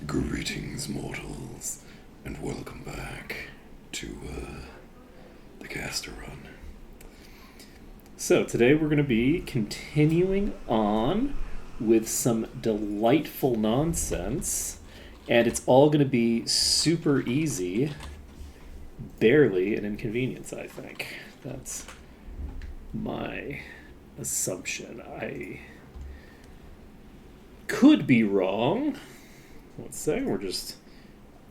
Greetings, mortals, and welcome back to the Caster Run. So today we're going to be continuing on with some delightful nonsense, and it's all going to be super easy, barely an inconvenience, I think. That's my assumption. I could be wrong. Let's say we're just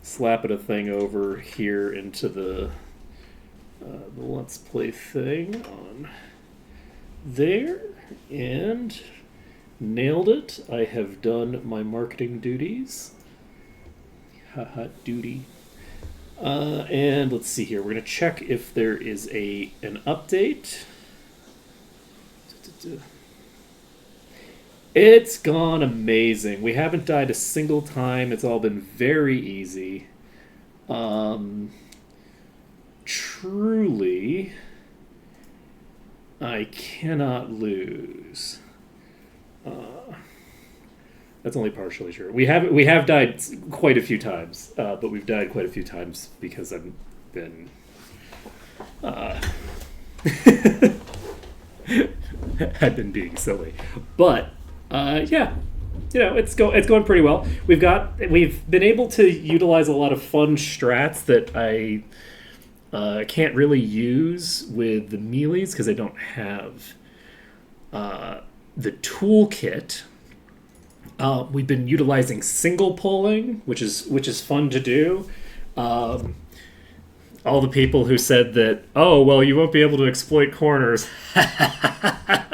slapping a thing over here into the Let's Play thing on there, and nailed it. I have done my marketing duties. Haha, duty. And let's see here. We're going to check if there is an update. It's gone amazing. We haven't died a single time. It's all been very easy. Truly, I cannot lose. That's only partially true. We have died quite a few times, but we've died quite a few times because I've been I've been being silly. But yeah, it's going pretty well. We've been able to utilize a lot of fun strats that I can't really use with the melees because I don't have the toolkit. We've been utilizing single pulling, which is fun to do. All the people who said that, oh, well, you won't be able to exploit corners.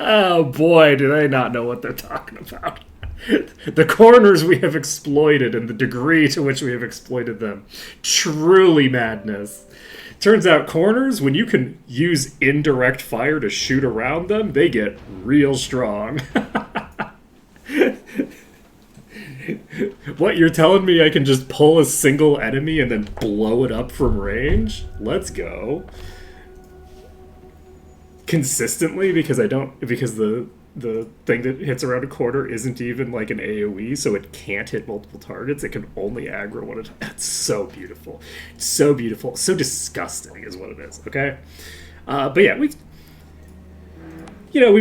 Oh, boy, do they not know what they're talking about. The corners we have exploited and the degree to which we have exploited them. Truly madness. Turns out corners, when you can use indirect fire to shoot around them, they get real strong. What, you're telling me I can just pull a single enemy and then blow it up from range? Let's go. Consistently, because the thing that hits around a corner isn't even like an AoE, so it can't hit multiple targets. It can only aggro one at a time. It's so beautiful. It's so beautiful. So disgusting is what it is, okay? But yeah, we've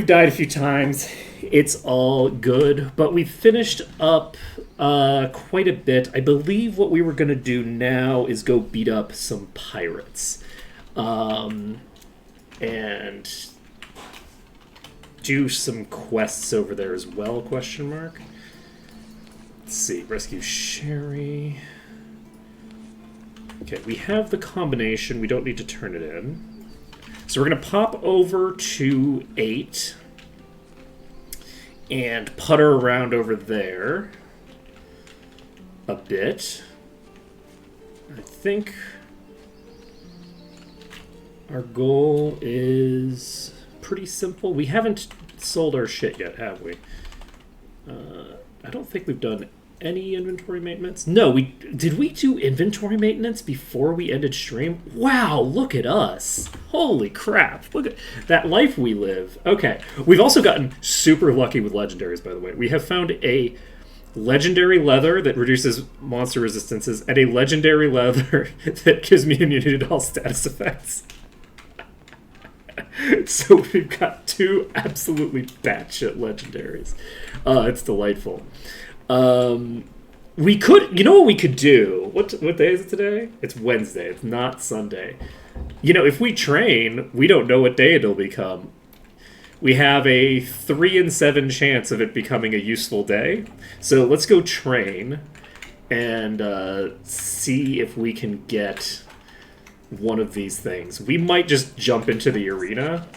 died a few times. It's all good, but we finished up quite a bit. I believe what we were going to do now is go beat up some pirates. And do some quests over there as well, question mark. Let's see, rescue Sherry. Okay, we have the combination. We don't need to turn it in. So we're going to pop over to 8 and putter around over there a bit. I think our goal is pretty simple. We haven't sold our shit yet, have we? I don't think we've done any inventory maintenance. No, did we do inventory maintenance before we ended stream? Wow, look at us. Holy crap. Look at that life we live. Okay. We've also gotten super lucky with legendaries, by the way. We have found a legendary leather that reduces monster resistances and a legendary leather that gives me immunity to all status effects. So we've got 2 absolutely batshit legendaries. It's delightful. We could, what we could do? What day is it today? It's Wednesday. It's not Sunday. If we train, we don't know what day it'll become. We have a 3 in 7 chance of it becoming a useful day. So let's go train and see if we can get one of these things. We might just jump into the arena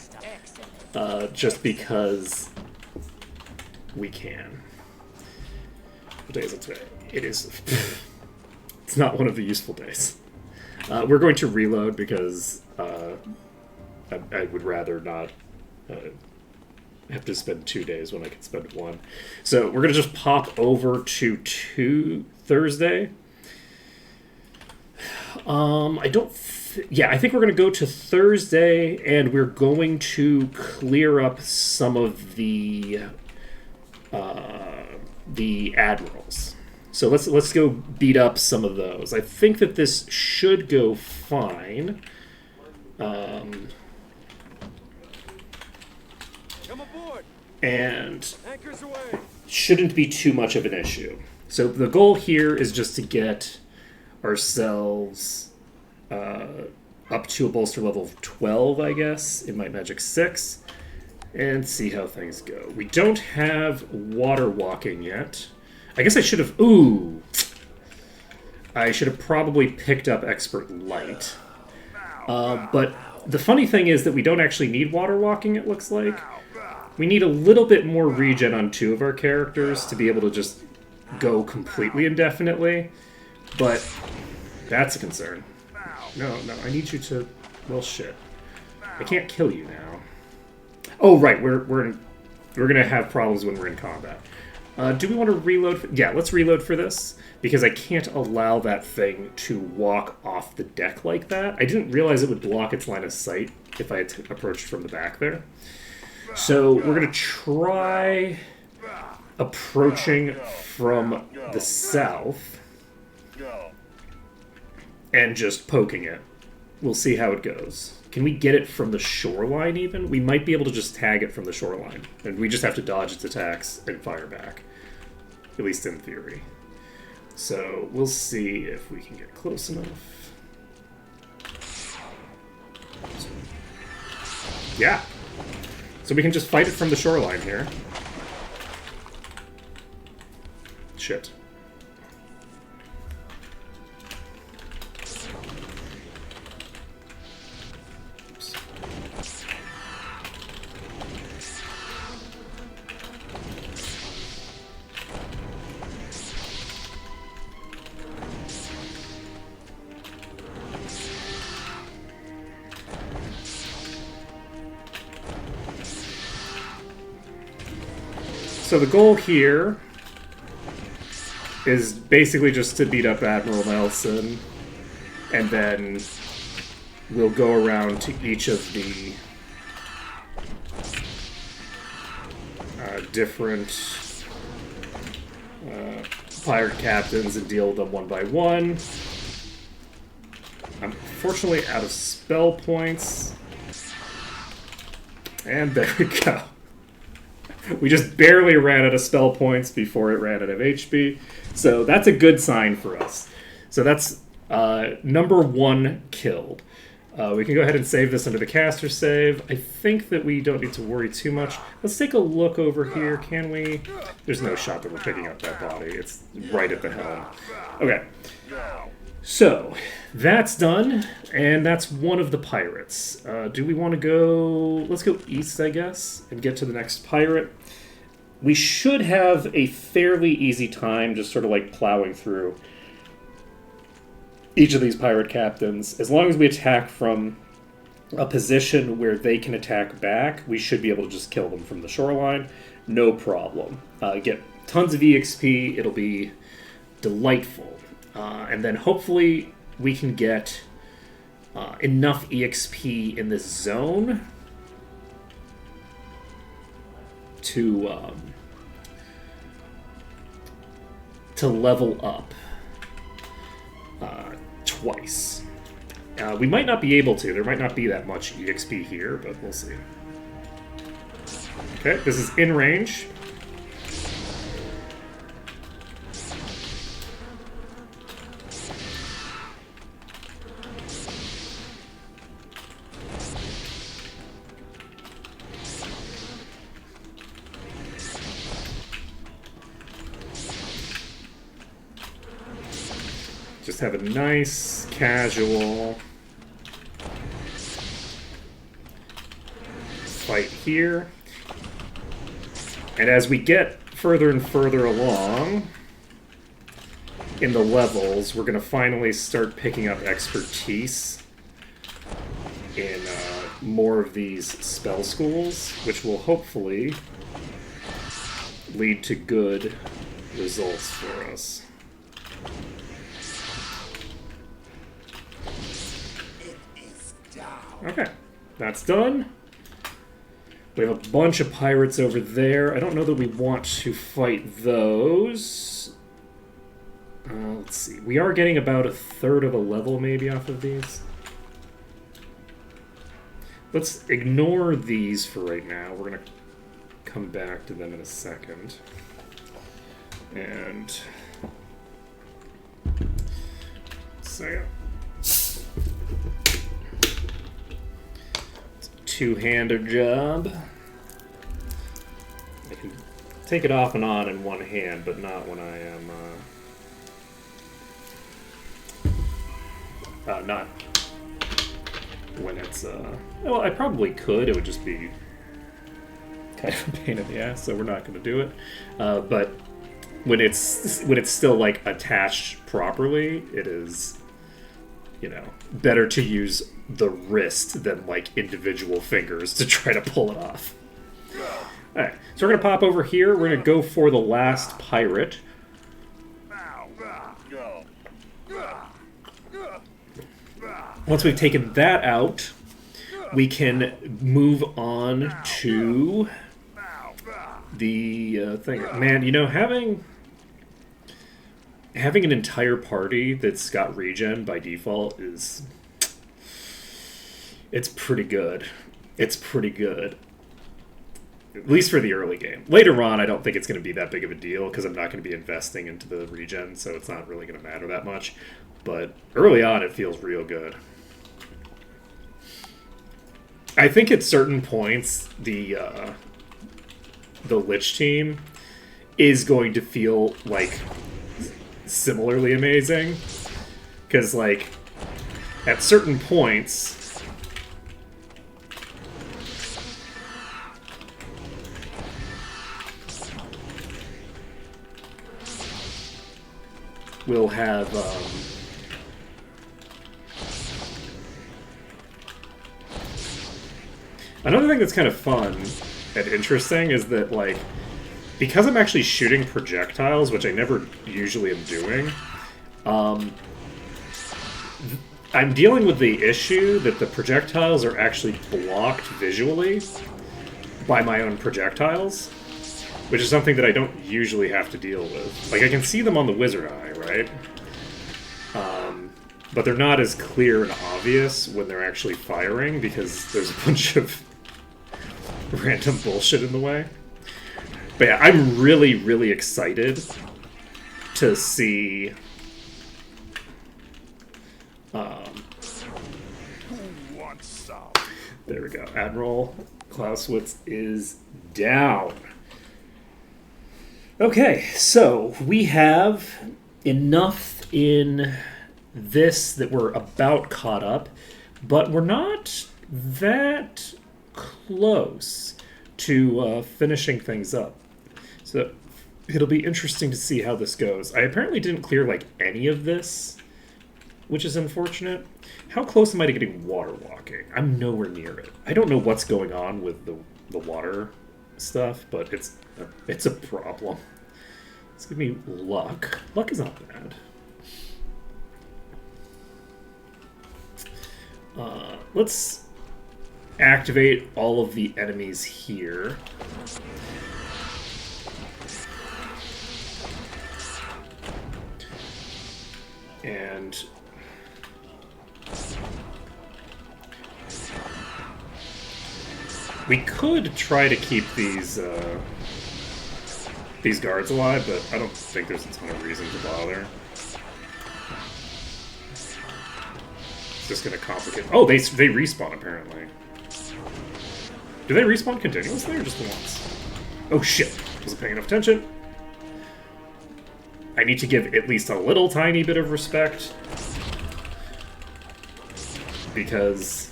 just because we can. What day is it today? It is. It's not one of the useful days. We're going to reload because I would rather not have to spend 2 days when I can spend 1. So we're going to just pop over to Thursday. I think we're going to go to Thursday, and we're going to clear up some of the admirals. So let's go beat up some of those. I think that this should go fine. Come aboard. And Anchors away. shouldn't be too much of an issue. So the goal here is just to get ourselves up to a bolster level of 12, I guess, in Might Magic 6, and see how things go. We don't have water walking yet. I guess I should have... Ooh! I should have probably picked up Expert Light. But the funny thing is that we don't actually need water walking, it looks like. We need a little bit more regen on 2 of our characters to be able to just go completely indefinitely. But that's a concern. No, I need you to... Well, shit. I can't kill you now. Oh, right, we're gonna have problems when we're in combat. Do we want to reload? Yeah, let's reload for this, because I can't allow that thing to walk off the deck like that. I didn't realize it would block its line of sight if I had approached from the back there. So we're going to try approaching from the south and just poking it. We'll see how it goes. Can we get it from the shoreline even? We might be able to just tag it from the shoreline. And we just have to dodge its attacks and fire back. At least in theory. So we'll see if we can get close enough. Yeah. So we can just fight it from the shoreline here. Shit. So the goal here is basically just to beat up Admiral Nelson, and then we'll go around to each of the different pirate captains and deal with them one by one. I'm fortunately out of spell points. And there we go. We just barely ran out of spell points before it ran out of HP. So that's a good sign for us. So that's number 1 killed. We can go ahead and save this under the caster save. I think that we don't need to worry too much. Let's take a look over here. Can we? There's no shot that we're picking up that body. It's right at the helm. Okay. So, that's done, and that's one of the pirates. Do we want to go... Let's go east, I guess, and get to the next pirate. We should have a fairly easy time just sort of like plowing through each of these pirate captains. As long as we attack from a position where they can attack back, we should be able to just kill them from the shoreline. No problem. Get tons of EXP. It'll be delightful. And then hopefully we can get enough EXP in this zone to level up twice. We might not be able to. There might not be that much EXP here, but we'll see. Okay, this is in range. Just have a nice, casual fight here. And as we get further and further along in the levels, we're going to finally start picking up expertise in more of these spell schools, which will hopefully lead to good results for us. Okay, that's done. We have a bunch of pirates over there. I don't know that we want to fight those. Let's see. We are getting about a third of a level maybe off of these. Let's ignore these for right now. We're going to come back to them in a second. And... so, it's a two-hander job. I can take it off and on in one hand, but not when I am... not when it's, well, I probably could. It would just be kind of a pain in the ass, so we're not going to do it. But when it's still, like, attached properly, it is, you know, better to use the wrist than, like, individual fingers to try to pull it off. Alright, so we're going to pop over here. We're going to go for the last pirate. Once we've taken that out, we can move on to the thing. Man, you know, having an entire party that's got regen by default is... it's pretty good. It's pretty good. At least for the early game. Later on, I don't think it's going to be that big of a deal, because I'm not going to be investing into the regen, so it's not really going to matter that much. But early on, it feels real good. I think at certain points, the Lich team is going to feel, like, similarly amazing. Because, like, at certain points... we'll have, another thing that's kind of fun and interesting is that, like, because I'm actually shooting projectiles, which I never usually am doing, I'm dealing with the issue that the projectiles are actually blocked visually by my own projectiles, which is something that I don't usually have to deal with. Like, I can see them on the wizard eye, right? But they're not as clear and obvious when they're actually firing, because there's a bunch of random bullshit in the way. But yeah, I'm really, really excited to see... there we go. Admiral Clausewitz is down. Okay, so we have enough in this that we're about caught up, but we're not that close to finishing things up. So it'll be interesting to see how this goes. I apparently didn't clear, like, any of this, which is unfortunate. How close am I to getting water walking? I'm nowhere near it. I don't know what's going on with the water stuff, but it's a problem. Let's give me luck. Luck is not bad. Let's activate all of the enemies here. And we could try to keep these guards alive, but I don't think there's a ton of reason to bother. It's just gonna complicate. Oh, they respawn apparently. Do they respawn continuously or just once? Oh shit! Wasn't paying enough attention. I need to give at least a little tiny bit of respect, because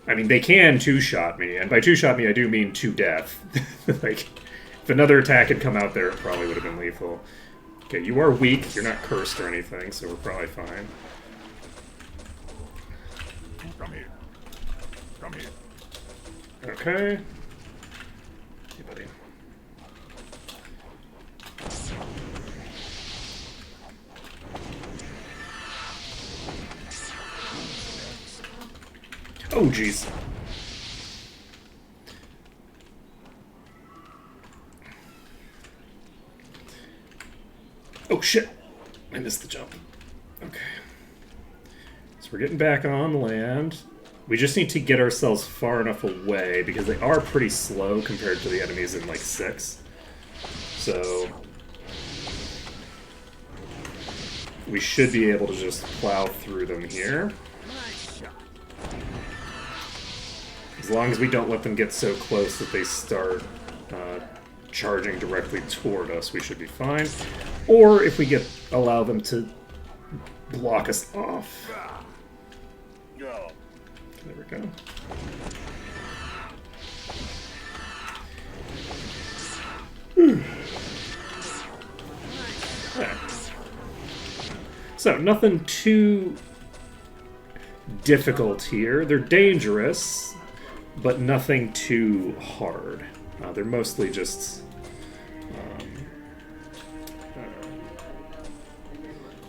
I mean, they can two-shot me, and by two-shot me I do mean to death. Like, if another attack had come out there, it probably would have been lethal. Okay, you are weak, you're not cursed or anything, so we're probably fine. Come here. Come here. Okay. Hey, buddy. Oh, jeez. Oh, shit. I missed the jump. Okay. So we're getting back on land. We just need to get ourselves far enough away because they are pretty slow compared to the enemies in like 6. So we should be able to just plow through them here. As long as we don't let them get so close that they start charging directly toward us, we should be fine. Or if we allow them to block us off. Go. There we go. Right. So, nothing too difficult here. They're dangerous, but nothing too hard. They're mostly just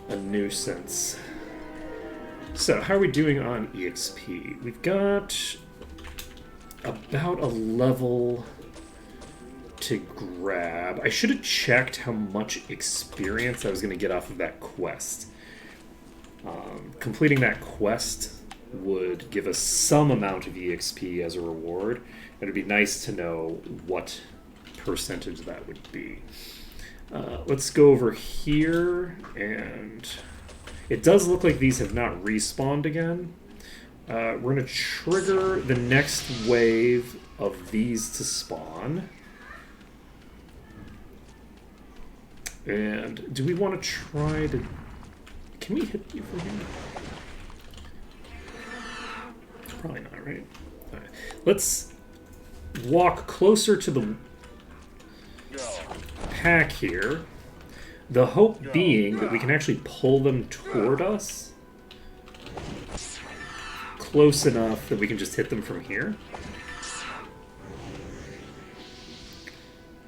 a nuisance. So, how are we doing on EXP? We've got about a level to grab. I should have checked how much experience I was going to get off of that quest. Completing that quest would give us some amount of EXP as a reward. It'd be nice to know what percentage that would be. Let's go over here, and it does look like these have not respawned again. We're going to trigger the next wave of these to spawn. And do we want to try to... Can we hit you from here? Probably not, right? All right. Let's walk closer to the pack here. The hope being that we can actually pull them toward us close enough that we can just hit them from here.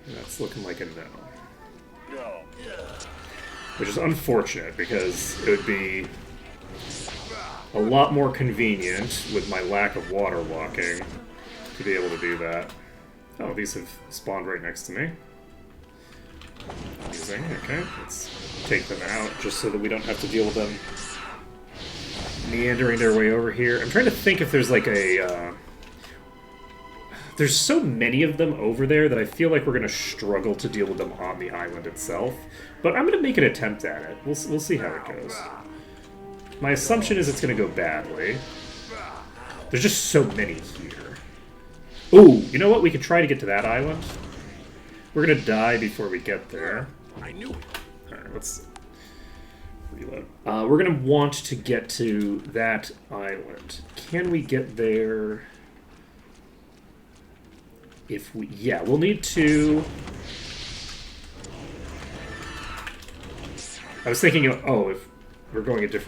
That's looking like a no. Which is unfortunate because it would be a lot more convenient with my lack of water walking to be able to do that. Oh, these have spawned right next to me. Amazing. Okay, let's take them out just so that we don't have to deal with them meandering their way over here. I'm trying to think if there's like a... There's so many of them over there that I feel like we're going to struggle to deal with them on the island itself. But I'm going to make an attempt at it. We'll see how it goes. My assumption is it's going to go badly. There's just so many here. Ooh, you know what? We could try to get to that island. We're going to die before we get there. I knew it. Alright, let's reload. We're going to want to get to that island. Can we get there... If we, yeah, we'll need to. I was thinking, if we're going if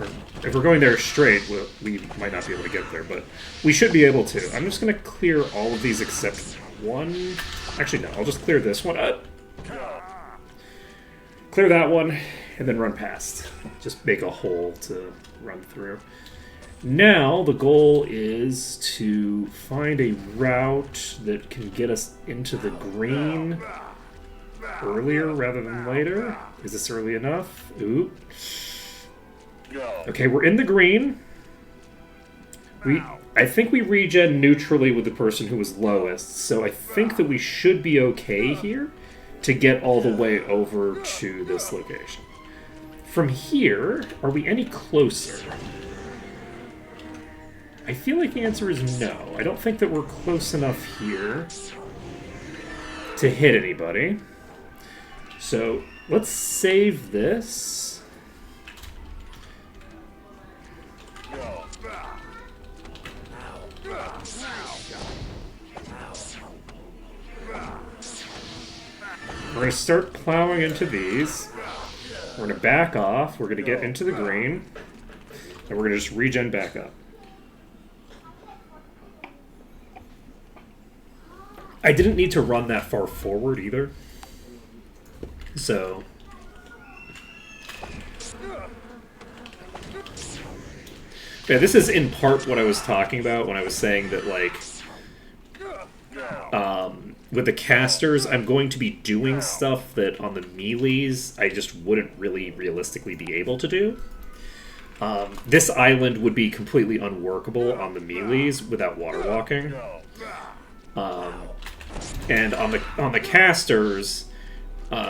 we're going there straight, we might not be able to get there, but we should be able to. I'm just going to clear all of these except one. Actually, no, I'll just clear this one. Clear that one, and then run past. Just make a hole to run through. Now, the goal is to find a route that can get us into the green earlier rather than later. Is this early enough? Ooh. Okay, we're in the green. I think we regen neutrally with the person who was lowest, so I think that we should be okay here to get all the way over to this location. From here, are we any closer? I feel like the answer is no. I don't think that we're close enough here to hit anybody. So let's save this. We're going to start plowing into these. We're going to back off. We're going to get into the green. And we're going to just regen back up. I didn't need to run that far forward either. So... yeah, this is in part what I was talking about when I was saying that, like... with the casters, I'm going to be doing stuff that on the melees I just wouldn't really realistically be able to do. This island would be completely unworkable on the melees without water walking. And on the casters,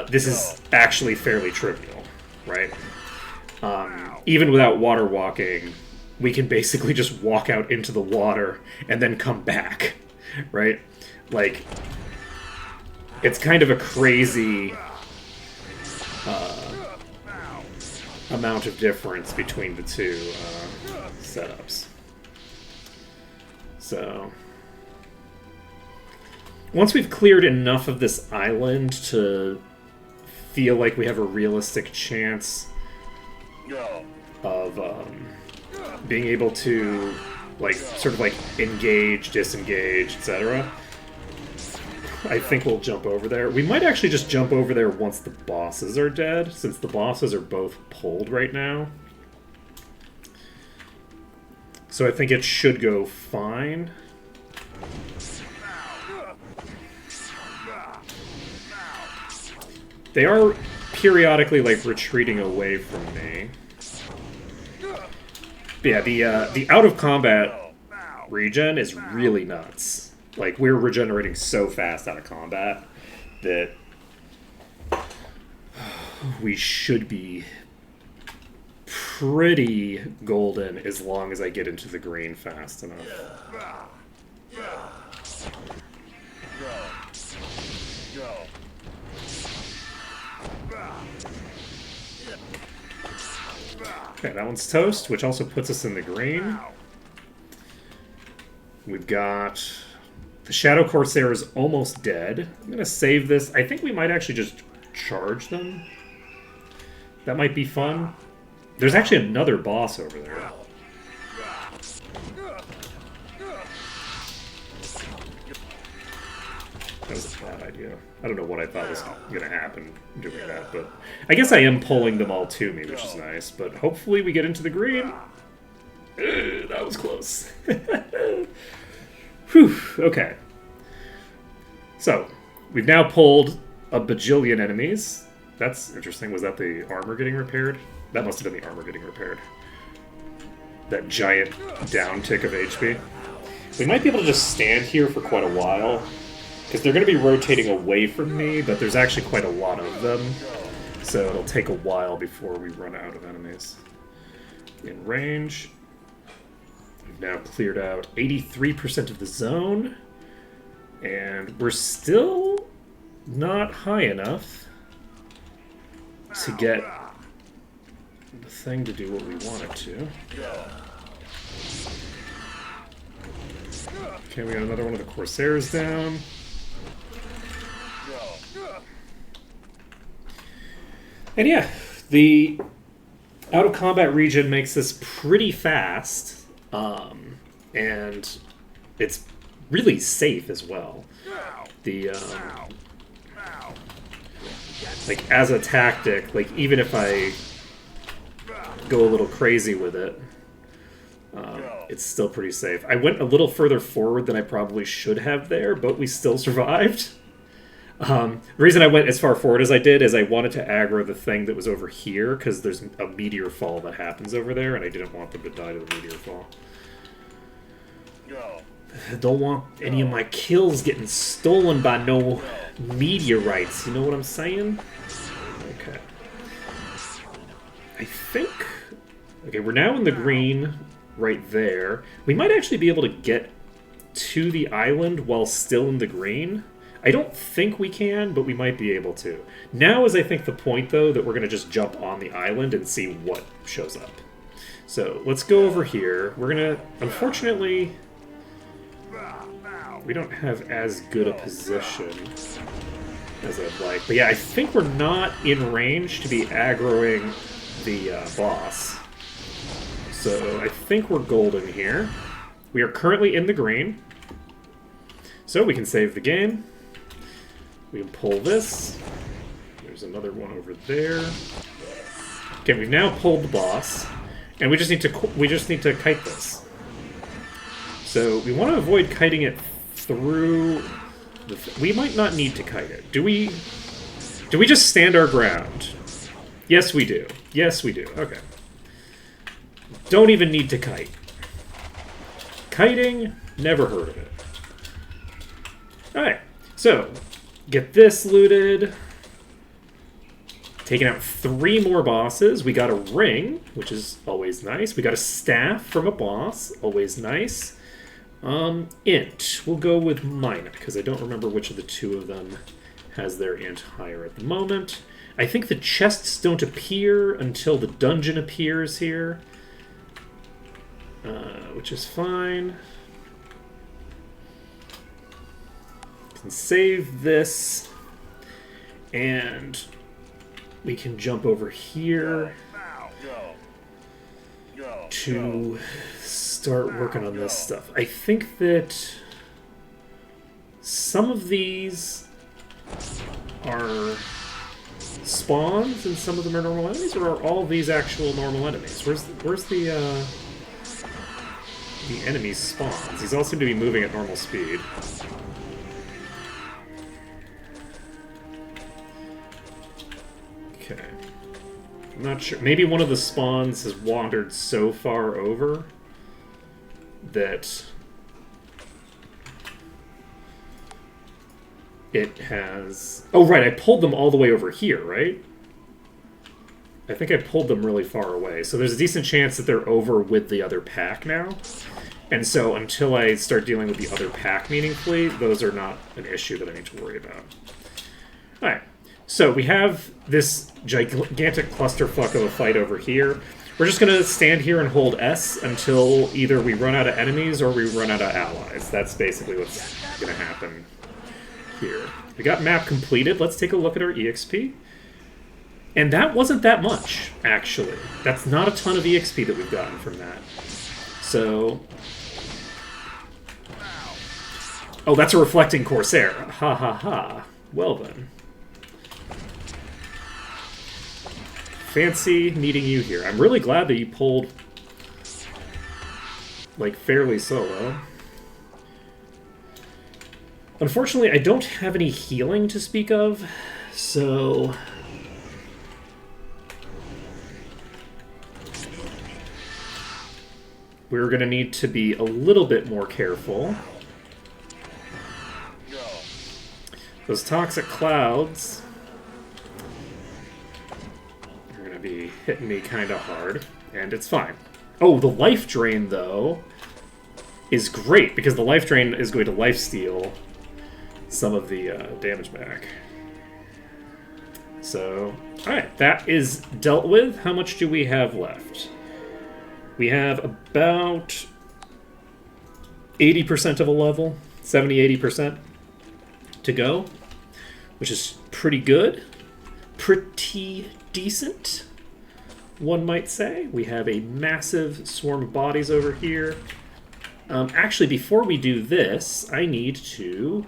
this is actually fairly trivial, right? Even without water walking, we can basically just walk out into the water and then come back, right? Like, it's kind of a crazy amount of difference between the two setups. So, once we've cleared enough of this island to feel like we have a realistic chance of being able to, like, sort of like engage, disengage, etc., I think we'll jump over there. We might actually just jump over there once the bosses are dead, since the bosses are both pulled right now. So I think it should go fine. They are periodically, like, retreating away from me. But yeah, the out-of-combat regen is really nuts. Like, we're regenerating so fast out of combat that we should be pretty golden as long as I get into the green fast enough. Okay, that one's toast, which also puts us in the green. We've got... The Shadow Corsair is almost dead. I'm going to save this. I think we might actually just charge them. That might be fun. There's actually another boss over there. That was a bad idea. I don't know what I thought was going to happen doing that, but... I guess I am pulling them all to me, which is nice, but hopefully we get into the green. That was close. Whew, okay. So, we've now pulled a bajillion enemies. That's interesting. Was that the armor getting repaired? That must have been the armor getting repaired. That giant downtick of HP. We might be able to just stand here for quite a while, because they're going to be rotating away from me, but there's actually quite a lot of them, so it'll take a while before we run out of enemies. In range... We've now cleared out 83% of the zone, and we're still not high enough to get the thing to do what we want it to. Okay, we got another one of the Corsairs down. And yeah, the out-of-combat region makes this pretty fast. And it's really safe as well. The, like, as a tactic, like, even if I go a little crazy with it, it's still pretty safe. I went a little further forward than I probably should have there, but we still survived. The reason I went as far forward as I did is I wanted to aggro the thing that was over here, because there's a meteor fall that happens over there, and I didn't want them to die to the meteor fall. I don't want any of my kills getting stolen by no meteorites, you know what I'm saying? Okay. I think... Okay, we're now in the green right there. We might actually be able to get to the island while still in the green. I don't think we can, but we might be able to. Now is, I think, the point, though, that we're going to just jump on the island and see what shows up. So, let's go over here. We're going to... Unfortunately... We don't have as good a position as I'd like. But yeah, I think we're not in range to be aggroing the boss. So I think we're golden here. We are currently in the green. So we can save the game. We can pull this. There's another one over there. Okay, we've now pulled the boss. And we just need to kite this. So we want to avoid kiting it through We might not need to kite it. Do we? Do we just stand our ground? Yes, we do. Yes, we do. Okay. Don't even need to kite. Kiting? Never heard of it. Alright. So, get this looted. Taking out 3 more bosses. We got a ring, which is always nice. We got a staff from a boss. Always nice. Int. We'll go with Mina, because I don't remember which of the 2 of them has their int higher at the moment. I think the chests don't appear until the dungeon appears here, which is fine. Can save this, and we can jump over here to start working on this stuff. I think that some of these are spawns and some of them are normal enemies, or are all these actual normal enemies? Where's the enemy's spawns? These all seem to be moving at normal speed. Okay. I'm not sure. Maybe one of the spawns has wandered so far over that it has... Oh, right, I pulled them all the way over here, right? I think I pulled them really far away. So there's a decent chance that they're over with the other pack now. And so until I start dealing with the other pack meaningfully, those are not an issue that I need to worry about. Alright, so we have this gigantic clusterfuck of a fight over here. We're just going to stand here and hold S until either we run out of enemies or we run out of allies. That's basically what's going to happen here. We got map completed. Let's take a look at our EXP. And that wasn't that much, actually. That's not a ton of EXP that we've gotten from that. So... Oh, that's a reflecting Corsair. Ha ha ha. Well then. Fancy meeting you here. I'm really glad that you pulled, like, fairly solo. Unfortunately, I don't have any healing to speak of, so... we're going to need to be a little bit more careful. Those toxic clouds are going to be hitting me kind of hard, and it's fine. Oh, the life drain, though, is great, because the life drain is going to lifesteal some of the damage back. So, alright, that is dealt with. How much do we have left? We have about 80% of a level, 70-80% to go, which is pretty good. Pretty decent, one might say. We have a massive swarm of bodies over here. Actually, before we do this, I need to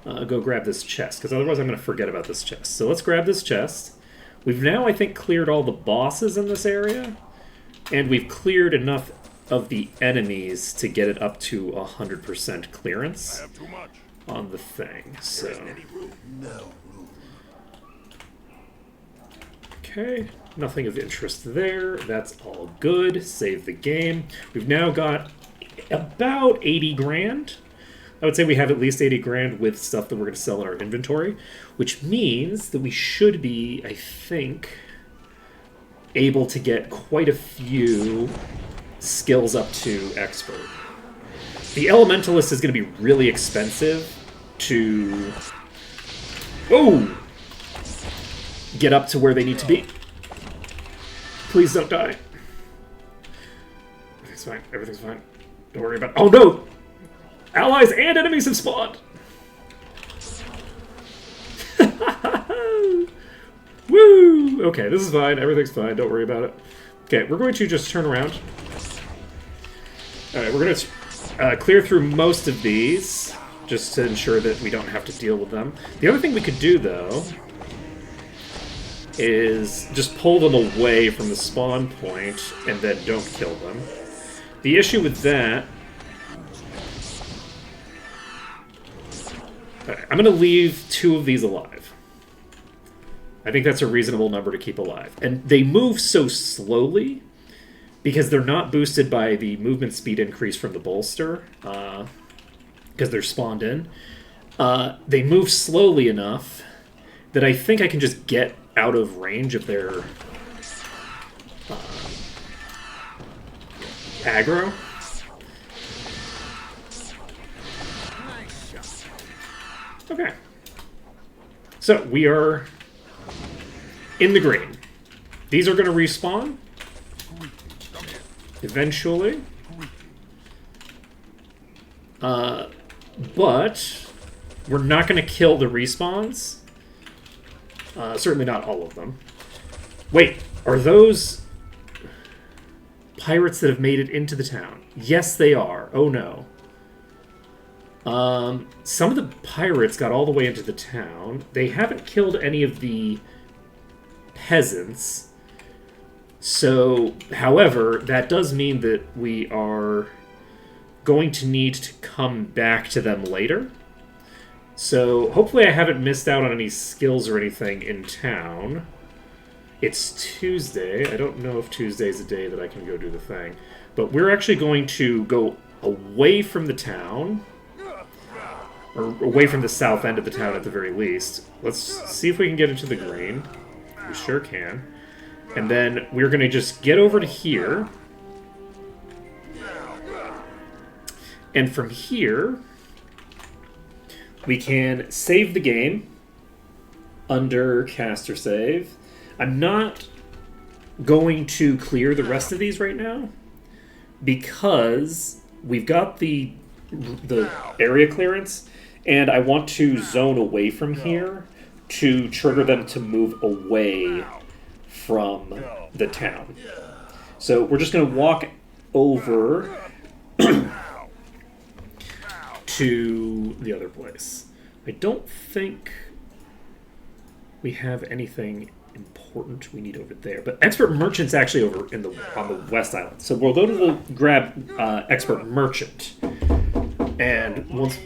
go grab this chest, because otherwise I'm going to forget about this chest. So let's grab this chest. We've now, I think, cleared all the bosses in this area. And we've cleared enough of the enemies to get it up to 100% clearance on the thing. So, okay, nothing of interest there. That's all good. Save the game. We've now got about 80 grand. I would say we have at least 80 grand with stuff that we're going to sell in our inventory, which means that we should be, I think, able to get quite a few skills up to expert. The Elementalist is going to be really expensive to get up to where they need to be. Please don't die. Everything's fine. Everything's fine. Don't worry about it. Oh no! Allies and enemies have spawned! Woo! Okay, this is fine. Everything's fine. Don't worry about it. Okay, we're going to just turn around. Alright, we're going to clear through most of these, just to ensure that we don't have to deal with them. The other thing we could do, though, is just pull them away from the spawn point and then don't kill them. The issue with that Okay, I'm going to leave 2 of these alive. I think that's a reasonable number to keep alive. And they move so slowly because they're not boosted by the movement speed increase from the bolster, because they're spawned in. They move slowly enough that I think I can just get out of range of their aggro. Okay. So we are in the green. These are going to respawn eventually. But we're not going to kill the respawns. Certainly not all of them. Wait, are those pirates that have made it into the town? Yes, they are. Oh no. Some of the pirates got all the way into the town. They haven't killed any of the peasants. So, however, that does mean that we are going to need to come back to them later. So, hopefully I haven't missed out on any skills or anything in town. It's Tuesday. I don't know if Tuesday's a day that I can go do the thing. But we're actually going to go away from the town. Or away from the south end of the town at the very least. Let's see if we can get into the green. We sure can. And then we're going to just get over to here. And from here, we can save the game under caster save. I'm not going to clear the rest of these right now because we've got the area clearance, and I want to zone away from here to trigger them to move away from the town. So we're just going to walk over to the other place. I don't think we have anything important we need over there, but Expert Merchant's actually over on the West Island. So we'll go to the grab Expert Merchant, and once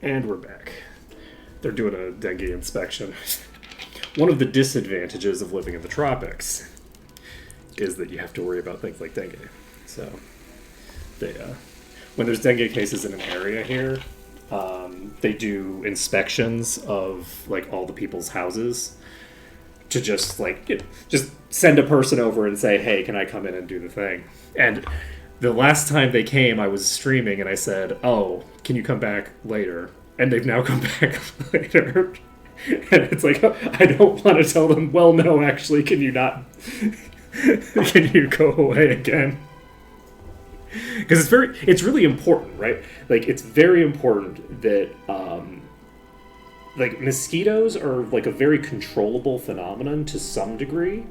And we're back. They're doing a dengue inspection. One of the disadvantages of living in the tropics is that you have to worry about things like dengue. So, they, when there's dengue cases in an area here, they do inspections of like all the people's houses to just like just send a person over and say, "Hey, can I come in and do the thing?" And the last time they came, I was streaming and I said, "Oh, can you come back later?" And they've now come back later. And it's like, I don't want to tell them, "Well, no, actually, can you not? Can you go away again?" Because it's really important, right? Like, it's very important that, like, mosquitoes are, like, a very controllable phenomenon to some degree.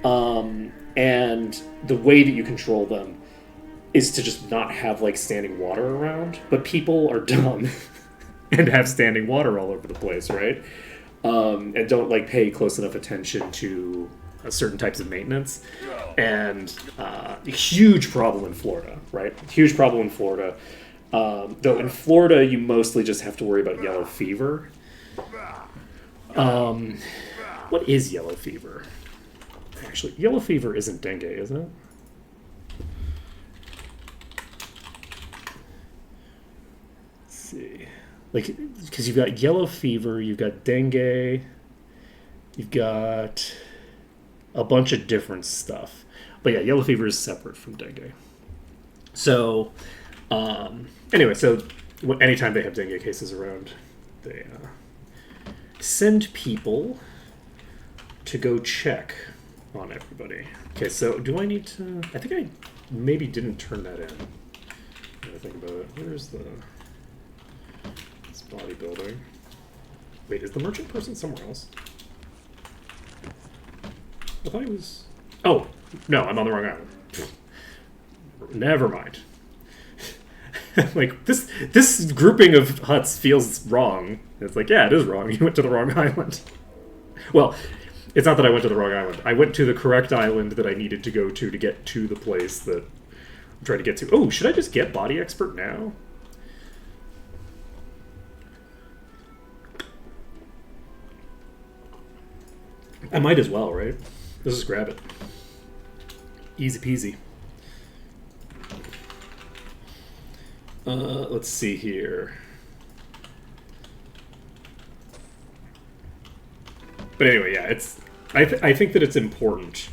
And the way that you control them is to just not have, like, standing water around. But people are dumb and have standing water all over the place, right? And don't, like, pay close enough attention to certain types of maintenance. And a huge problem in Florida, right? Huge problem in Florida. Though in Florida, you mostly just have to worry about yellow fever. What is yellow fever? Actually, yellow fever isn't dengue, is it? Let's see. Like, because you've got yellow fever, you've got dengue, you've got a bunch of different stuff. But yeah, yellow fever is separate from dengue. So, anyway, so anytime they have dengue cases around, they send people to go check on everybody. Okay, so do I need to... I think I maybe didn't turn that in. When I think about it. Where's the... It's bodybuilding. Wait, is the merchant person somewhere else? I thought he was... Oh, no, I'm on the wrong island. Never mind. Like, this grouping of huts feels wrong. It's like, yeah, it is wrong. You went to the wrong island. Well, it's not that I went to the wrong island. I went to the correct island that I needed to go to get to the place that I'm trying to get to. Oh, should I just get Body Expert now? I might as well, right? Let's just grab it. Easy peasy. Let's see here. But anyway, yeah, it's. I think that it's important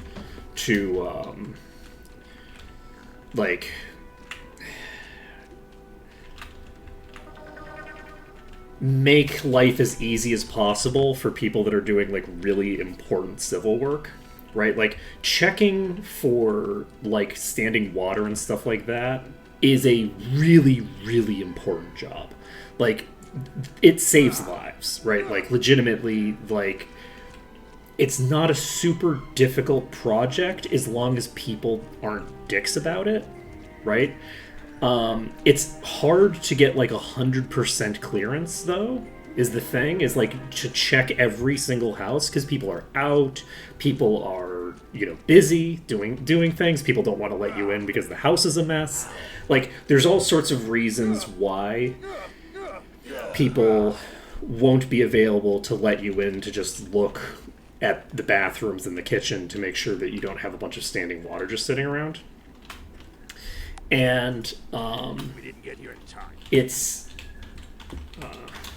to like make life as easy as possible for people that are doing like really important civil work, right? Like checking for like standing water and stuff like that is a really, really important job. Like, it saves lives, right? Like, legitimately, like, it's not a super difficult project as long as people aren't dicks about it, right? It's hard to get, like, 100% clearance, though, is the thing, is, like, to check every single house, because people are out, people are, you know, busy doing things, people don't want to let you in because the house is a mess. Like, there's all sorts of reasons why people won't be available to let you in to just look at the bathrooms and the kitchen to make sure that you don't have a bunch of standing water just sitting around. And We didn't get here in time. it's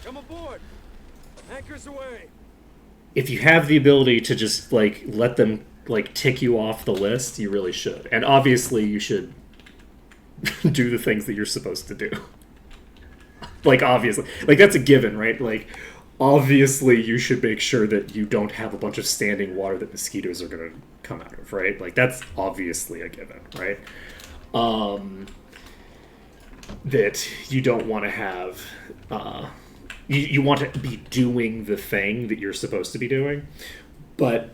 Come aboard. Anchors away. if you have the ability to just like let them like tick you off the list, you really should. And obviously you should do the things that you're supposed to do. Like, obviously. Like, that's a given, right? Like, obviously you should make sure that you don't have a bunch of standing water that mosquitoes are going to come out of, right? Like, that's obviously a given, right? That you don't want to have... you want to be doing the thing that you're supposed to be doing. But...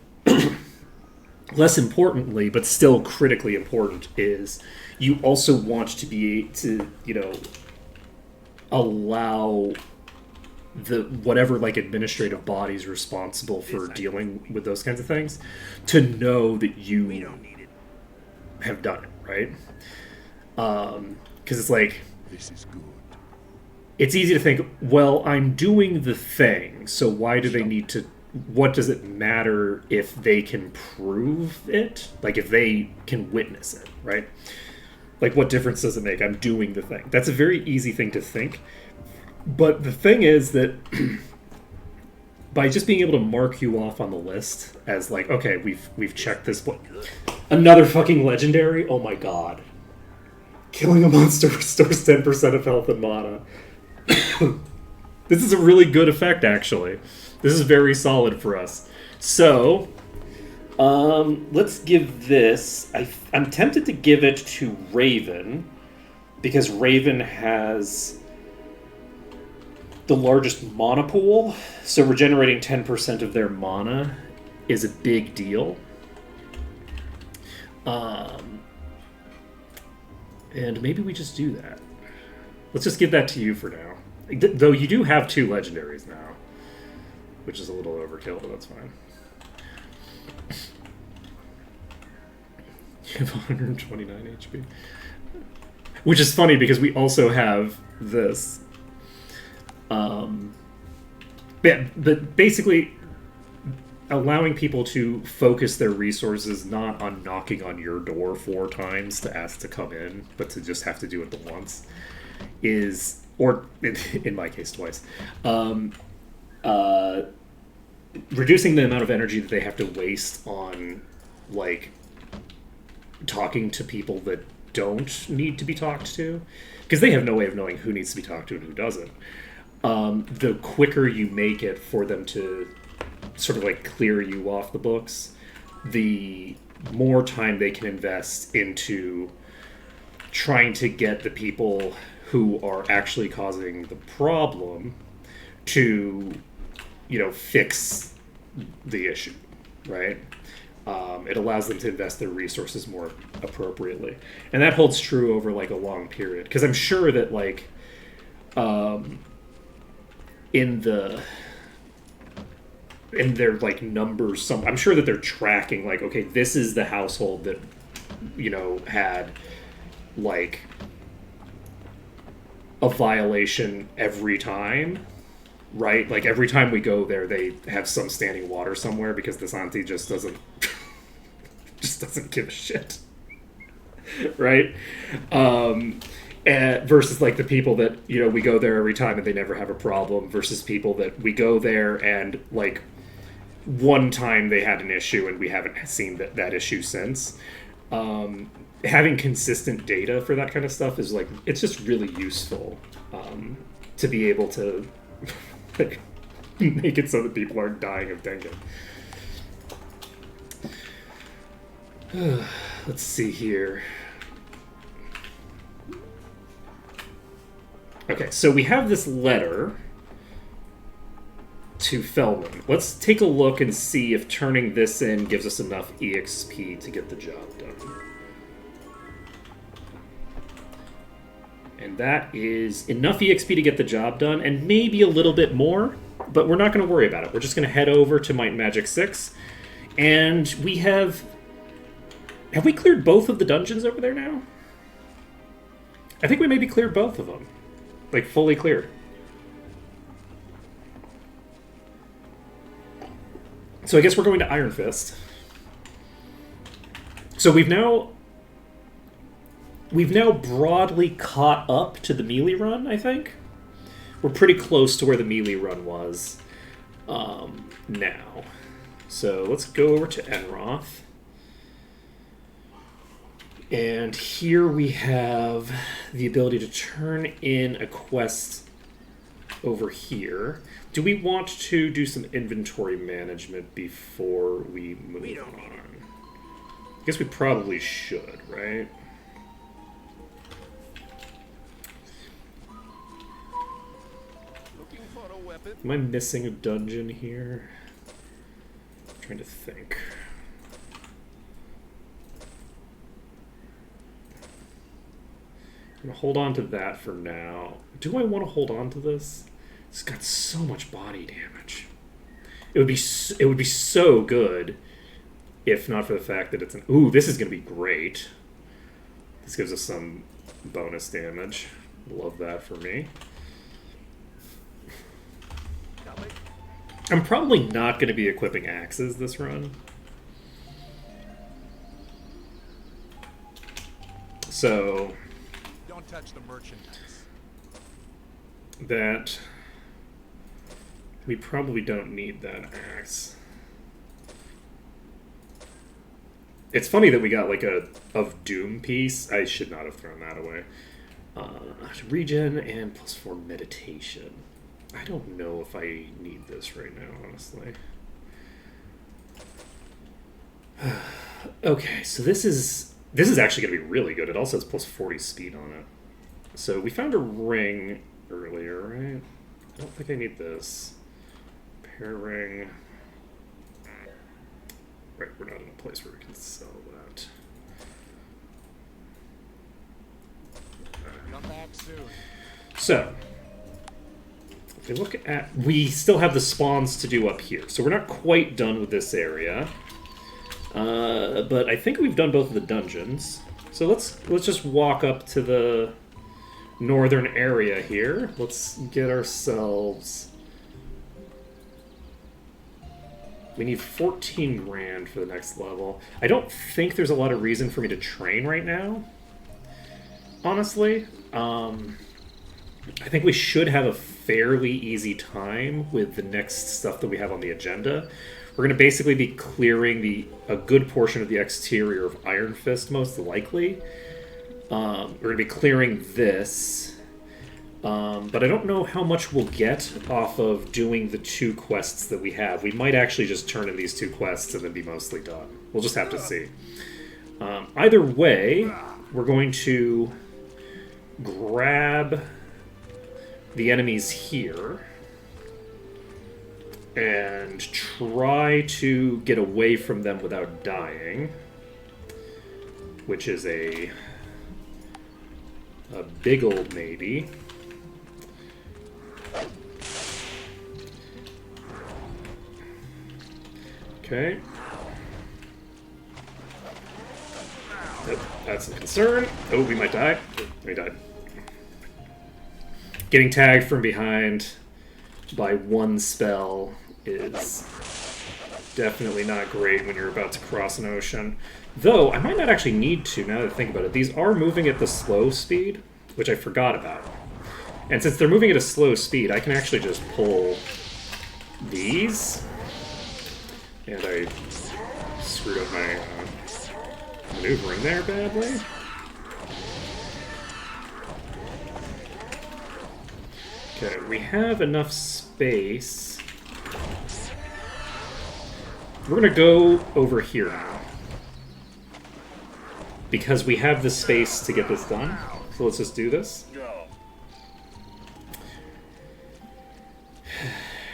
less importantly, but still critically important, is you also want to be to, you know, allow the whatever like administrative bodies responsible for dealing with those kinds of things to know that you have done it, right? Because it's like, This is good. it's easy to think, well, I'm doing the thing, so why do they need to? What does it matter if they can prove it? Like, if they can witness it, right? Like, what difference does it make? I'm doing the thing. That's a very easy thing to think. But the thing is that by just being able to mark you off on the list as like, okay, we've checked this. Another fucking legendary? Oh my god. Killing a monster restores 10% of health and mana. This is a really good effect, actually. This is very solid for us. So, let's give this... I'm tempted to give it to Raven, because Raven has the largest mana pool, so regenerating 10% of their mana is a big deal. And maybe we just do that. Let's just give that to you for now. Though you do have 2 legendaries now, which is a little overkill, but that's fine. You have 129 HP. Which is funny because we also have this. Yeah, but basically allowing people to focus their resources not on knocking on your door 4 times to ask to come in, but to just have to do it once is, or in my case twice, reducing the amount of energy that they have to waste on, like, talking to people that don't need to be talked to, because they have no way of knowing who needs to be talked to and who doesn't. The quicker you make it for them to sort of like clear you off the books, the more time they can invest into trying to get the people who are actually causing the problem to, you know, fix the issue, right? It allows them to invest their resources more appropriately. And that holds true over like a long period. Because I'm sure that like in their like numbers, I'm sure that they're tracking like, okay, this is the household that, you know, had like a violation every time, right? Like every time we go there, they have some standing water somewhere because this auntie just doesn't give a shit, right? And versus like the people that, you know, we go there every time and they never have a problem, versus people that we go there and like one time they had an issue and we haven't seen that issue since. Having consistent data for that kind of stuff is like, it's just really useful to be able to like, make it so that people aren't dying of dengue. Let's see here. Okay, so we have this letter to Feldman. Let's take a look and see if turning this in gives us enough EXP to get the job done. And that is enough EXP to get the job done, and maybe a little bit more, but we're not going to worry about it. We're just going to head over to Might and Magic 6, and we have... Have we cleared both of the dungeons over there now? I think we maybe cleared both of them. Like, fully cleared. So I guess we're going to Iron Fist. So we've now broadly caught up to the melee run, I think. We're pretty close to where the melee run was now. So let's go over to Enroth. And here we have the ability to turn in a quest over here. Do we want to do some inventory management before we move on? I guess we probably should, right? Looking for a weapon? Am I missing a dungeon here? I'm trying to think. I'm going to hold on to that for now. Do I want to hold on to this? It's got so much body damage. It would be so good if not for the fact that it's an... Ooh, this is going to be great. This gives us some bonus damage. Love that for me. I'm probably not going to be equipping axes this run. So Don't touch the merchandise. that we probably don't need that axe. It's funny that we got like a of Doom piece. I should not have thrown that away. Regen and +4 meditation. I don't know if I need this right now, honestly. Okay, so this is actually going to be really good. It also has +40 speed on it. So we found a ring earlier, right? I don't think I need this. Pair ring. Right, we're not in a place where we can sell that. Come back soon. So, if we look at... We still have the spawns to do up here. So we're not quite done with this area. But I think we've done both of the dungeons. So let's just walk up to the northern area here. Let's get ourselves... We need 14 grand for the next level. I don't think there's a lot of reason for me to train right now, honestly. I think we should have a fairly easy time with the next stuff that we have on the agenda. We're going to basically be clearing a good portion of the exterior of Iron Fist, most likely. We're going to be clearing this. But I don't know how much we'll get off of doing the 2 quests that we have. We might actually just turn in these 2 quests and then be mostly done. We'll just have to see. Either way, we're going to grab the enemies here and try to get away from them without dying, which is a big old maybe. Okay. Yep, that's a concern. Oh, we might die. We died. Getting tagged from behind by 1 spell is definitely not great when you're about to cross an ocean. Though, I might not actually need to, now that I think about it. These are moving at the slow speed, which I forgot about. And since they're moving at a slow speed, I can actually just pull these. And I screwed up my maneuvering there badly. Okay, we have enough space. We're gonna go over here now. Because we have the space to get this done. So let's just do this.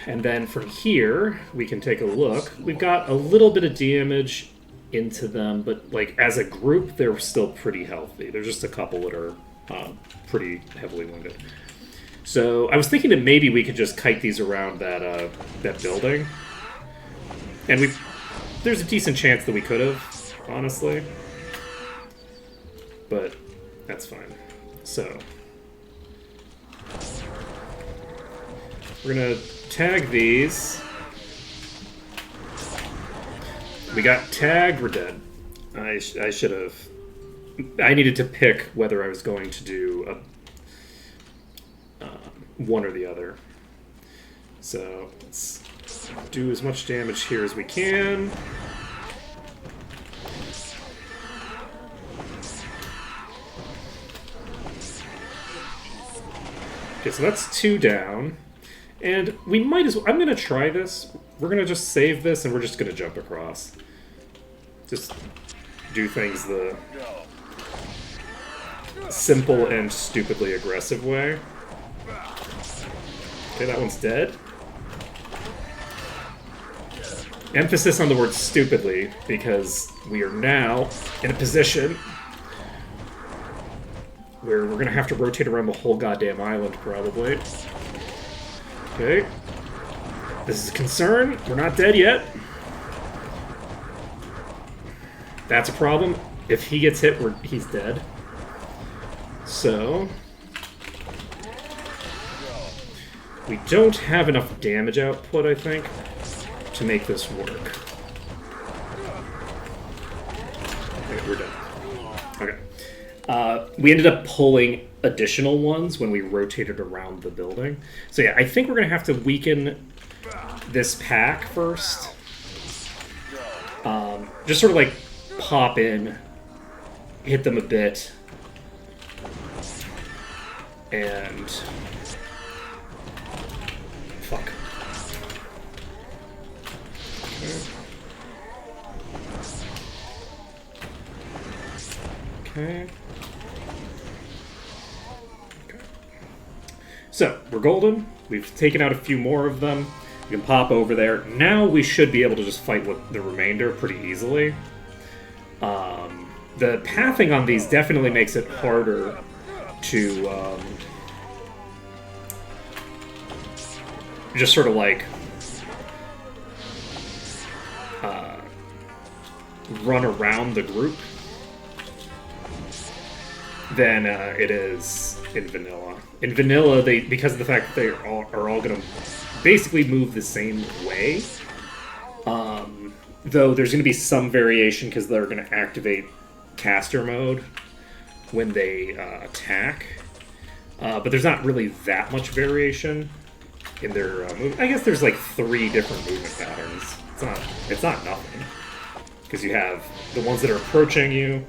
And then from here, we can take a look. We've got a little bit of damage into them, but like as a group, they're still pretty healthy. There's just a couple that are pretty heavily wounded. So I was thinking that maybe we could just kite these around that that building, and there's a decent chance that we could have, honestly, but that's fine. So we're gonna tag these. We got tagged, we're dead. I should have... I needed to pick whether I was going to do one or the other. So let's do as much damage here as we can. Okay, so that's 2 down. And we might as well... I'm going to try this. We're going to just save this, and we're just going to jump across. Just do things the simple and stupidly aggressive way. Okay, that one's dead. Emphasis on the word stupidly, because we are now in a position where we're going to have to rotate around the whole goddamn island, probably. Okay. This is a concern. We're not dead yet. That's a problem. If he gets hit, he's dead. So... We don't have enough damage output, I think, to make this work. Okay, we're done. Okay. We ended up pulling additional ones when we rotated around the building. So yeah, I think we're going to have to weaken this pack first. Just sort of like pop in, hit them a bit, and... Fuck. Okay. So, we're golden. We've taken out a few more of them. You can pop over there. Now we should be able to just fight with the remainder pretty easily. The pathing on these definitely makes it harder to just sort of like run around the group than it is in vanilla. In vanilla, they, because of the fact that they are all going to basically move the same way, though there's going to be some variation because they're going to activate caster mode when they attack, but there's not really that much variation in their move. I guess there's like 3 different movement patterns. It's not nothing, because you have the ones that are approaching you.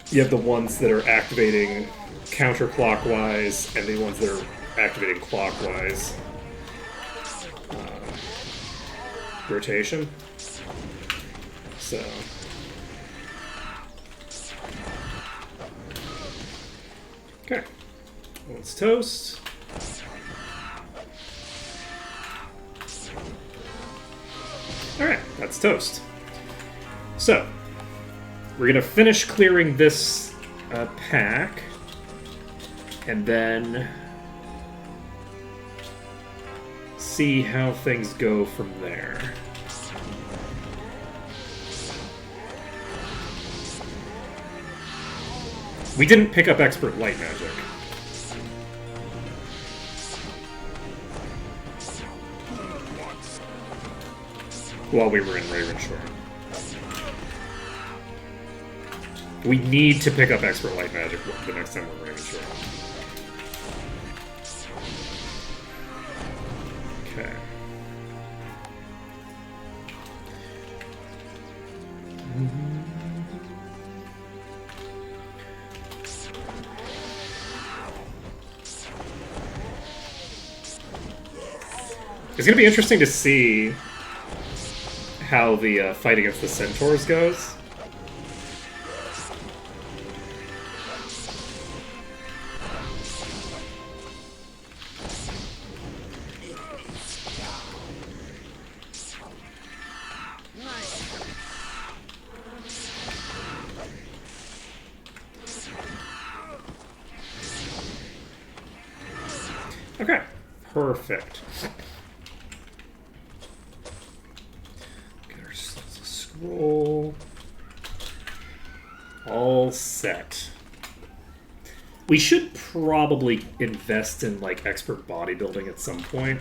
You have the ones that are activating counterclockwise, and the ones that are activating clockwise. Rotation. So. Okay. Let's toast. Alright, that's toast. So, we're going to finish clearing this pack, and then see how things go from there. We didn't pick up Expert Light Magic. While we were in Ravenshore. We need to pick up Expert Light Magic the next time we're in Ravenshore. Okay. It's going to be interesting to see how the fight against the Centaurs goes. Okay, perfect. Scroll. All set. We should probably invest in, like, expert bodybuilding at some point.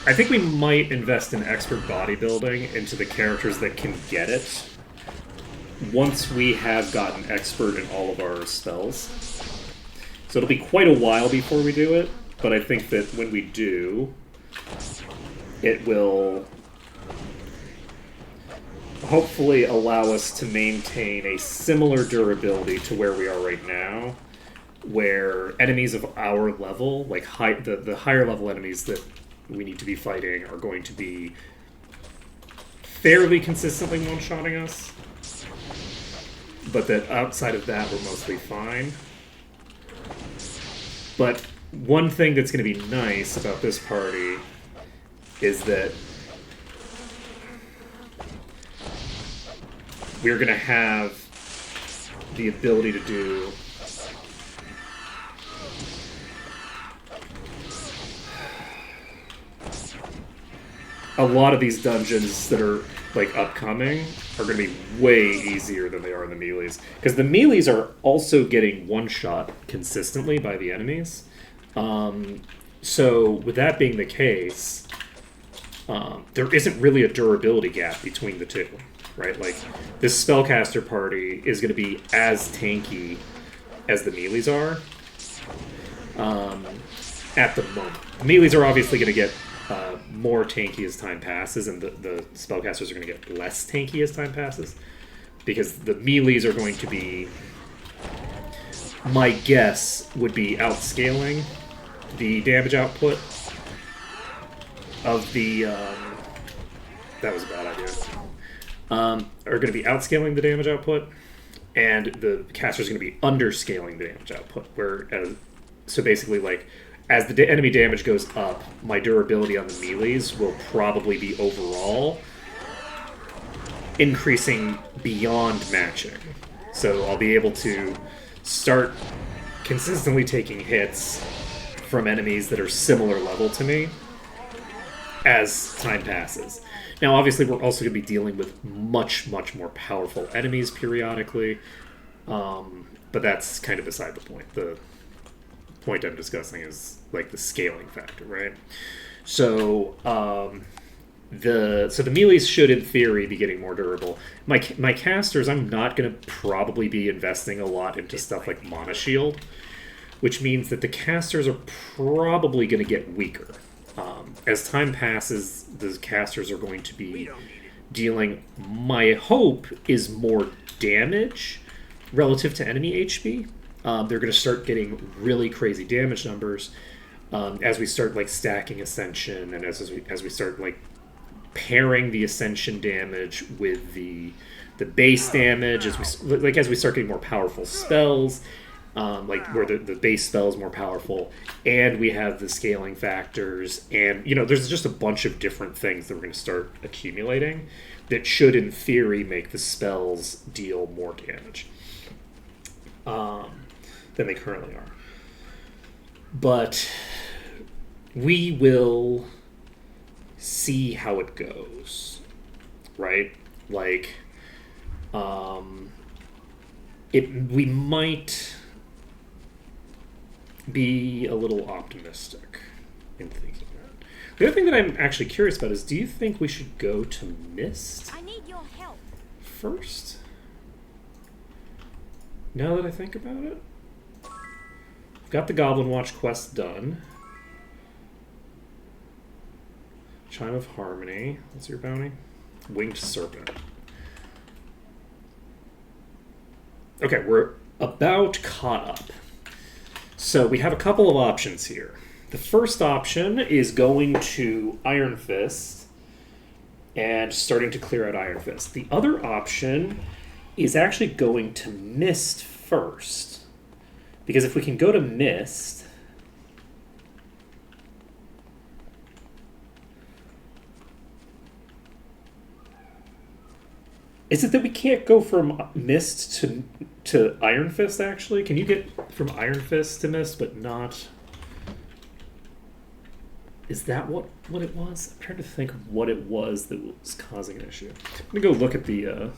I think we might invest in expert bodybuilding into the characters that can get it once we have gotten expert in all of our spells. So it'll be quite a while before we do it, but I think that when we do, it will hopefully allow us to maintain a similar durability to where we are right now, where enemies of our level, like the higher level enemies that we need to be fighting, are going to be fairly consistently one-shotting us, but that outside of that we're mostly fine. But one thing that's going to be nice about this party is that we're going to have the ability to do a lot of these dungeons that are like upcoming are going to be way easier than they are in the melees, because the melees are also getting one shot consistently by the enemies. So with that being the case, there isn't really a durability gap between the two, right? Like this spellcaster party is going to be as tanky as the melees are at the moment. The melees are obviously going to get more tanky as time passes, and the spellcasters are going to get less tanky as time passes, because the melees are going to be, my guess would be outscaling the damage output of the that was a bad idea, are going to be outscaling the damage output, and the casters are going to be underscaling the damage output, whereas so basically, like, as the enemy damage goes up, my durability on the melees will probably be overall increasing beyond matching. So I'll be able to start consistently taking hits from enemies that are similar level to me as time passes. Now, obviously, we're also going to be dealing with much, much more powerful enemies periodically, but that's kind of beside the point. The point I'm discussing is like the scaling factor, right? So the melees should, in theory, be getting more durable. My casters, I'm not going to probably be investing a lot into stuff like Mana Shield, which means that the casters are probably going to get weaker. As time passes, the casters are going to be dealing, my hope is, more damage relative to enemy HP. They're going to start getting really crazy damage numbers as we start like stacking Ascension, and as we start like pairing the Ascension damage with the base damage, as we start getting more powerful spells, like where the base spell is more powerful, and we have the scaling factors, and there's just a bunch of different things that we're going to start accumulating that should, in theory, make the spells deal more damage than they currently are. But we will see how it goes, right? Like, we might be a little optimistic in thinking that. The other thing that I'm actually curious about is, do you think we should go to Mist I need your help. first? Now that I think about it, I've got the Goblin Watch quest done. Chime of Harmony. What's your bounty? Winged Serpent. Okay, we're about caught up. So we have a couple of options here. The first option is going to Iron Fist and starting to clear out Iron Fist. The other option is actually going to Mist first. Because if we can go to Mist, is it that we can't go from Mist to Iron Fist, actually? Can you get from Iron Fist to Mist, but not... Is that what it was? I'm trying to think of what it was that was causing an issue. I'm going to go look at the...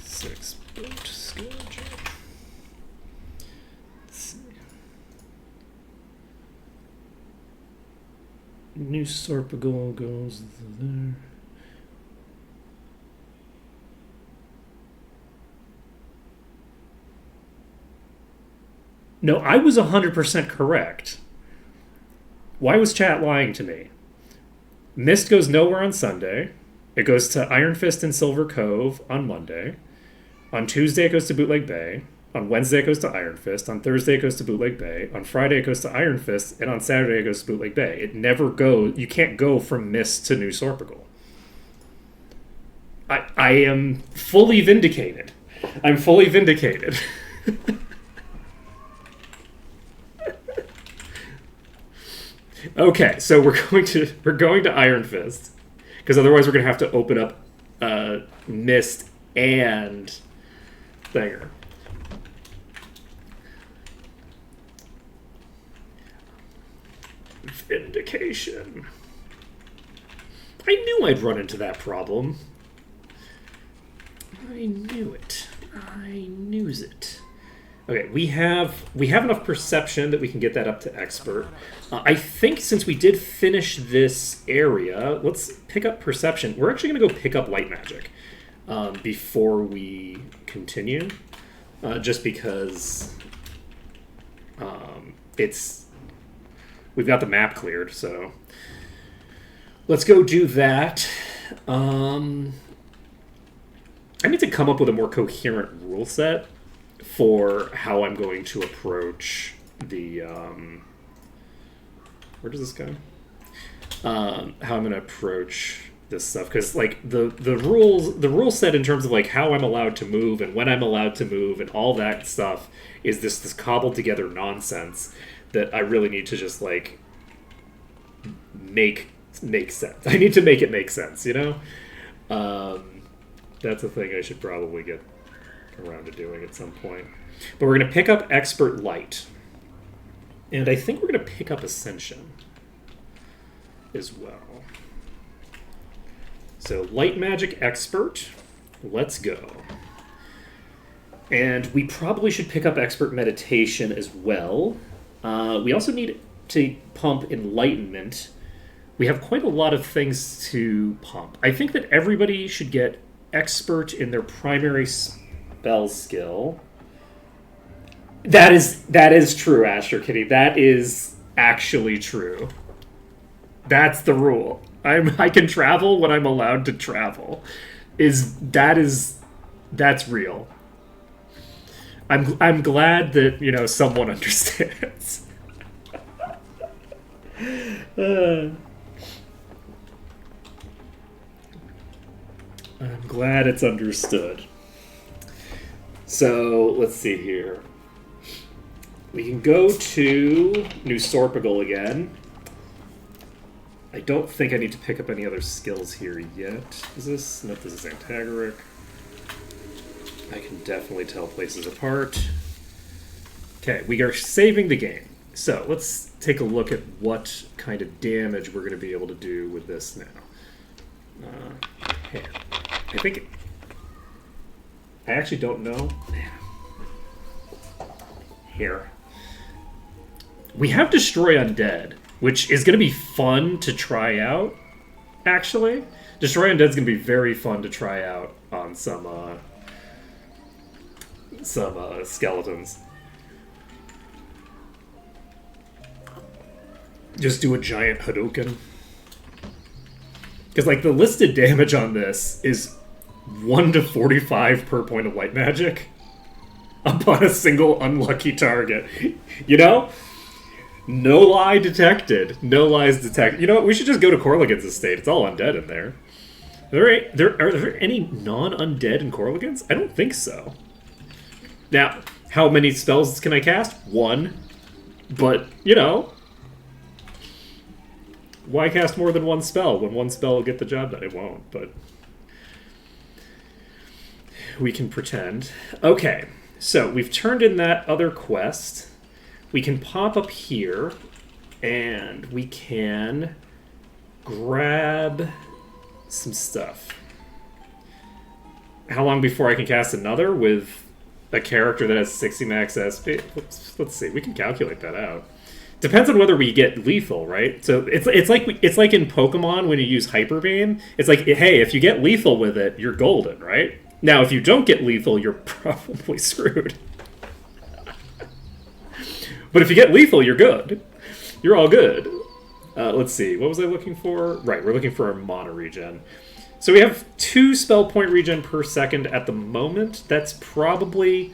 6 boat schedule. Let's see. New Sorpagal goes there. No, I was 100% correct. Why was chat lying to me? Mist goes nowhere on Sunday. It goes to Iron Fist and Silver Cove on Monday. On Tuesday, it goes to Bootleg Bay. On Wednesday, it goes to Iron Fist. On Thursday, it goes to Bootleg Bay. On Friday, it goes to Iron Fist. And on Saturday, it goes to Bootleg Bay. It never goes... You can't go from Mist to New Sorpagal. I am fully vindicated. I'm fully vindicated. Okay, so we're going to Iron Fist, because otherwise we're going to have to open up Mist and Thinger. Vindication. I knew I'd run into that problem. I knew it. I knews it. Okay, we have enough perception that we can get that up to expert. I think since we did finish this area, let's pick up perception. We're actually going to go pick up light magic before we continue, just because we've got the map cleared. So let's go do that. I need to come up with a more coherent rule set for how I'm going to approach the where does this go? How I'm going to approach this stuff, because like the rule set in terms of like how I'm allowed to move and when I'm allowed to move and all that stuff is this cobbled together nonsense that I really need to just like make sense. I need to make it make sense, you know? That's a thing I should probably get around to doing at some point. But we're going to pick up Expert Light. And I think we're going to pick up Ascension as well. So Light Magic Expert, let's go. And we probably should pick up Expert Meditation as well. We also need to pump Enlightenment. We have quite a lot of things to pump. I think that everybody should get Expert in their primary spell skill. That is true, Astro Kitty. That is actually true. That's the rule. I can travel when I'm allowed to travel. That's real. I'm glad that, you know, someone understands. I'm glad it's understood. So, let's see here. We can go to New Sorpigal again. I don't think I need to pick up any other skills here yet. Is this? No, this is Antagoric. I can definitely tell places apart. Okay, we are saving the game. So, let's take a look at what kind of damage we're going to be able to do with this now. Hair. I think... I actually don't know. Here. We have Destroy Undead, which is going to be fun to try out, actually. Destroy Undead is going to be very fun to try out on some skeletons. Just do a giant Hadouken. Because, like, the listed damage on this is 1 to 45 per point of light magic upon a single unlucky target. You know? No lie detected. No lies detected. You know what? We should just go to Corligan's estate. It's all undead in there. Are there any non-undead in Corligan's? I don't think so. Now, how many spells can I cast? 1. But, you know... Why cast more than 1 spell when 1 spell will get the job done? It won't, but... We can pretend. Okay, so we've turned in that other quest. We can pop up here, and we can grab some stuff. How long before I can cast another with a character that has 60 max SP? Let's see, we can calculate that out. Depends on whether we get lethal, right? So it's like in Pokemon when you use Hyper Beam. It's like, hey, if you get lethal with it, you're golden, right? Now, if you don't get lethal, you're probably screwed. But if you get lethal, you're good. You're all good. Let's see. What was I looking for? Right, we're looking for a mana regen. So we have 2 spell point regen per second at the moment. That's probably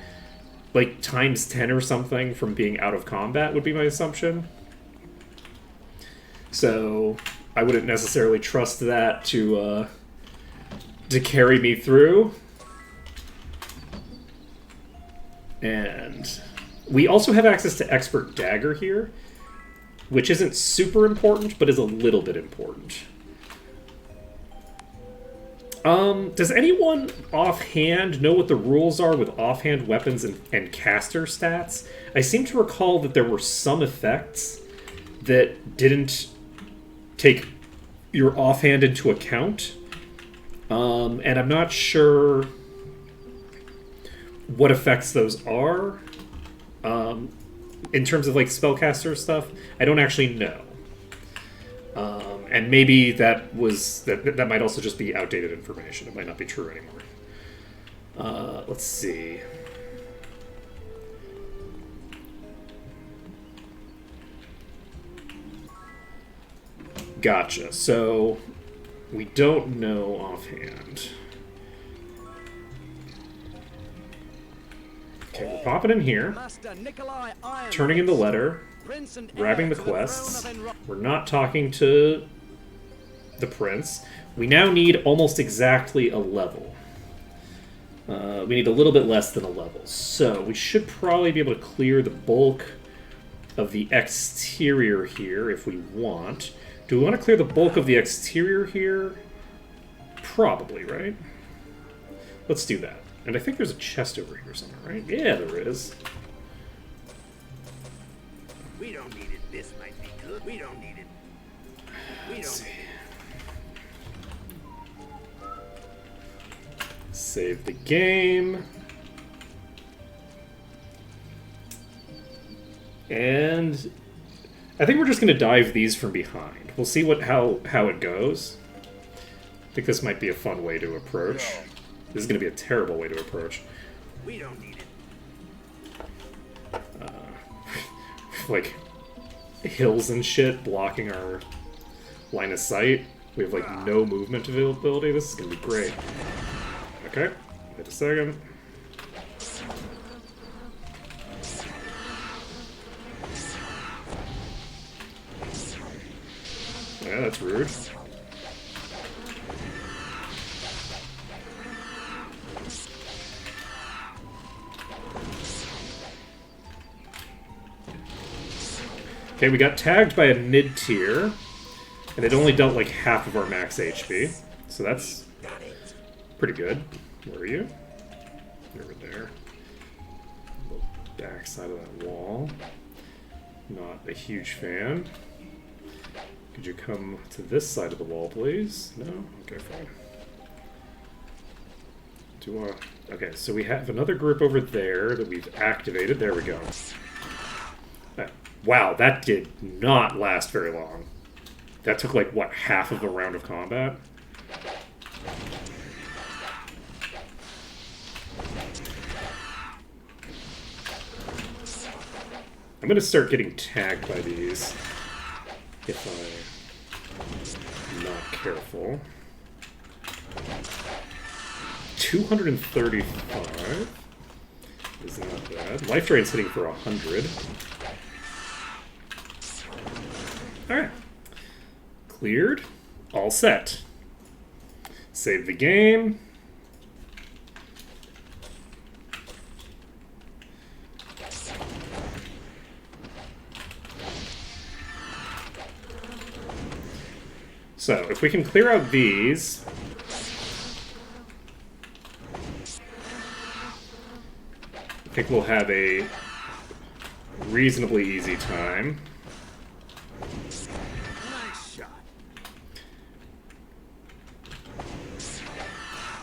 like times 10 or something from being out of combat would be my assumption. So I wouldn't necessarily trust that to carry me through. And we also have access to Expert Dagger here, which isn't super important, but is a little bit important. Does anyone offhand know what the rules are with offhand weapons and caster stats? I seem to recall that there were some effects that didn't take your offhand into account. And I'm not sure what effects those are. In terms of like spellcaster stuff, I don't actually know. And maybe that might also just be outdated information. It might not be true anymore. Let's see. Gotcha. So we don't know offhand. Okay, we're popping in here, Master Nikolai Iron, turning in the letter, Prince and grabbing heir the to throne quests. of Enro- We're not talking to the prince. We now need almost exactly a level. We need a little bit less than a level. So we should probably be able to clear the bulk of the exterior here if we want. Do we want to clear the bulk of the exterior here? Probably, right? Let's do that. And I think there's a chest over here somewhere, right? Yeah, there is. We don't need it. This might be good. We don't need it. We Let's don't. see. Save the game. And I think we're just going to dive these from behind. We'll see how it goes. I think this might be a fun way to approach. This is going to be a terrible way to approach. We don't need it. Like hills and shit blocking our line of sight. We have like no movement availability. This is going to be great. Okay, wait a second. Yeah, that's rude. Okay, we got tagged by a mid-tier, and it only dealt like half of our max HP, so that's pretty good. Where are you? You're over there. The back side of that wall. Not a huge fan. Could you come to this side of the wall, please? No? Okay, fine. Okay, so we have another group over there that we've activated. There we go. Wow, that did not last very long. That took like, what, half of a round of combat? I'm gonna start getting tagged by these if I'm not careful. 235 is not bad. Life drain's hitting for 100. Alright. Cleared. All set. Save the game. So, if we can clear out these... I think we'll have a reasonably easy time. Nice shot.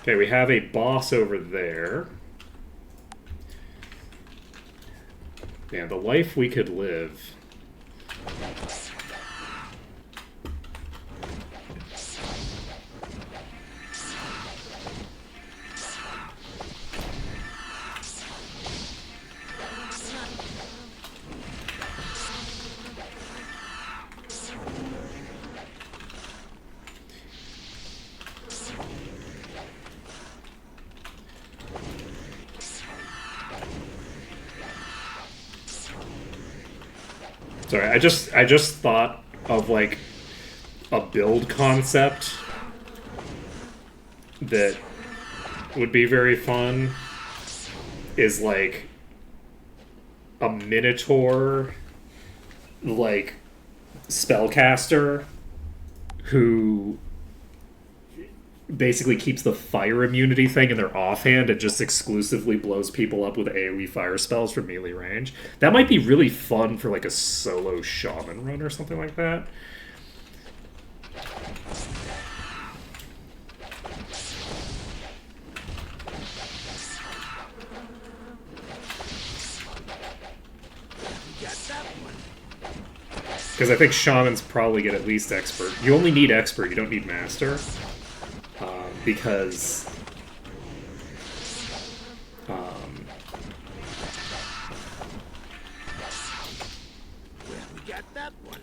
Okay, we have a boss over there. Man, the life we could live. Sorry, I just thought of like a build concept that would be very fun is like a minotaur like spellcaster who basically keeps the fire immunity thing in their offhand and just exclusively blows people up with AoE fire spells from melee range. That might be really fun for like a solo shaman run or something like that. Because I think Shamans probably get at least Expert. You only need Expert, you don't need Master. Because... We got that one.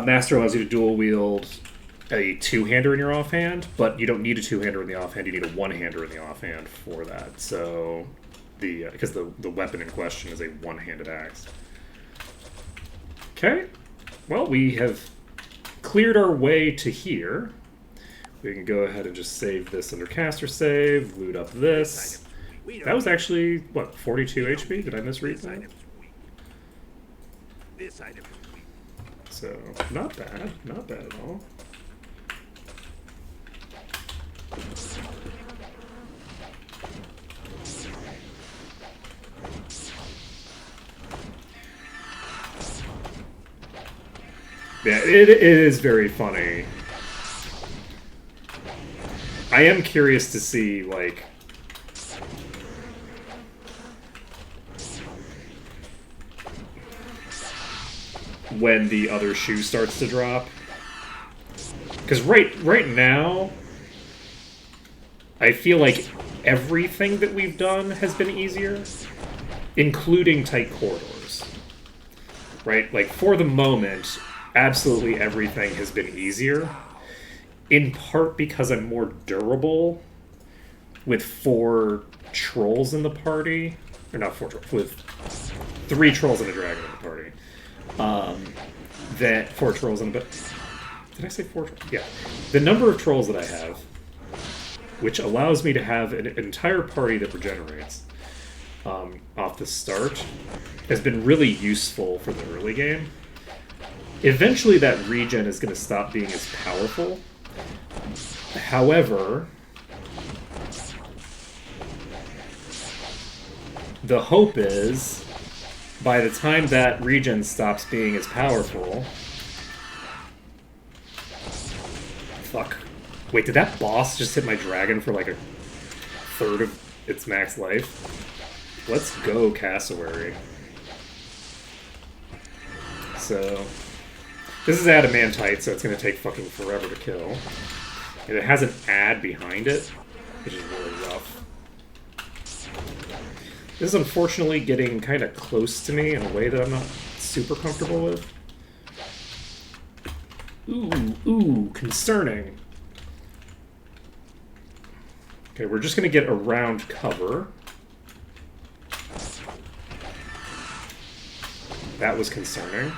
Master allows you to dual wield a two-hander in your offhand, but you don't need a two-hander in the offhand, you need a one-hander in the offhand for that. So, because the weapon in question is a one-handed axe. Okay, well, we have cleared our way to here. We can go ahead and just save this under caster save, loot up this. That was actually, what, 42 HP? Did I misread that? This item is weak. So, not bad. Not bad at all. Yeah, it is very funny. I am curious to see, like... when the other shoe starts to drop. Because right now, I feel like everything that we've done has been easier, including tight corridors. Right? Like, for the moment, absolutely everything has been easier, in part because I'm more durable with 4 trolls in the party. Or not 4 trolls, with 3 trolls and a dragon in the party. That 4 trolls and a bit. Did I say 4 trolls? Yeah. The number of trolls that I have, which allows me to have an entire party that regenerates off the start, has been really useful for the early game. Eventually that regen is going to stop being as powerful. However, the hope is, by the time that regen stops being as powerful... Fuck. Wait, did that boss just hit my dragon for like a third of its max life? Let's go, Cassowary. So... this is adamantite, so it's going to take fucking forever to kill. And it has an ad behind it, which is really rough. This is unfortunately getting kind of close to me in a way that I'm not super comfortable with. Ooh, concerning. Okay, we're just going to get around cover. That was concerning.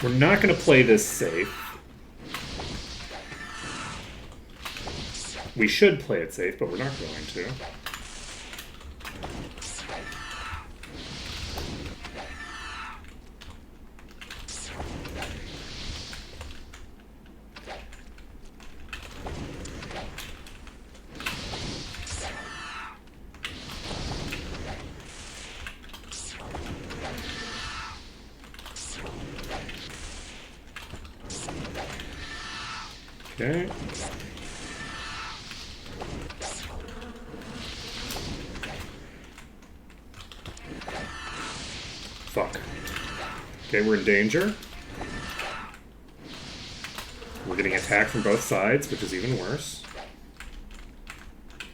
We're not going to play this safe. We should play it safe, but we're not going to. Okay. Fuck. Okay, we're in danger. We're getting attacked from both sides, which is even worse.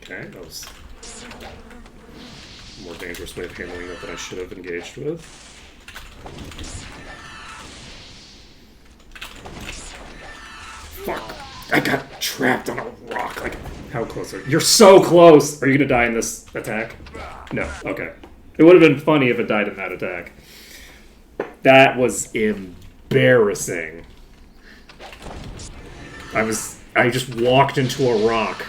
Okay, that was a more dangerous way of handling it than I should have engaged with. Fuck. I got trapped on a rock. Like, how close are you? You're so close! Are you gonna die in this attack? No. Okay. It would have been funny if it died in that attack. That was embarrassing. I just walked into a rock.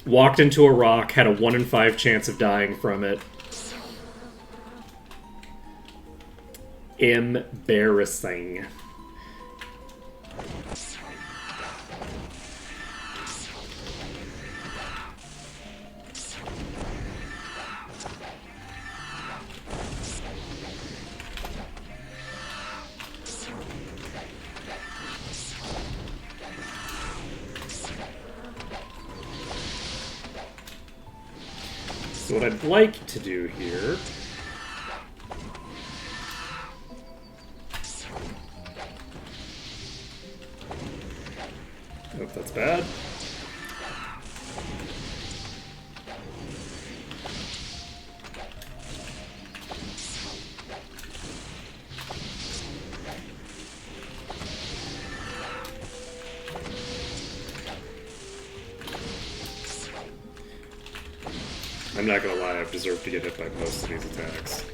Walked into a rock, had a 1 in 5 chance of dying from it. Embarrassing. So what I'd like to do here... Oh, that's bad. I'm not gonna lie, I've deserved to get hit by most of these attacks.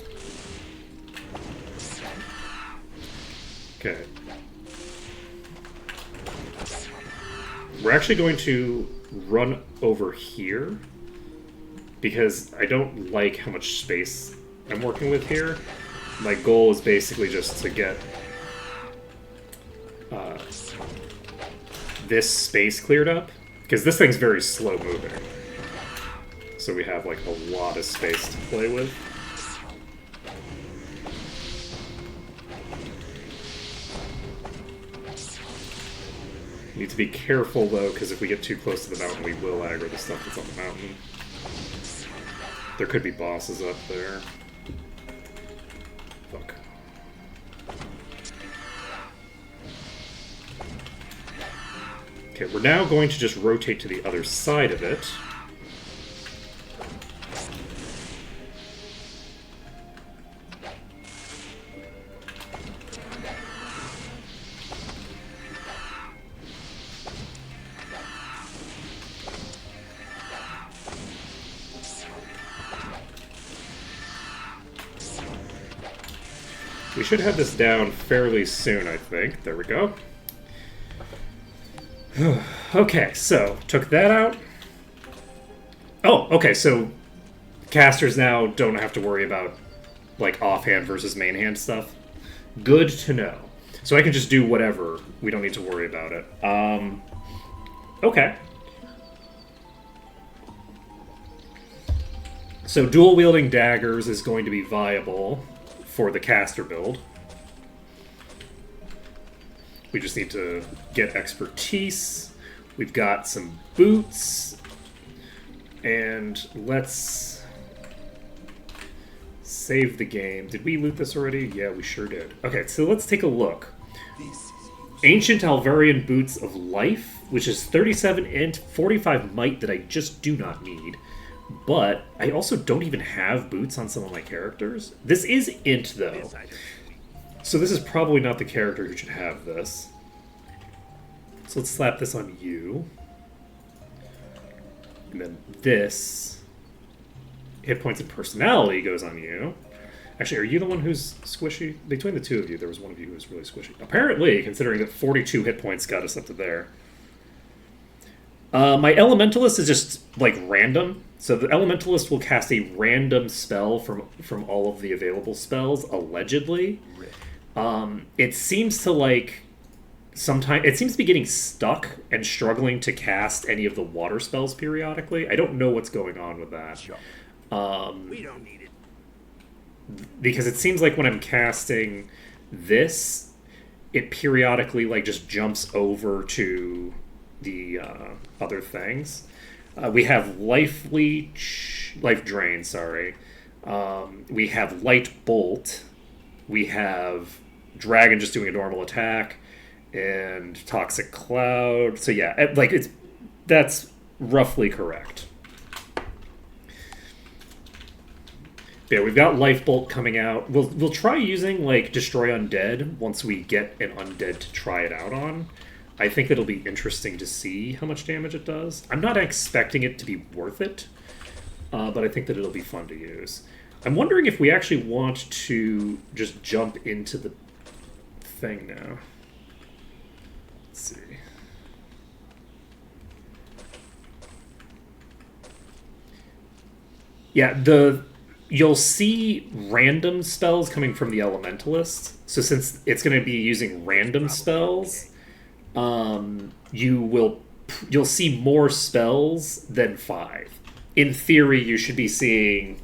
Okay. We're actually going to run over here because I don't like how much space I'm working with here. My goal is basically just to get this space cleared up because this thing's very slow moving. So we have like a lot of space to play with. Need to be careful though, because if we get too close to the mountain, we will aggro the stuff that's on the mountain. There could be bosses up there. Fuck. Okay, we're now going to just rotate to the other side of it. We should have this down fairly soon, I think. There we go. Okay, so took that out. Oh, okay, so casters now don't have to worry about like offhand versus main hand stuff. Good to know. So I can just do whatever. We don't need to worry about it. Okay. So dual wielding daggers is going to be viable for the caster build. We just need to get expertise. We've got some boots. And let's save the game. Did we loot this already? Yeah, we sure did. Okay, so let's take a look. Ancient Alvarian Boots of Life, which is 37 int, 45 might that I just do not need. But I also don't even have boots on some of my characters. This is int, though. So this is probably not the character who should have this. So let's slap this on you. And then this, hit points and personality, goes on you. Actually, are you the one who's squishy? Between the two of you, there was one of you who was really squishy. Apparently, considering that 42 hit points got us up to there. My Elementalist is just, like, random. So the Elementalist will cast a random spell from all of the available spells, allegedly. It seems to, like, sometimes... It seems to be getting stuck and struggling to cast any of the water spells periodically. I don't know what's going on with that. We don't need it. Because it seems like when I'm casting this, it periodically, like, just jumps over to the other things. We have Life Drain, sorry. We have Light Bolt. We have Dragon just doing a normal attack. And Toxic Cloud. So yeah, like, that's roughly correct. Yeah, we've got Life Bolt coming out. We'll try using, like, Destroy Undead once we get an Undead to try it out on. I think it'll be interesting to see how much damage it does. I'm not expecting it to be worth it, but I think that it'll be fun to use. I'm wondering if we actually want to just jump into the thing now. Let's see. Yeah, you'll see random spells coming from the Elementalist. So since it's going to be using random spells... you'll see more spells than 5. In theory, you should be seeing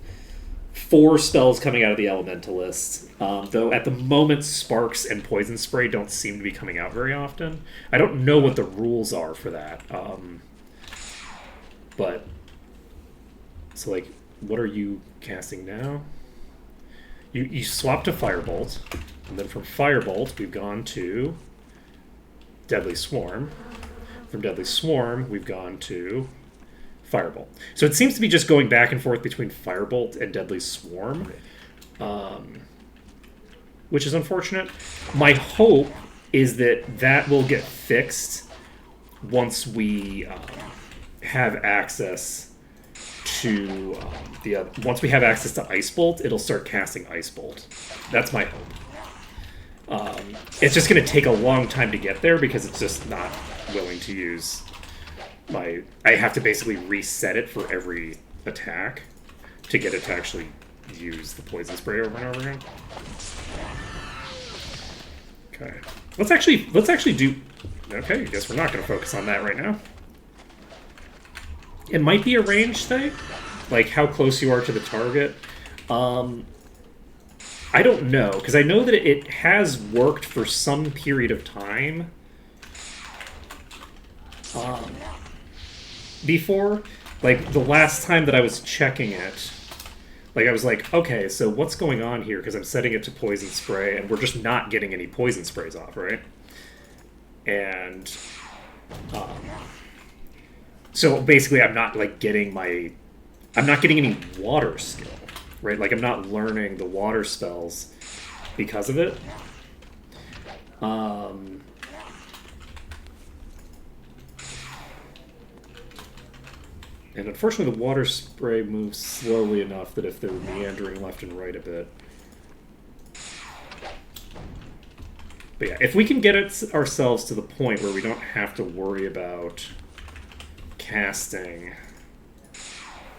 4 spells coming out of the Elementalist, though at the moment Sparks and Poison Spray don't seem to be coming out very often. I don't know what the rules are for that, but so, like, what are you casting now? You swap to Firebolt, and then from Firebolt we've gone to Deadly Swarm. From Deadly Swarm we've gone to Firebolt. So it seems to be just going back and forth between Firebolt and Deadly Swarm, which is unfortunate. My hope is that that will get fixed once we have access to once we have access to Ice Bolt, it'll start casting Ice Bolt. That's my hope. It's just going to take a long time to get there because it's just not willing to use my... I have to basically reset it for every attack to get it to actually use the Poison Spray over and over again. Okay. Let's actually do... Okay, I guess we're not going to focus on that right now. It might be a range thing, like how close you are to the target. I don't know, because I know that it has worked for some period of time before. Like, the last time that I was checking it, like, I was like, okay, so what's going on here? Because I'm setting it to Poison Spray, and we're just not getting any Poison Sprays off, right? And... so basically, I'm not like getting any water skill, right? Like I'm not learning the water spells because of it. And unfortunately, the water spray moves slowly enough that if they're meandering left and right a bit. But yeah, if we can get ourselves to the point where we don't have to worry about casting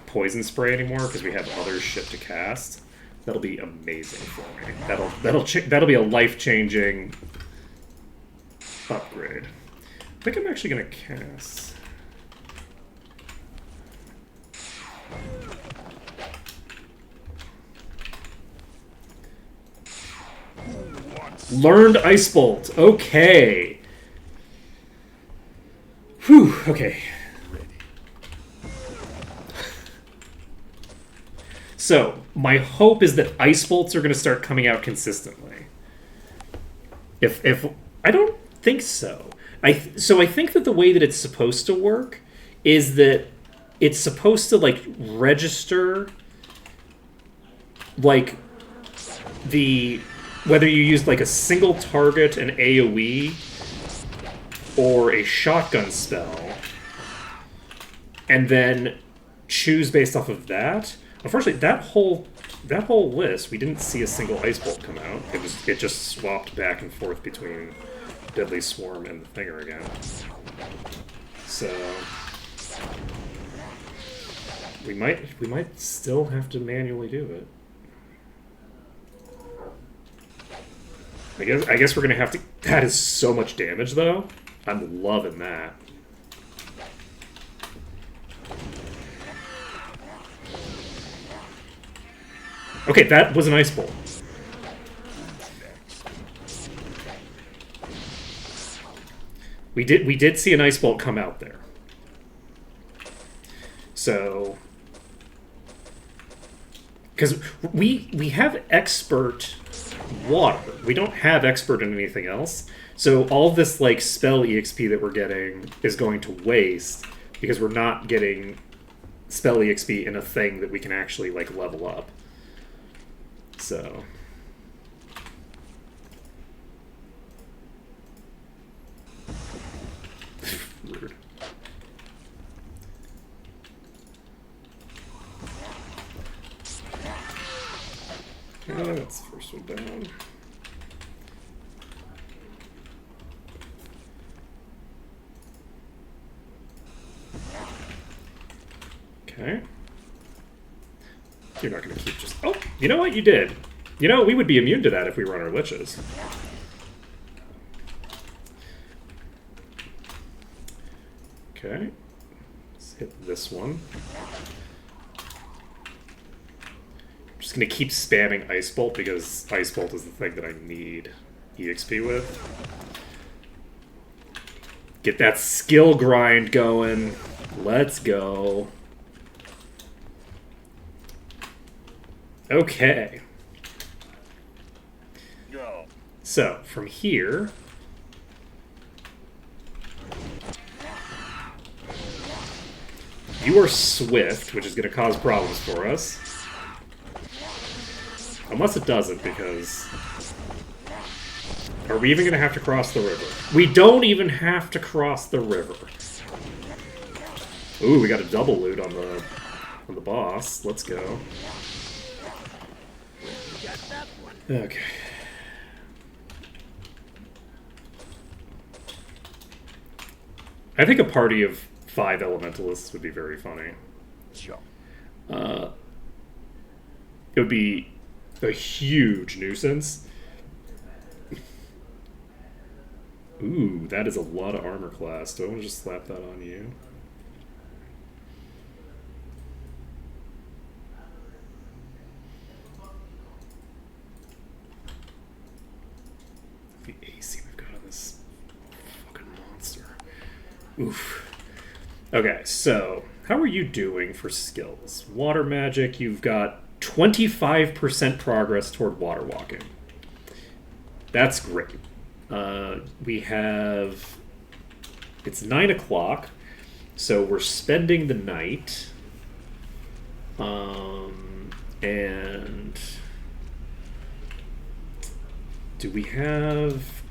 Poison Spray anymore because we have other shit to cast, that'll be amazing for me. That'll be a life-changing upgrade. I think I'm actually gonna cast. Learned Ice Bolt. Okay. Whew. Okay. So, my hope is that Ice Bolts are going to start coming out consistently. If I don't think so. I think that the way that it's supposed to work is that it's supposed to, like, register, like, whether you use, like, a single target, an AoE, or a shotgun spell, and then choose based off of that. Unfortunately, that whole list, we didn't see a single Ice Bolt come out. It just swapped back and forth between Deadly Swarm and the Thinger again. So we might still have to manually do it. I guess we're gonna have to. That is so much damage, though. I'm loving that. Okay, that was an Ice Bolt. We did see an Ice Bolt come out there. So, because we have Expert Water, we don't have Expert in anything else. So all this like spell EXP that we're getting is going to waste because we're not getting spell EXP in a thing that we can actually like level up. So rude. That's the first one down. Okay. You're not going to keep just... Oh, you know what? You did. You know, we would be immune to that if we run our liches. Okay. Let's hit this one. I'm just going to keep spamming Ice Bolt because Ice Bolt is the thing that I need EXP with. Get that skill grind going. Let's go. Okay. Go. So, from here... You are swift, which is going to cause problems for us. Unless it doesn't, because... Are we even going to have to cross the river? We don't even have to cross the river. Ooh, we got a double loot on the boss. Let's go. Got that one. Okay. I think a party of 5 elementalists would be very funny. Sure. It would be a huge nuisance. Ooh, that is a lot of armor class. Do I want to just slap that on you? The AC we've got on this fucking monster. Oof. Okay, so how are you doing for skills? Water magic, you've got 25% progress toward water walking. That's great. We have... It's 9 o'clock, so we're spending the night. And... Do we have...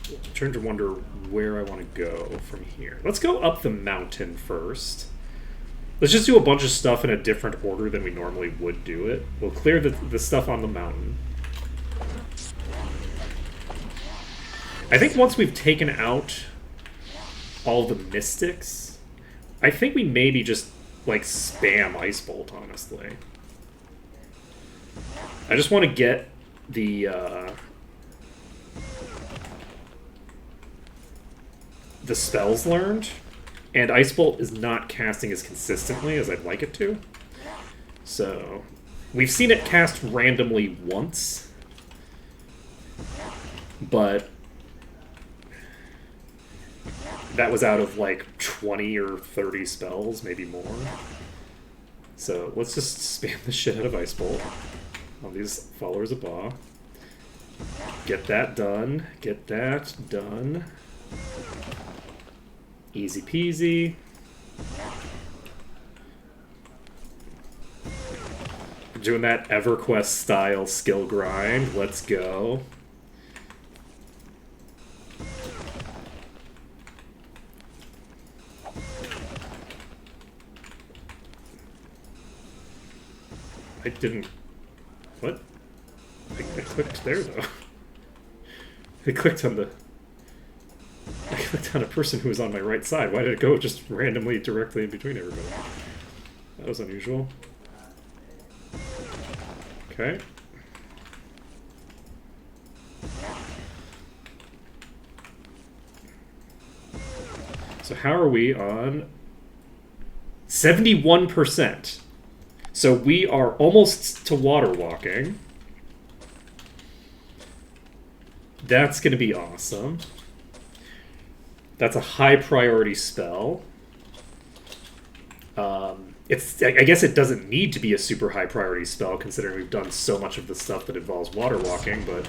I'm trying to wonder where I want to go from here. Let's go up the mountain first. Let's just do a bunch of stuff in a different order than we normally would do it. We'll clear the stuff on the mountain. I think once we've taken out all the mystics, I think we maybe just, like, spam Ice Bolt, honestly. I just want to get the spells learned, and Ice Bolt is not casting as consistently as I'd like it to. So, we've seen it cast randomly once, but that was out of like 20 or 30 spells, maybe more. So let's just spam the shit out of Ice Bolt on these followers of Ba. Get that done. Get that done. Easy peasy. Doing that EverQuest style skill grind. Let's go. I didn't... What? I clicked there, though. I clicked on the... I clicked on a person who was on my right side. Why did it go just randomly directly in between everybody? That was unusual. Okay. So how are we on... 71%. So we are almost to water walking. That's going to be awesome. That's a high priority spell. I guess it doesn't need to be a super high priority spell considering we've done so much of the stuff that involves water walking, but...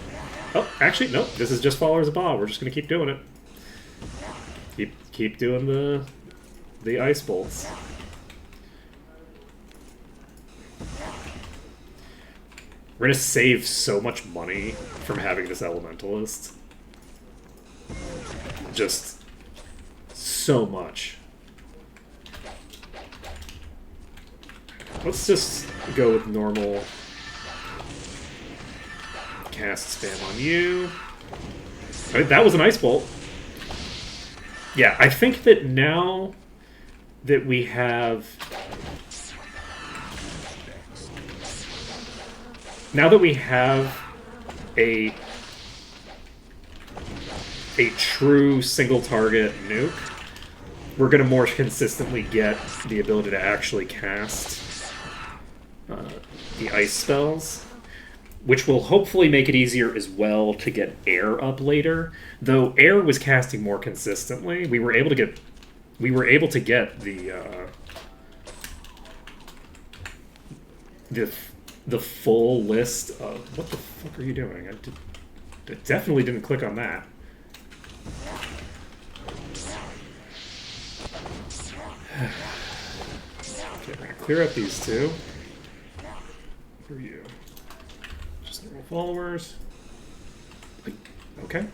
Oh, actually, no. This is just Followers of Ba. We're just going to keep doing it. Keep doing the Ice Bolts. We're going to save so much money from having this Elementalist. Just so much. Let's just go with normal cast spam on you. I mean, that was an Ice Bolt. Yeah, I think that now that we have... Now that we have a true single target nuke, we're going to more consistently get the ability to actually cast the ice spells, which will hopefully make it easier as well to get air up later. Though air was casting more consistently, we were able to get the the full list of... What the fuck are you doing? I definitely didn't click on that. Okay, we're gonna clear up these two. Who are you? Just normal followers. Okay.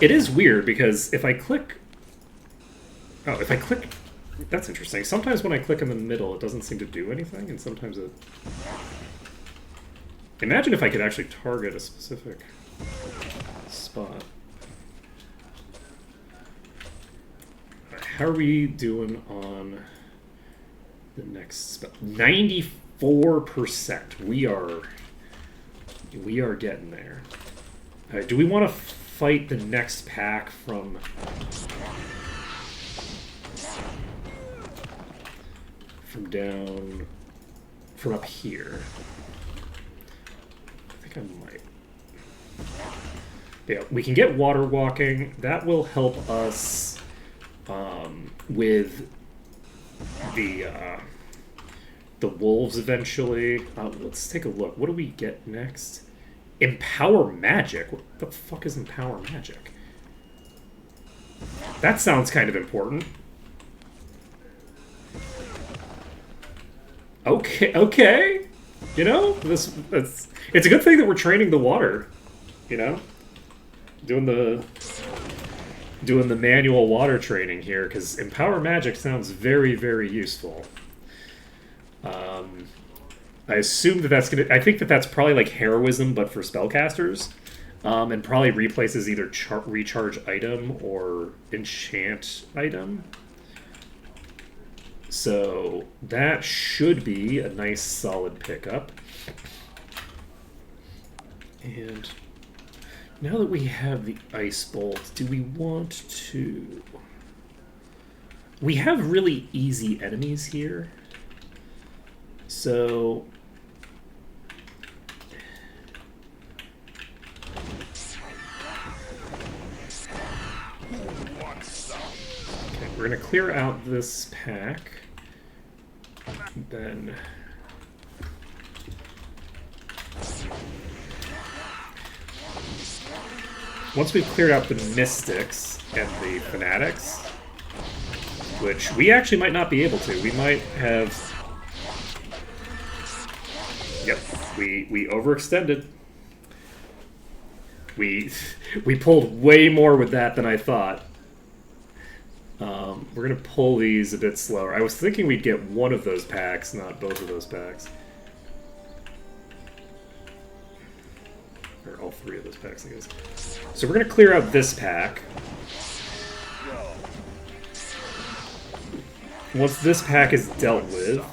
It is weird because if I click... Oh, if I click... That's interesting. Sometimes when I click in the middle, it doesn't seem to do anything, and sometimes it... Imagine if I could actually target a specific spot. Alright, how are we doing on the next spell? 94%. We are getting there. Alright, do we want to fight the next pack from down from up here? I think I might. Yeah, we can get water walking. That will help us with the wolves eventually. Let's take a look. What do we get next? Empower magic? What the fuck is empower magic? That sounds kind of important. Okay. You know, it's a good thing that we're training the water. You know, doing the manual water training here, because empower magic sounds very, very useful. I assume that's gonna. I think that's probably like heroism, but for spellcasters, and probably replaces either recharge item or enchant item. So that should be a nice solid pickup. And now that we have the ice bolt, do we want to... We have really easy enemies here. So... Okay, we're going to clear out this pack. Then... Once we've cleared out the Mystics and the Fanatics, which we actually might not be able to. We might have... Yep, we overextended. We pulled way more with that than I thought. We're going to pull these a bit slower. I was thinking we'd get one of those packs, not both of those packs. Or all three of those packs, I guess. So we're going to clear out this pack. Once this pack is dealt with...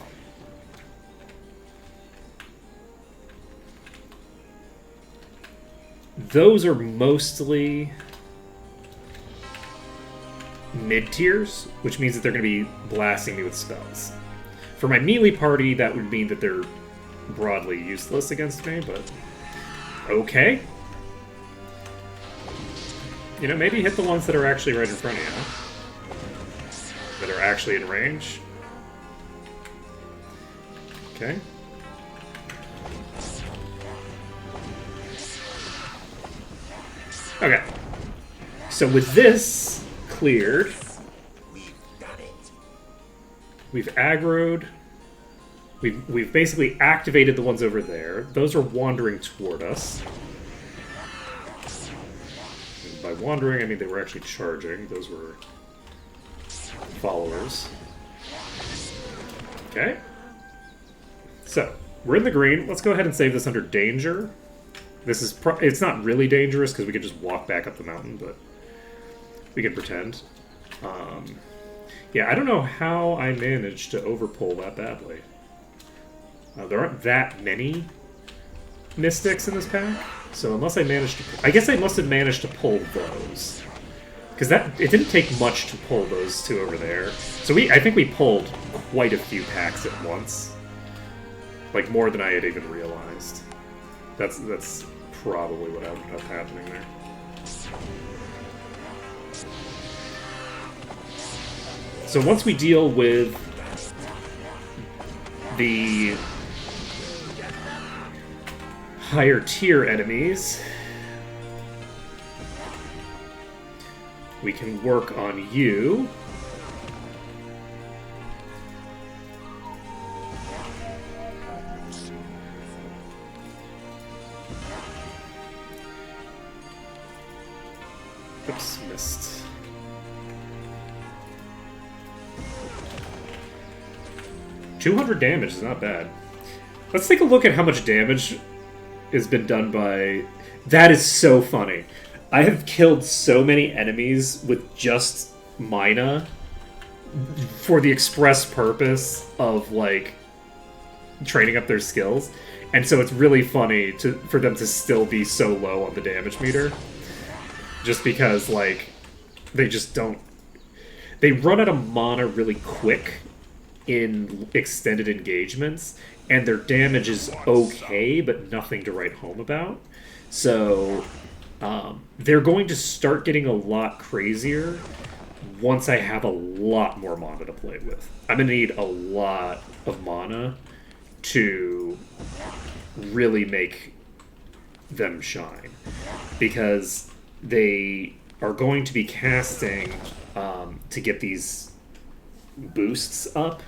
Those are mostly mid-tiers, which means that they're going to be blasting me with spells. For my melee party, that would mean that they're broadly useless against me, but... Okay. You know, maybe hit the ones that are actually right in front of you. That are actually in range. Okay. Okay. So with this cleared, we've aggroed. We've basically activated the ones over there. Those are wandering toward us. And by wandering, I mean they were actually charging. Those were followers. Okay. So, we're in the green. Let's go ahead and save this under danger. This is it's not really dangerous because we could just walk back up the mountain, but we can pretend. Yeah, I don't know how I managed to overpull that badly. There aren't that many Mystics in this pack, so unless I managed to... I guess I must have managed to pull those. Because it didn't take much to pull those two over there. So I think we pulled quite a few packs at once. Like, more than I had even realized. That's probably what ended up happening there. So once we deal with the higher tier enemies, we can work on you. Oops, missed. $200 damage is not bad. Let's take a look at how much damage has been done by... That is so funny. I have killed so many enemies with just Mina for the express purpose of, like, training up their skills. And so it's really funny for them to still be so low on the damage meter. Just because, like, they just don't... They run out of mana really quick in extended engagements, and their damage is okay, but nothing to write home about. So, they're going to start getting a lot crazier once I have a lot more mana to play with. I'm going to need a lot of mana to really make them shine. Because they are going to be casting to get these boosts up.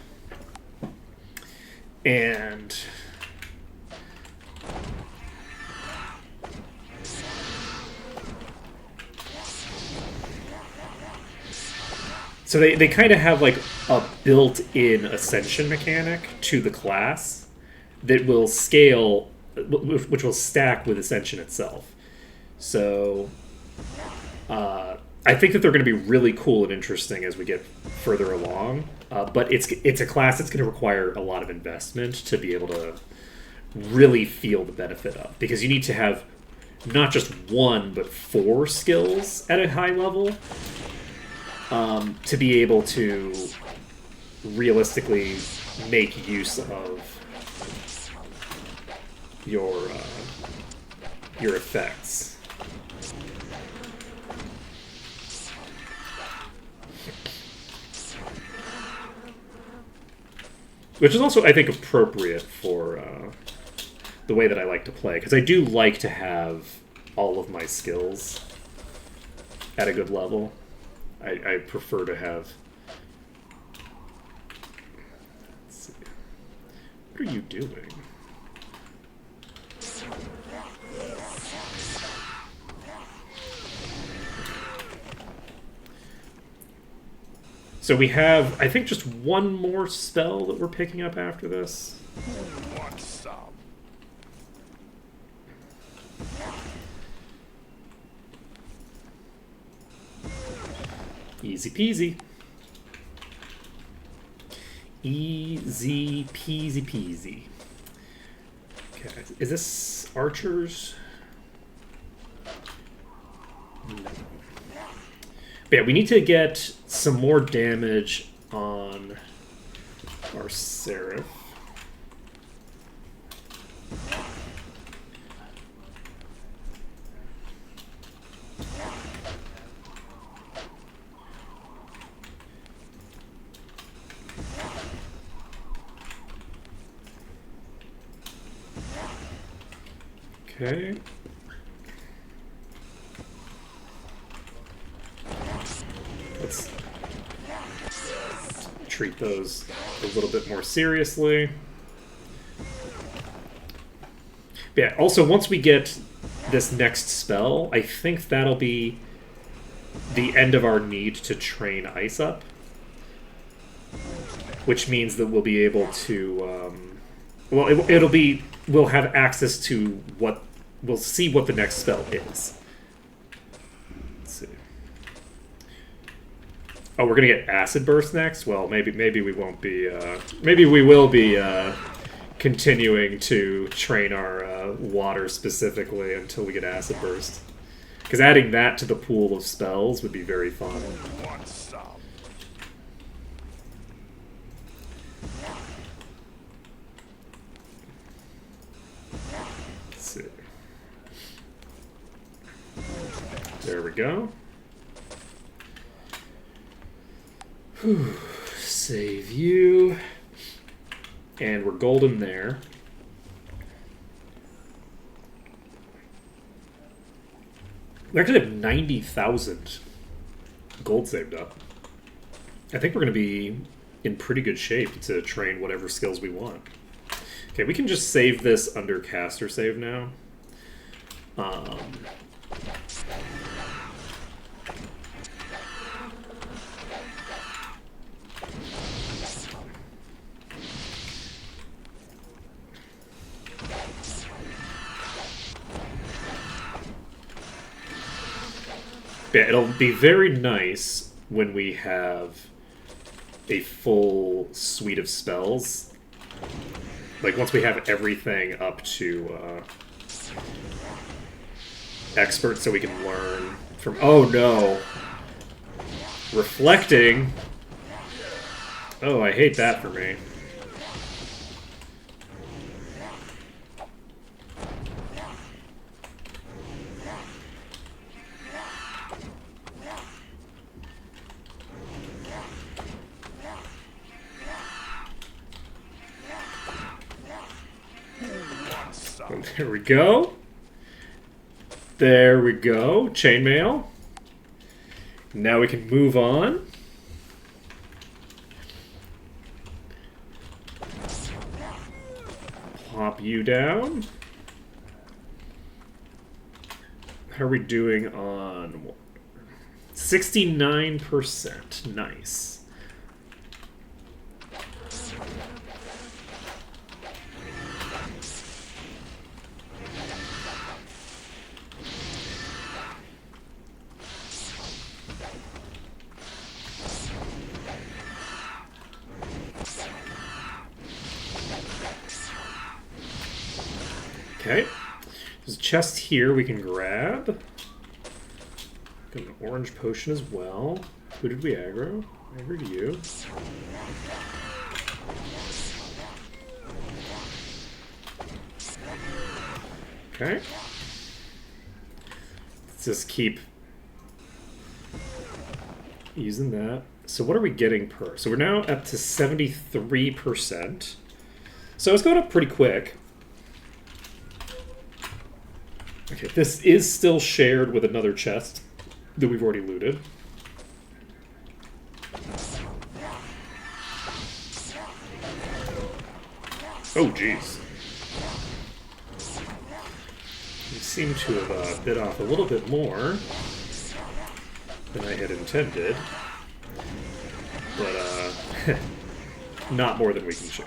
And so they kind of have like a built-in ascension mechanic to the class that will scale, which will stack with ascension itself. So I think that they're going to be really cool and interesting as we get further along. But it's a class that's going to require a lot of investment to be able to really feel the benefit of. Because you need to have not just 1, but 4 skills at a high level to be able to realistically make use of your effects. Which is also, I think, appropriate for the way that I like to play. Because I do like to have all of my skills at a good level. I prefer to have... Let's see. What are you doing? So we have, I think, just one more spell that we're picking up after this. Want some? Easy peasy. Easy peasy peasy. Okay, is this archers? No. But yeah, we need to get some more damage on our Seraph. Okay. Let's treat those a little bit more seriously. But yeah, also, once we get this next spell, I think that'll be the end of our need to train Ice up. Which means that we'll be able to... well, it'll be... We'll have access to what... We'll see what the next spell is. Let's see. Oh, we're gonna get Acid Burst next? Well, maybe we won't be... maybe we will be continuing to train our water specifically until we get Acid Burst. Because adding that to the pool of spells would be very fun. Want some? Let's see. There we go. Whew. Save you. And we're golden there. We actually have 90,000 gold saved up. I think we're going to be in pretty good shape to train whatever skills we want. Okay, we can just save this under caster save now. Yeah, it'll be very nice when we have a full suite of spells. Like, once we have everything up to expert so we can learn from... Oh, no. Reflecting. Oh, I hate that for me. There we go. There we go. Chainmail. Now we can move on. Plop you down. How are we doing on 69%? Nice. Okay, there's a chest here we can grab. Got an orange potion as well. Who did we aggro? Aggroed you. Okay. Let's just keep using that. So what are we getting per? So we're now up to 73%. So it's going up pretty quick. Okay, this is still shared with another chest that we've already looted. Oh, jeez. We seem to have bit off a little bit more than I had intended. But, not more than we can chew.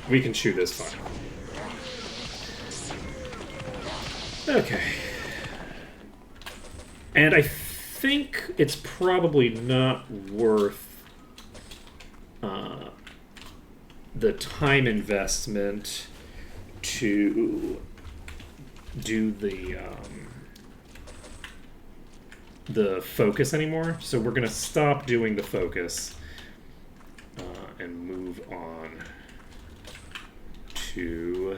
We can chew this fine. Okay. And I think it's probably not worth the time investment to do the focus anymore. So we're going to stop doing the focus and move on to...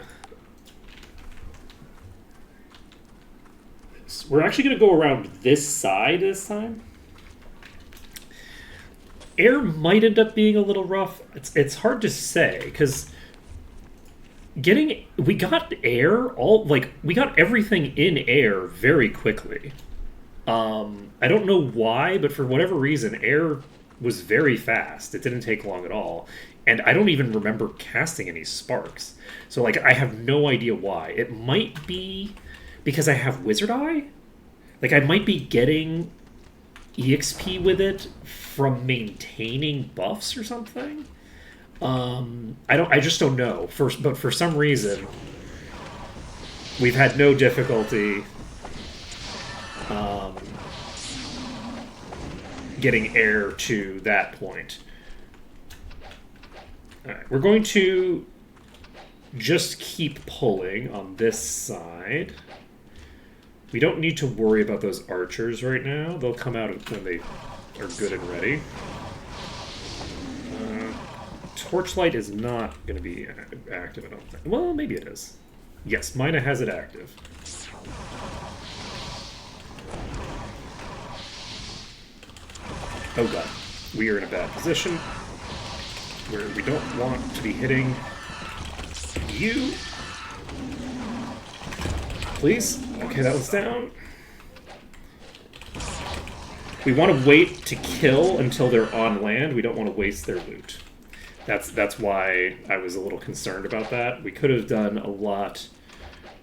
We're actually going to go around this side this time. Air might end up being a little rough. It's hard to say, because we got air, we got everything in air very quickly. I don't know why, but for whatever reason, air was very fast. It didn't take long at all. And I don't even remember casting any sparks. So, I have no idea why. It might be... because I have Wizard Eye? I might be getting EXP with it from maintaining buffs or something? I just don't know. But for some reason, we've had no difficulty getting air to that point. Alright, we're going to just keep pulling on this side. We don't need to worry about those archers right now. They'll come out when they are good and ready. Torchlight is not going to be active, I don't think. Well, maybe it is. Yes, Mina has it active. Oh god. We are in a bad position. where we don't want to be hitting you. Please. Okay, that was down. We want to wait to kill until they're on land. We don't want to waste their loot. That's why I was a little concerned about that. We could have done a lot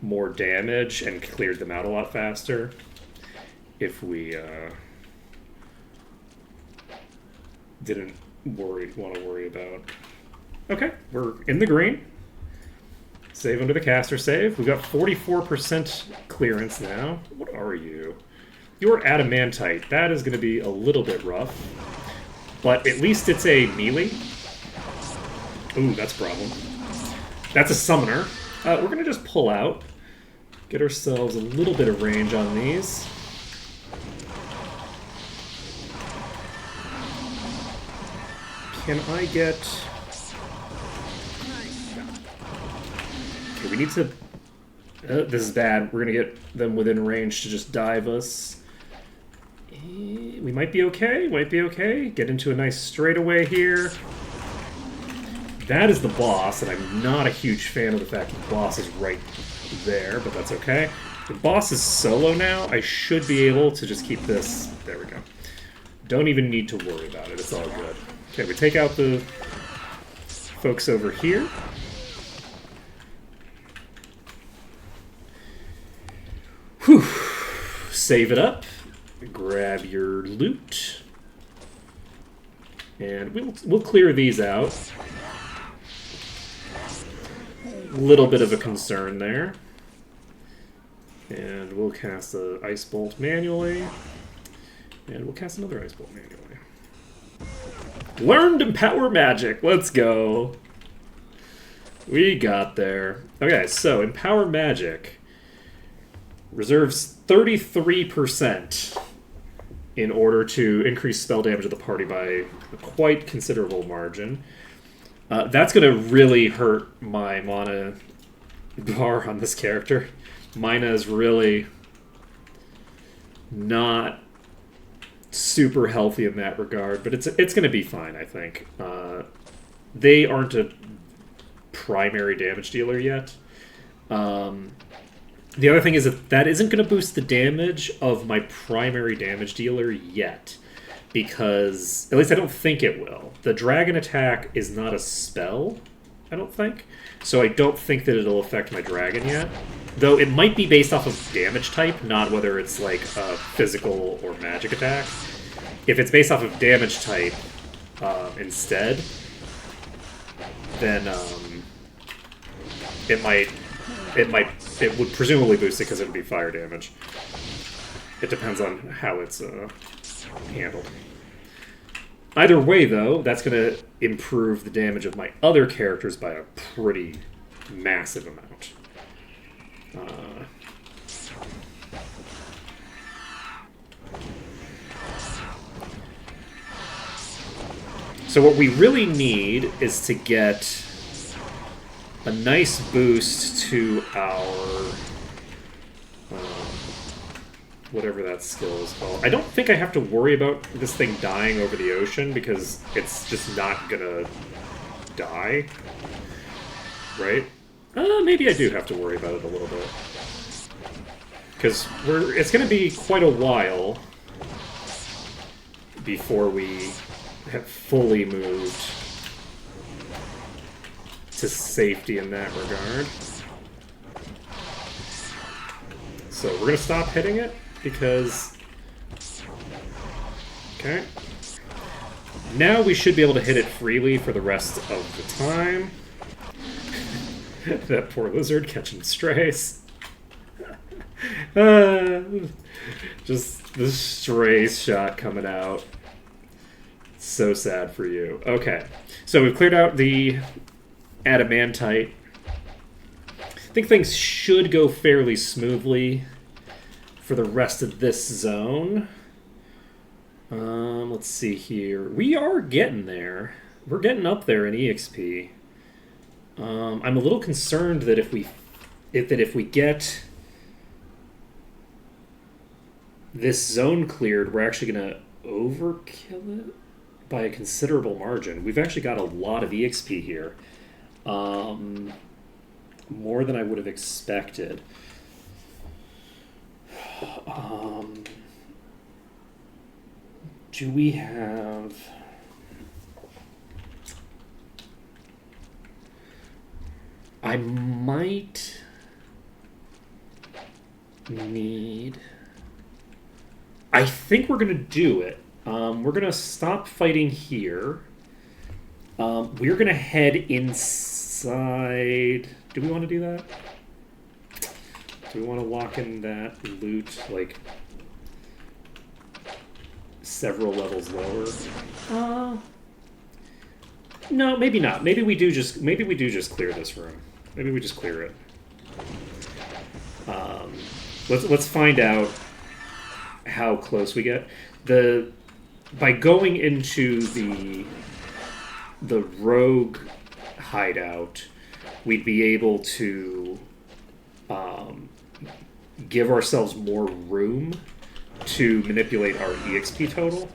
more damage and cleared them out a lot faster if we didn't want to worry about. Okay, we're in the green. Save under the caster save. We've got 44% clearance now. What are you? You're adamantite. That is going to be a little bit rough, but at least it's a melee. Ooh, that's a problem. That's a summoner. We're going to just pull out. Get ourselves a little bit of range on these. Can I get... Okay, we need to... this is bad. We're going to get them within range to just dive us. We might be okay. Might be okay. Get into a nice straightaway here. That is the boss, and I'm not a huge fan of the fact that the boss is right there, but that's okay. The boss is solo now. I should be able to just keep this... There we go. Don't even need to worry about it. It's all good. Okay, we take out the folks over here. Whew. Save it up. Grab your loot. And we'll clear these out. Little bit of a concern there. And we'll cast the Ice Bolt manually. And we'll cast another Ice Bolt manually. Learned Empower Magic. Let's go. We got there. Okay, so Empower Magic reserves 33% in order to increase spell damage of the party by a quite considerable margin. That's going to really hurt my mana bar on this character. Mina is really not super healthy in that regard, but it's going to be fine, I think. They aren't a primary damage dealer yet. The other thing is that isn't going to boost the damage of my primary damage dealer yet. Because, at least I don't think it will. The dragon attack is not a spell, I don't think. So I don't think that it'll affect my dragon yet. Though it might be based off of damage type, not whether it's like a physical or magic attack. If it's based off of damage type instead, then it would presumably boost it because it would be fire damage. It depends on how it's handled. Either way, though, that's going to improve the damage of my other characters by a pretty massive amount. So what we really need is to get a nice boost to our... whatever that skill is called. I don't think I have to worry about this thing dying over the ocean because it's just not gonna die. Right? Maybe I do have to worry about it a little bit. Because it's gonna be quite a while before we have fully moved to safety in that regard. So we're gonna stop hitting it. Because... Okay. Now we should be able to hit it freely for the rest of the time. That poor lizard catching strays. Just the strays shot coming out. So sad for you. Okay. So we've cleared out the adamantite. I think things should go fairly smoothly for the rest of this zone. Let's see here. We are getting there. We're getting up there in EXP. I'm a little concerned that if we get this zone cleared, we're actually gonna overkill it. by a considerable margin. We've actually got a lot of EXP here. More than I would have expected. Do we have... I might need... I think we're going to do it. We're going to stop fighting here. We're going to head inside... Do we want to do that? Do we want to lock in that loot, like, several levels lower? No, maybe not. Maybe we do just clear this room. Maybe we just clear it. Let's find out how close we get. By going into the rogue hideout, we'd be able to give ourselves more room to manipulate our EXP total,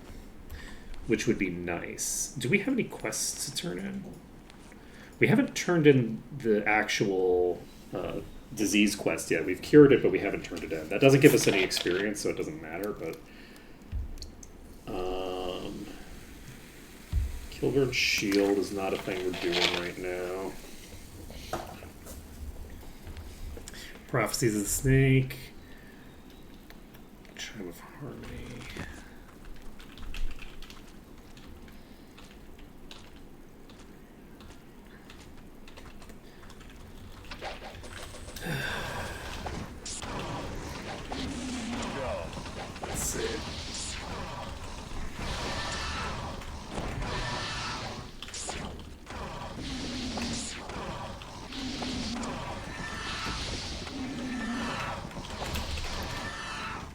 which would be nice. Do we have any quests to turn in? We haven't turned in the actual disease quest yet. We've cured it, but we haven't turned it in. That doesn't give us any experience, so it doesn't matter, but... Kilburn's Shield is not a thing we're doing right now. Prophecies of the Snake. Chime of Harmony. Let's see.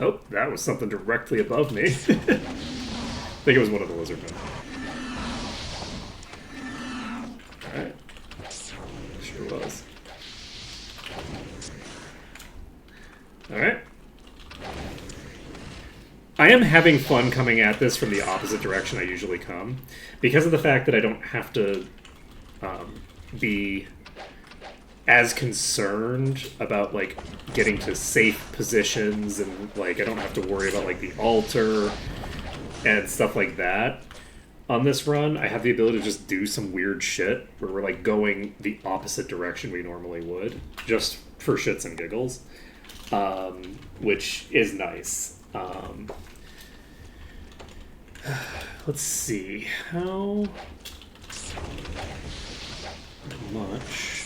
Oh, that was something directly above me. I think it was one of the lizard men. Alright. Sure was. Alright. I am having fun coming at this from the opposite direction I usually come. Because of the fact that I don't have to be as concerned about, like, getting to safe positions, and, like, I don't have to worry about, like, the altar and stuff like that. On this run, I have the ability to just do some weird shit where we're, like, going the opposite direction we normally would, just for shits and giggles, which is nice. Let's see, how much...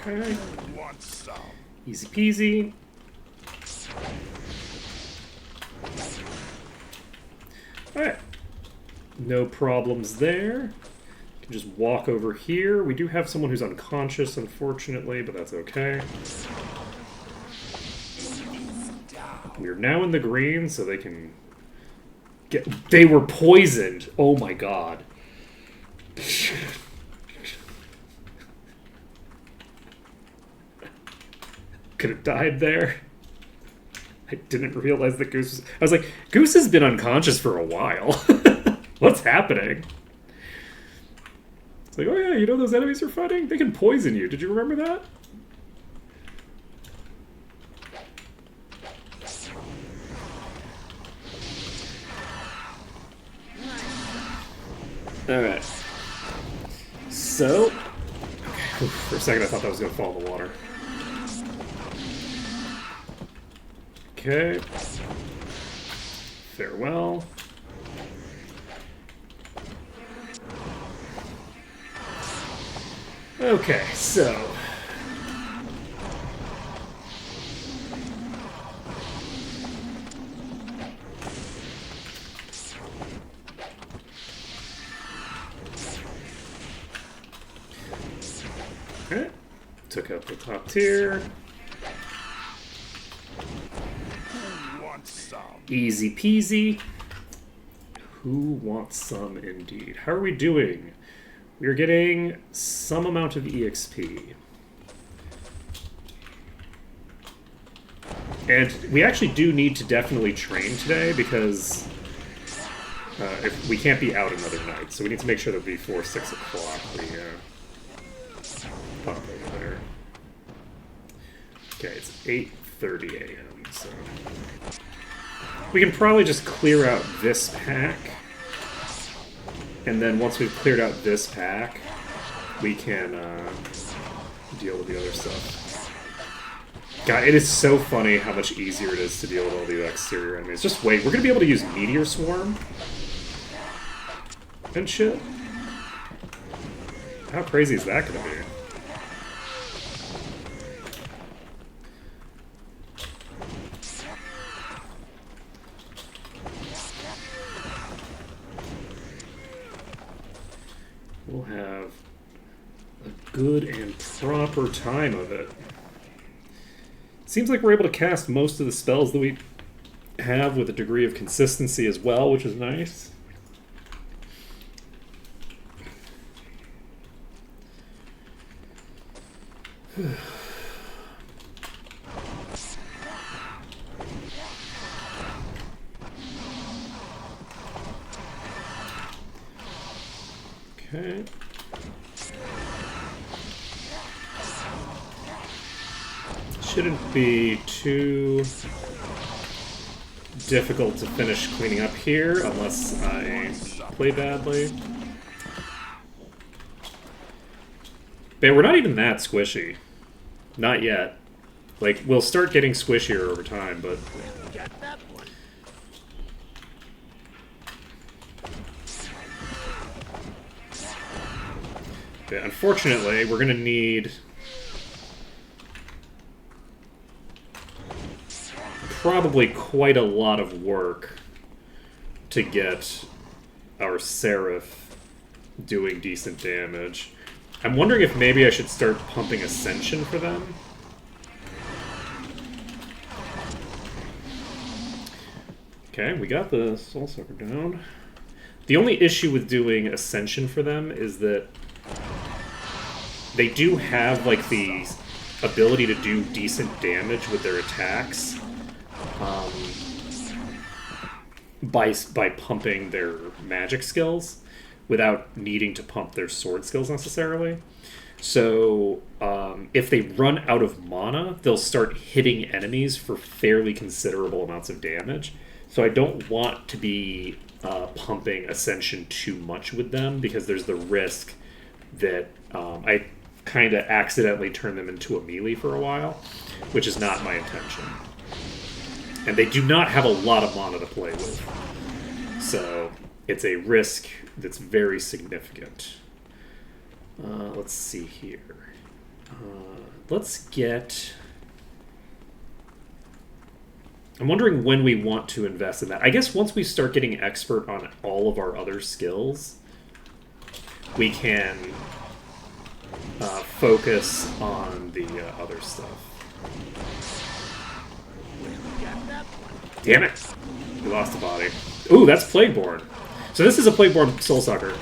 Okay. Want some? Easy peasy. Alright. No problems there. Can just walk over here. We do have someone who's unconscious, unfortunately, but that's okay. We're now in the green, so they can get... They were poisoned! Oh my god. Could have died there. I didn't realize that Goose was... I was like, Goose has been unconscious for a while. What's happening? It's like, oh yeah, you know those enemies are fighting? They can poison you. Did you remember that? Alright. So... Okay. For a second I thought that was going to fall in the water. Okay. Farewell. Okay, so... Okay. Took out the top tier. Easy peasy. Who wants some indeed? How are we doing? We're getting some amount of EXP. And we actually do need to definitely train today because if we can't be out another night, so we need to make sure that before 6 o'clock we pop over there. Okay, it's 8:30 a.m. So we can probably just clear out this pack, and then once we've cleared out this pack, we can deal with the other stuff. God, it is so funny how much easier it is to deal with all the exterior enemies. Just wait, we're gonna be able to use Meteor Swarm and shit. How crazy is that gonna be? We'll have a good and proper time of it. Seems like we're able to cast most of the spells that we have with a degree of consistency as well, which is nice. Okay. Shouldn't be too difficult to finish cleaning up here unless I play badly. But we're not even that squishy. Not yet. Like, we'll start getting squishier over time, but... Got that one. Yeah, unfortunately, we're gonna need... probably quite a lot of work to get our Seraph doing decent damage. I'm wondering if maybe I should start pumping Ascension for them. Okay, we got the Soul Sucker down. The only issue with doing Ascension for them is that they do have, like, the ability to do decent damage with their attacks. By pumping their magic skills without needing to pump their sword skills necessarily. So if they run out of mana, they'll start hitting enemies for fairly considerable amounts of damage. So I don't want to be pumping Ascension too much with them because there's the risk that I kind of accidentally turn them into a melee for a while, which is not my intention. And they do not have a lot of mana to play with. So it's a risk that's very significant. Let's see here. Let's get... I'm wondering when we want to invest in that. I guess once we start getting expert on all of our other skills, we can focus on the other stuff. Damn it! We lost a body. Ooh, that's Plagueborn. So this is a Plagueborn Soul Sucker.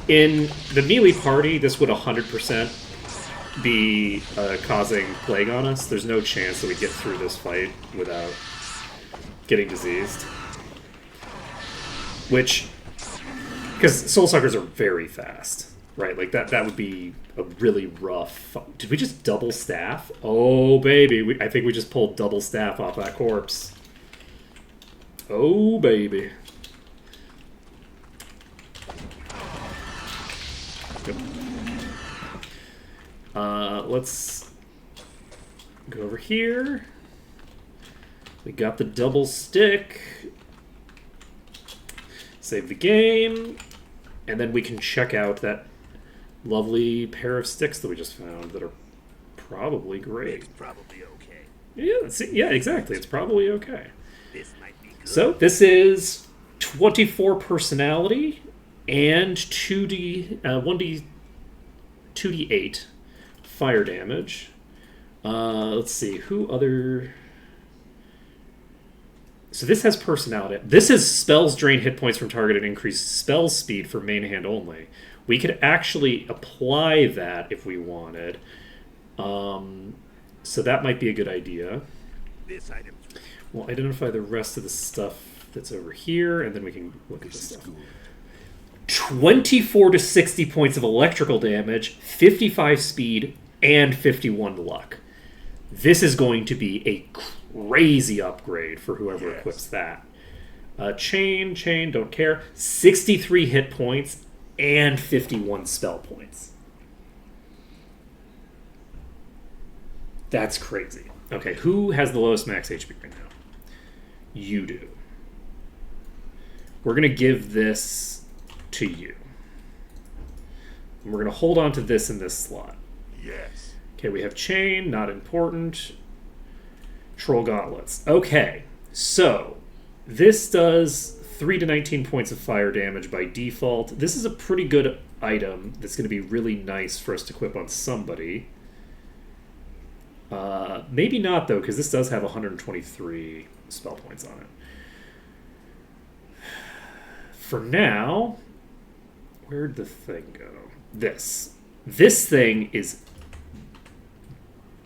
In the melee party, this would 100% be causing plague on us. There's no chance that we get through this fight without getting diseased. Which... because Soul Suckers are very fast, right? Like, that would be a really rough... Did we just double staff? Oh, baby. I think we just pulled double staff off that corpse. Oh, baby. Yep. Let's go over here. We got the double stick. Save the game. And then we can check out that lovely pair of sticks that we just found that are probably great. It's probably okay. Yeah, exactly. It's probably okay. This might be good. So this is 24 personality and 2d8 fire damage. Let's see, who other... So this has personality. This is spells drain hit points from target and increase spell speed for main hand only. We could actually apply that if we wanted. So that might be a good idea. This item's We'll identify the rest of the stuff that's over here, and then we can look at this This is stuff. good. 24 to 60 points of electrical damage, 55 speed, and 51 luck. This is going to be a crazy upgrade for whoever Yes. equips that. Chain, don't care. 63 hit points and 51 spell points. That's crazy. Okay, who has the lowest max HP right now? You do. We're going to give this to you. And we're going to hold on to this in this slot. Yes. Okay, we have chain, not important. Troll gauntlets. Okay, so this does 3 to 19 points of fire damage by default. This is a pretty good item that's going to be really nice for us to equip on somebody. Maybe not, though, because this does have 123 spell points on it. For now, where'd the thing go? This. This thing is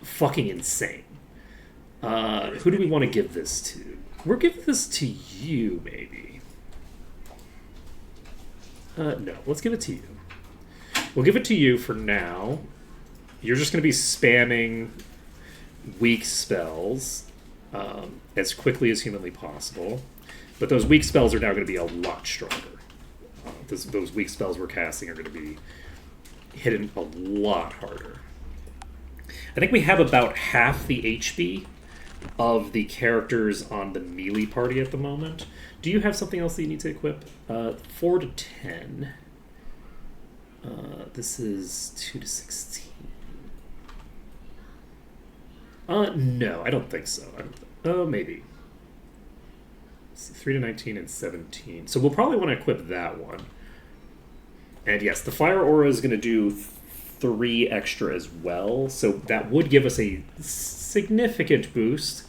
fucking insane. Who do we want to give this to? We'll give this to you, maybe. No, let's give it to you. We'll give it to you for now. You're just going to be spamming weak spells as quickly as humanly possible. But those weak spells are now going to be a lot stronger. Those weak spells we're casting are going to be hitting a lot harder. I think we have about half the HP of the characters on the melee party at the moment. Do you have something else that you need to equip? 4 to 10. This is 2 to 16. No, I don't think so. Maybe. 3 to 19 and 17. So we'll probably want to equip that one. And yes, the Fire Aura is going to do 3 extra as well. So that would give us a significant boost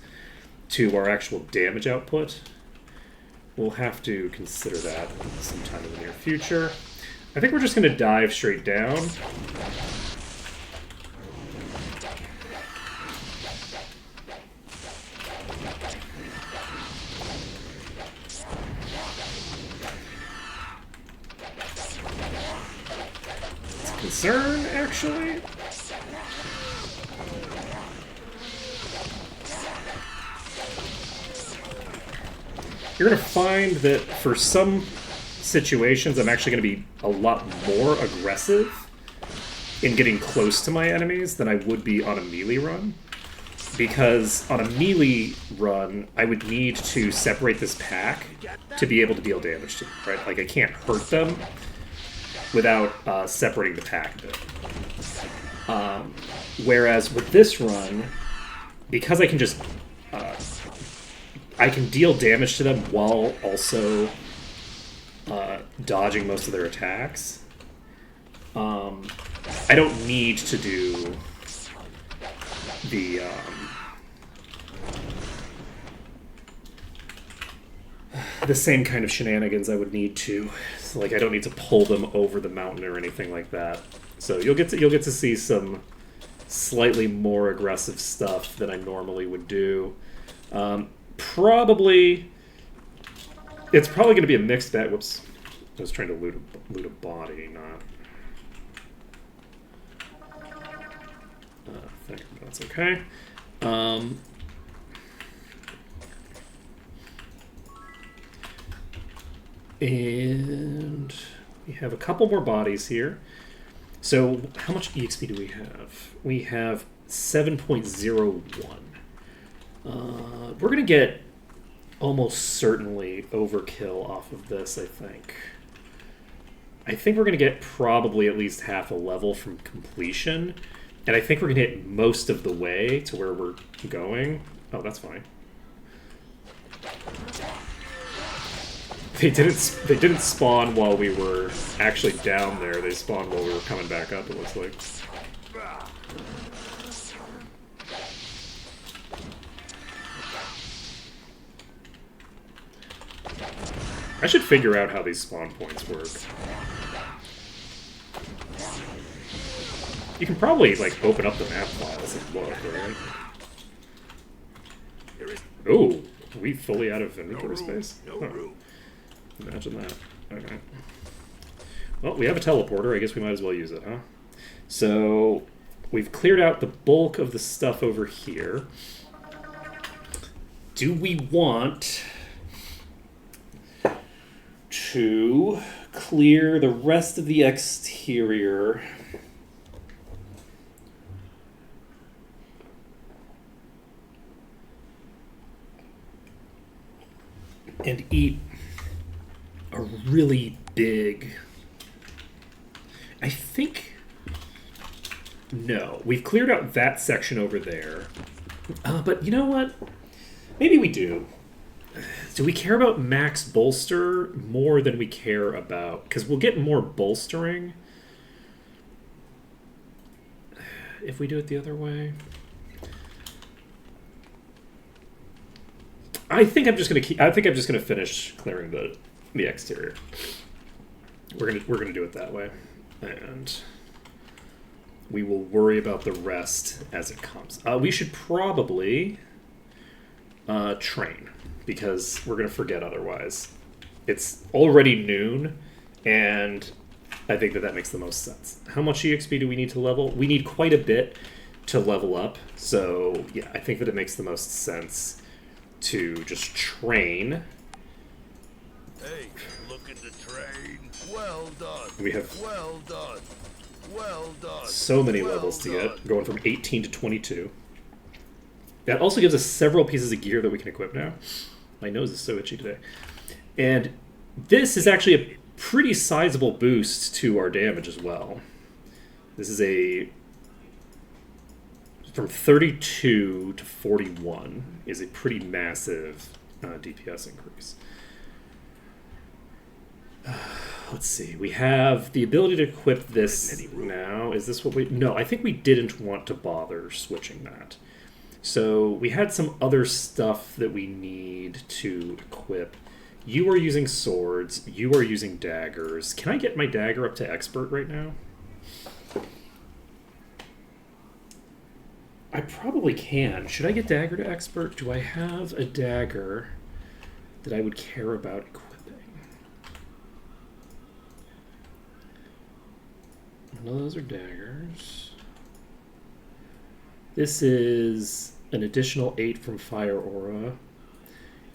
to our actual damage output. We'll have to consider that sometime in the near future. I think we're just going to dive straight down. Concern, actually. You're going to find that for some situations, I'm actually going to be a lot more aggressive in getting close to my enemies than I would be on a melee run. Because on a melee run, I would need to separate this pack to be able to deal damage to them, right? Like, I can't hurt them without separating the pack a bit. Whereas with this run, because I can just I can deal damage to them while also dodging most of their attacks. I don't need to do the same kind of shenanigans I would need to. So, like, I don't need to pull them over the mountain or anything like that. So you'll get to see some slightly more aggressive stuff than I normally would do. Probably, it's probably going to be a mixed bag. Whoops, I was trying to loot a body, not. I think that's okay. And we have a couple more bodies here. So how much EXP do we have? We have 7.01. We're going to get almost certainly overkill off of this, I think. I think we're going to get probably at least half a level from completion. And I think we're going to hit most of the way to where we're going. Oh, that's fine. They didn't spawn while we were actually down there. They spawned while we were coming back up, it looks like. I should figure out how these spawn points work. You can probably, like, open up the map files and look, right? Ooh, Are we fully out of No inventory room. space? No Huh. room. Imagine that. Okay. Well, we have a teleporter. I guess we might as well use it, huh? So we've cleared out the bulk of the stuff over here. Do we want to clear the rest of the exterior? And eat a really big... I think... No. We've cleared out that section over there. But you know what? Maybe we do. Do we care about max bolster more than we care about... Because we'll get more bolstering if we do it the other way. I think I'm just gonna finish clearing the exterior. We're gonna do it that way, and we will worry about the rest as it comes. We should probably train, because we're gonna forget otherwise. It's already noon, and I think that makes the most sense. How much EXP do we need to level? We need quite a bit to level up, so yeah, I think that it makes the most sense to just train. Hey, look at the train. Well done. We have Well done. Well done. so many Well levels to done. get, going from 18 to 22. That also gives us several pieces of gear that we can equip now. My nose is so itchy today. And this is actually a pretty sizable boost to our damage as well. This is from 32 to 41 is a pretty massive DPS increase. Let's see. We have the ability to equip this now. Is this what we... No, I think we didn't want to bother switching that. So we had some other stuff that we need to equip. You are using swords. You are using daggers. Can I get my dagger up to expert right now? I probably can. Should I get dagger to expert? Do I have a dagger that I would care about equipping? None of those are daggers. This is an additional 8 from Fire Aura.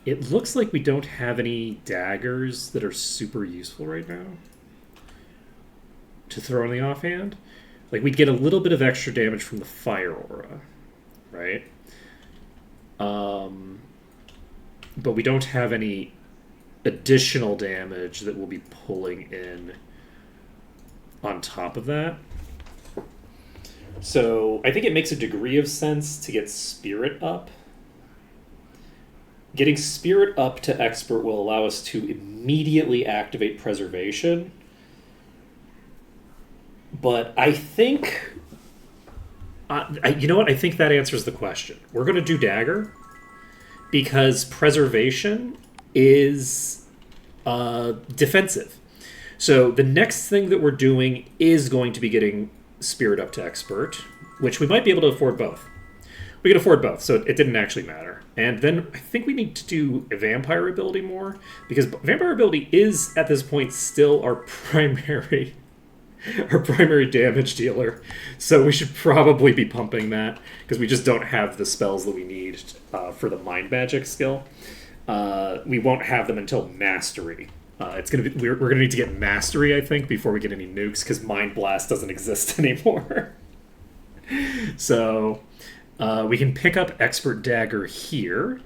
It looks like we don't have any daggers that are super useful right now to throw in the offhand. Like, we'd get a little bit of extra damage from the Fire Aura, right? But we don't have any additional damage that we'll be pulling in on top of that. So I think it makes a degree of sense to get Spirit up. Getting Spirit up to Expert will allow us to immediately activate Preservation. But I think... you know what? I think that answers the question. We're going to do Dagger because Preservation is defensive. So the next thing that we're doing is going to be getting Spirit up to Expert, which we might be able to afford both. We can afford both, so it didn't actually matter. And then I think we need to do a Vampire ability more, because Vampire ability is, at this point, still our primary damage dealer. So we should probably be pumping that, because we just don't have the spells that we need for the Mind Magic skill. We won't have them until Mastery. We're gonna need to get Mastery, I think, before we get any nukes, because Mind Blast doesn't exist anymore. So we can pick up Expert Dagger here,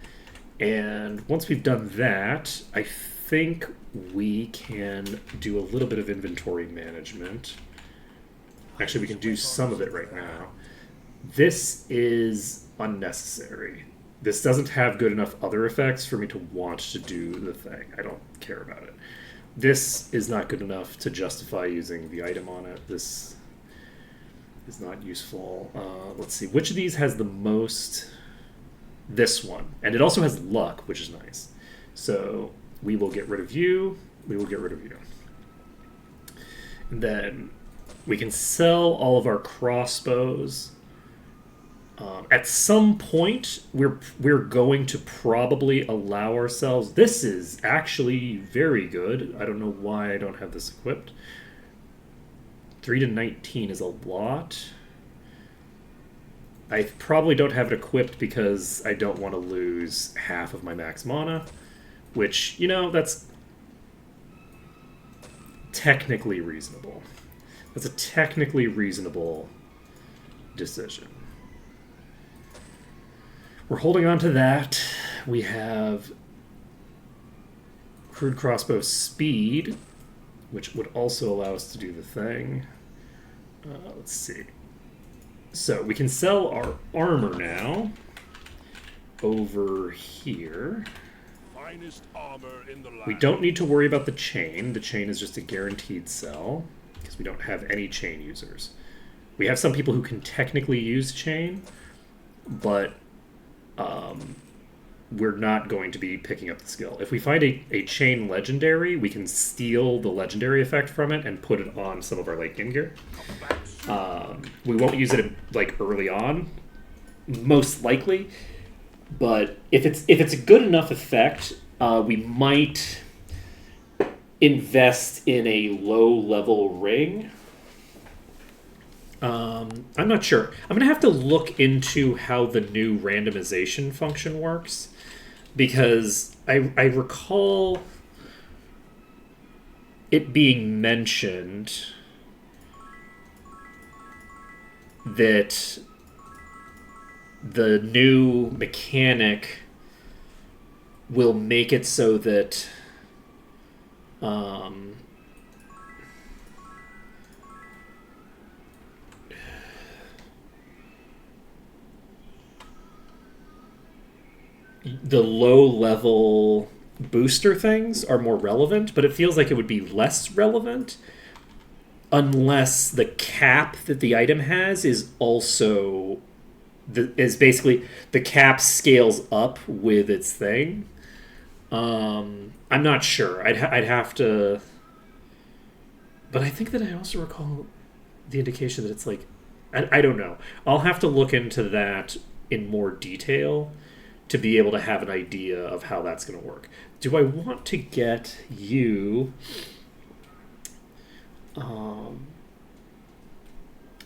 and once we've done that, I think we can do a little bit of inventory management. Actually, we can do some of it right now. This is unnecessary. This doesn't have good enough other effects for me to want to do the thing. I don't care about it. This is not good enough to justify using the item on it. This is not useful. Let's see. Which of these has the most? This one. And it also has luck, which is nice. So we will get rid of you. We will get rid of you. And then we can sell all of our crossbows. At some point, we're going to probably allow ourselves. This is actually very good. I don't know why I don't have this equipped. 3 to 19 is a lot. I probably don't have it equipped because I don't want to lose half of my max mana, which, that's technically reasonable. That's a technically reasonable decision. We're holding on to that. We have crude crossbow speed, which would also allow us to do the thing. Let's see. So we can sell our armor now over here. Finest armor in the land. We don't need to worry about the chain. The chain is just a guaranteed sell because we don't have any chain users. We have some people who can technically use chain, but we're not going to be picking up the skill. If we find a chain legendary, we can steal the legendary effect from it and put it on some of our late game gear. We won't use it early on, most likely, but if it's a good enough effect, we might invest in a low level ring. I'm not sure. I'm gonna have to look into how the new randomization function works, because I recall it being mentioned that the new mechanic will make it so that the low-level booster things are more relevant, but it feels like it would be less relevant unless the cap that the item has is also basically the cap scales up with its thing. I'm not sure. I'd have to, but I think that I also recall the indication that it's like I don't know. I'll have to look into that in more detail to be able to have an idea of how that's going to work. Do I want to get you?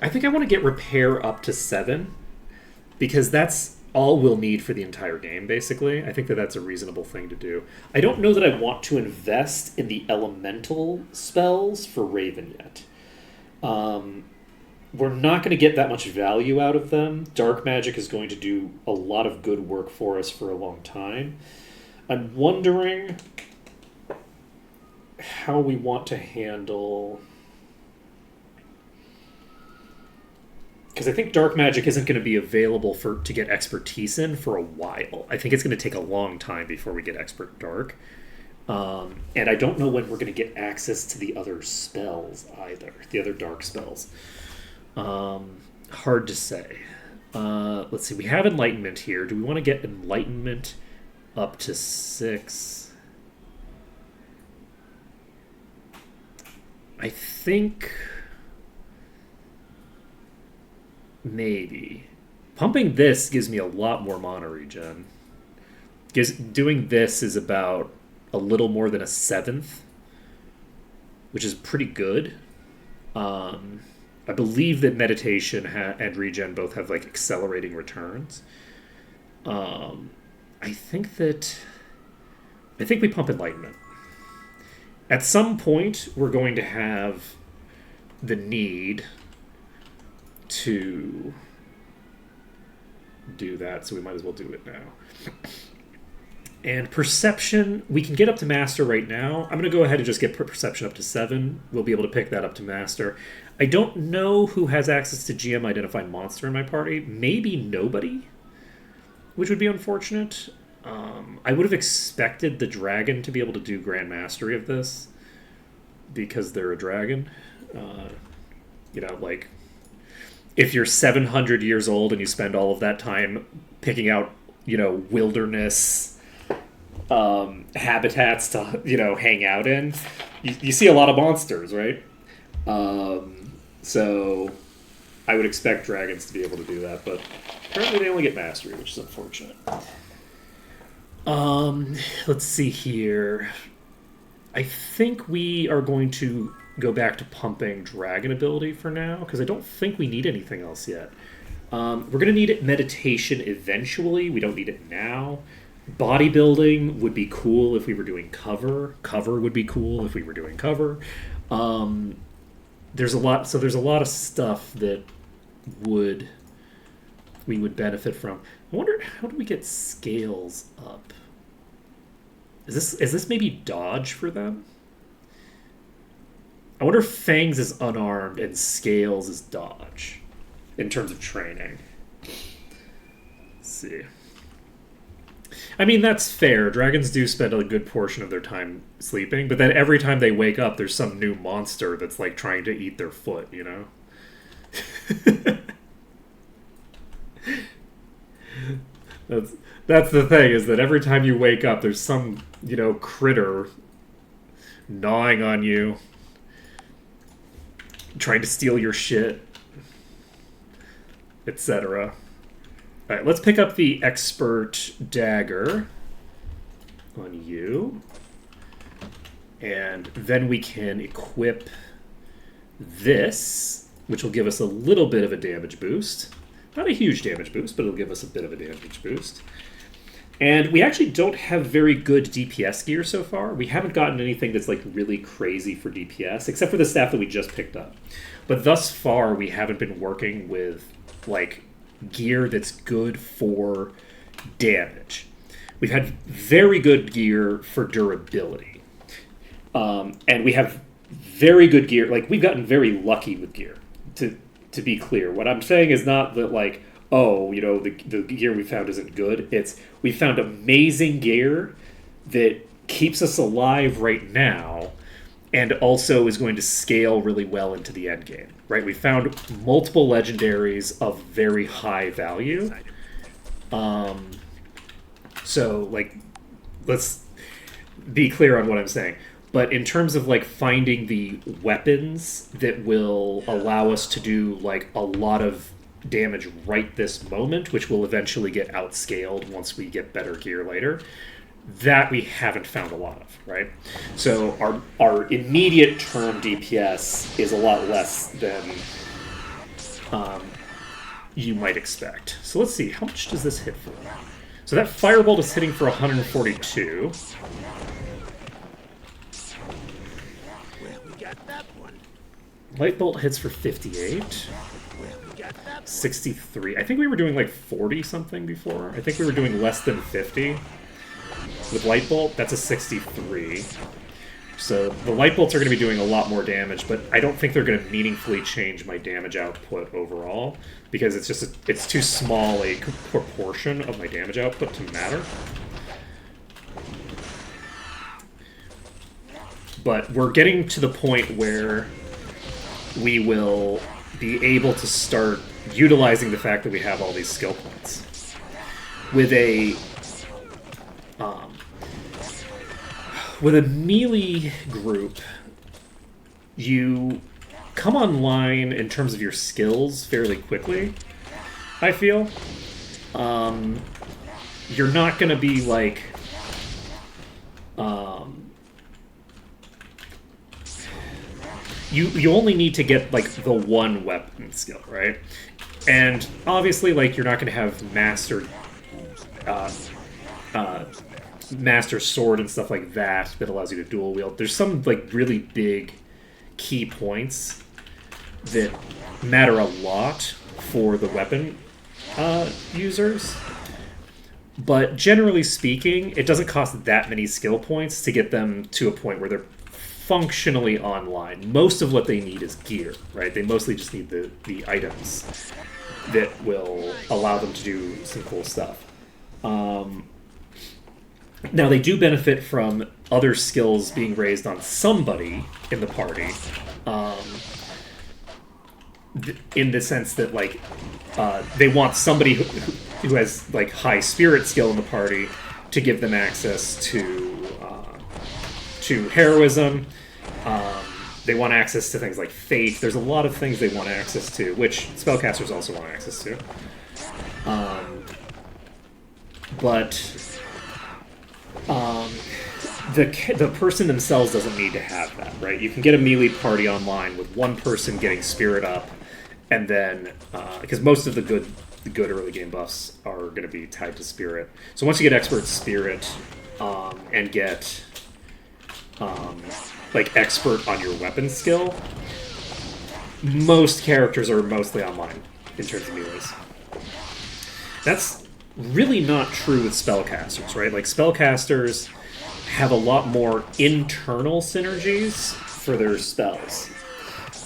I think I want to get repair up to 7 because that's all we'll need for the entire game, basically. I think that that's a reasonable thing to do. I don't know that I want to invest in the elemental spells for Raven yet. We're not going to get that much value out of them. Dark magic is going to do a lot of good work for us for a long time. I'm wondering how we want to handle... Because I think dark magic isn't going to be available to get expertise in for a while. I think it's going to take a long time before we get expert dark. And I don't know when we're going to get access to the other spells either. The other dark spells. Hard to say. Let's see. We have enlightenment here. Do we want to get enlightenment up to 6? I think... maybe. Pumping this gives me a lot more mana regen. Doing this is about a little more than a 7th, which is pretty good. I believe that meditation and regen both have accelerating returns. I think we pump enlightenment. At some point, we're going to have the need to do that, so we might as well do it now. And perception, we can get up to master right now. I'm going to go ahead and just get perception up to 7. We'll be able to pick that up to master. I don't know who has access to GM Identify Monster in my party. Maybe nobody, which would be unfortunate. I would have expected the dragon to be able to do Grand Mastery of this because they're a dragon. If you're 700 years old and you spend all of that time picking out, wilderness habitats to, hang out in, you see a lot of monsters, right? So I would expect dragons to be able to do that, but apparently they only get mastery, which is unfortunate. Let's see here. I think we are going to go back to pumping dragon ability for now, because I don't think we need anything else yet. We're going to need meditation eventually. We don't need it now. Bodybuilding would be cool if we were doing cover. Cover would be cool if we were doing cover. There's a lot of stuff that we would benefit from. I wonder, how do we get scales up? Is this maybe dodge for them? I wonder if Fangs is unarmed and Scales is dodge in terms of training. Let's see. I mean, that's fair. Dragons do spend a good portion of their time sleeping, but then every time they wake up, there's some new monster that's like trying to eat their foot, you know? That's the thing, is that every time you wake up, there's some, critter gnawing on you, trying to steal your shit, etc. Alright, let's pick up the Expert Dagger on you. And then we can equip this, which will give us a little bit of a damage boost. Not a huge damage boost, but it'll give us a bit of a damage boost. And we actually don't have very good DPS gear so far. We haven't gotten anything that's like really crazy for DPS, except for the staff that we just picked up. But thus far, we haven't been working with like gear that's good for damage. We've had very good gear for durability. And we have very good gear. Like, we've gotten very lucky with gear, to be clear. What I'm saying is not that, like, the gear we found isn't good. It's, we found amazing gear that keeps us alive right now and also is going to scale really well into the end game, right? We found multiple legendaries of very high value. So, like, let's be clear on what I'm saying. But in terms of, like, finding the weapons that will allow us to do, like, a lot of damage right this moment, which will eventually get outscaled once we get better gear later, that we haven't found a lot of, right? So our immediate term DPS is a lot less than you might expect. So let's see, how much does this hit for? So that Firebolt is hitting for 142. Light Bolt hits for 58. 63. I think we were doing like 40 something before. I think we were doing less than 50. With Light Bolt, that's a 63. So the Light Bolts are going to be doing a lot more damage, but I don't think they're going to meaningfully change my damage output overall, because it's too small a proportion of my damage output to matter. But we're getting to the point where we will be able to start utilizing the fact that we have all these skill points. With a melee group, you come online in terms of your skills fairly quickly, I feel. You're not going to be like... You only need to get, like, the one weapon skill, right? And obviously, like, you're not going to have master sword and stuff like that allows you to dual wield. There's some, like, really big key points that matter a lot for the weapon users. But generally speaking, it doesn't cost that many skill points to get them to a point where they're functionally online. Most of what they need is gear, right? They mostly just need the items that will allow them to do some cool stuff. Now, they do benefit from other skills being raised on somebody in the party, in the sense that, like, they want somebody who has, like, high spirit skill in the party to give them access to heroism, They want access to things like fate. There's a lot of things they want access to, which spellcasters also want access to. But the person themselves doesn't need to have that, right? You can get a melee party online with one person getting spirit up, and then because most of the good early game buffs are going to be tied to spirit. So once you get expert spirit and get like expert on your weapon skill, most characters are mostly online in terms of melees. That's really not true with spellcasters, right? Like spellcasters have a lot more internal synergies for their spells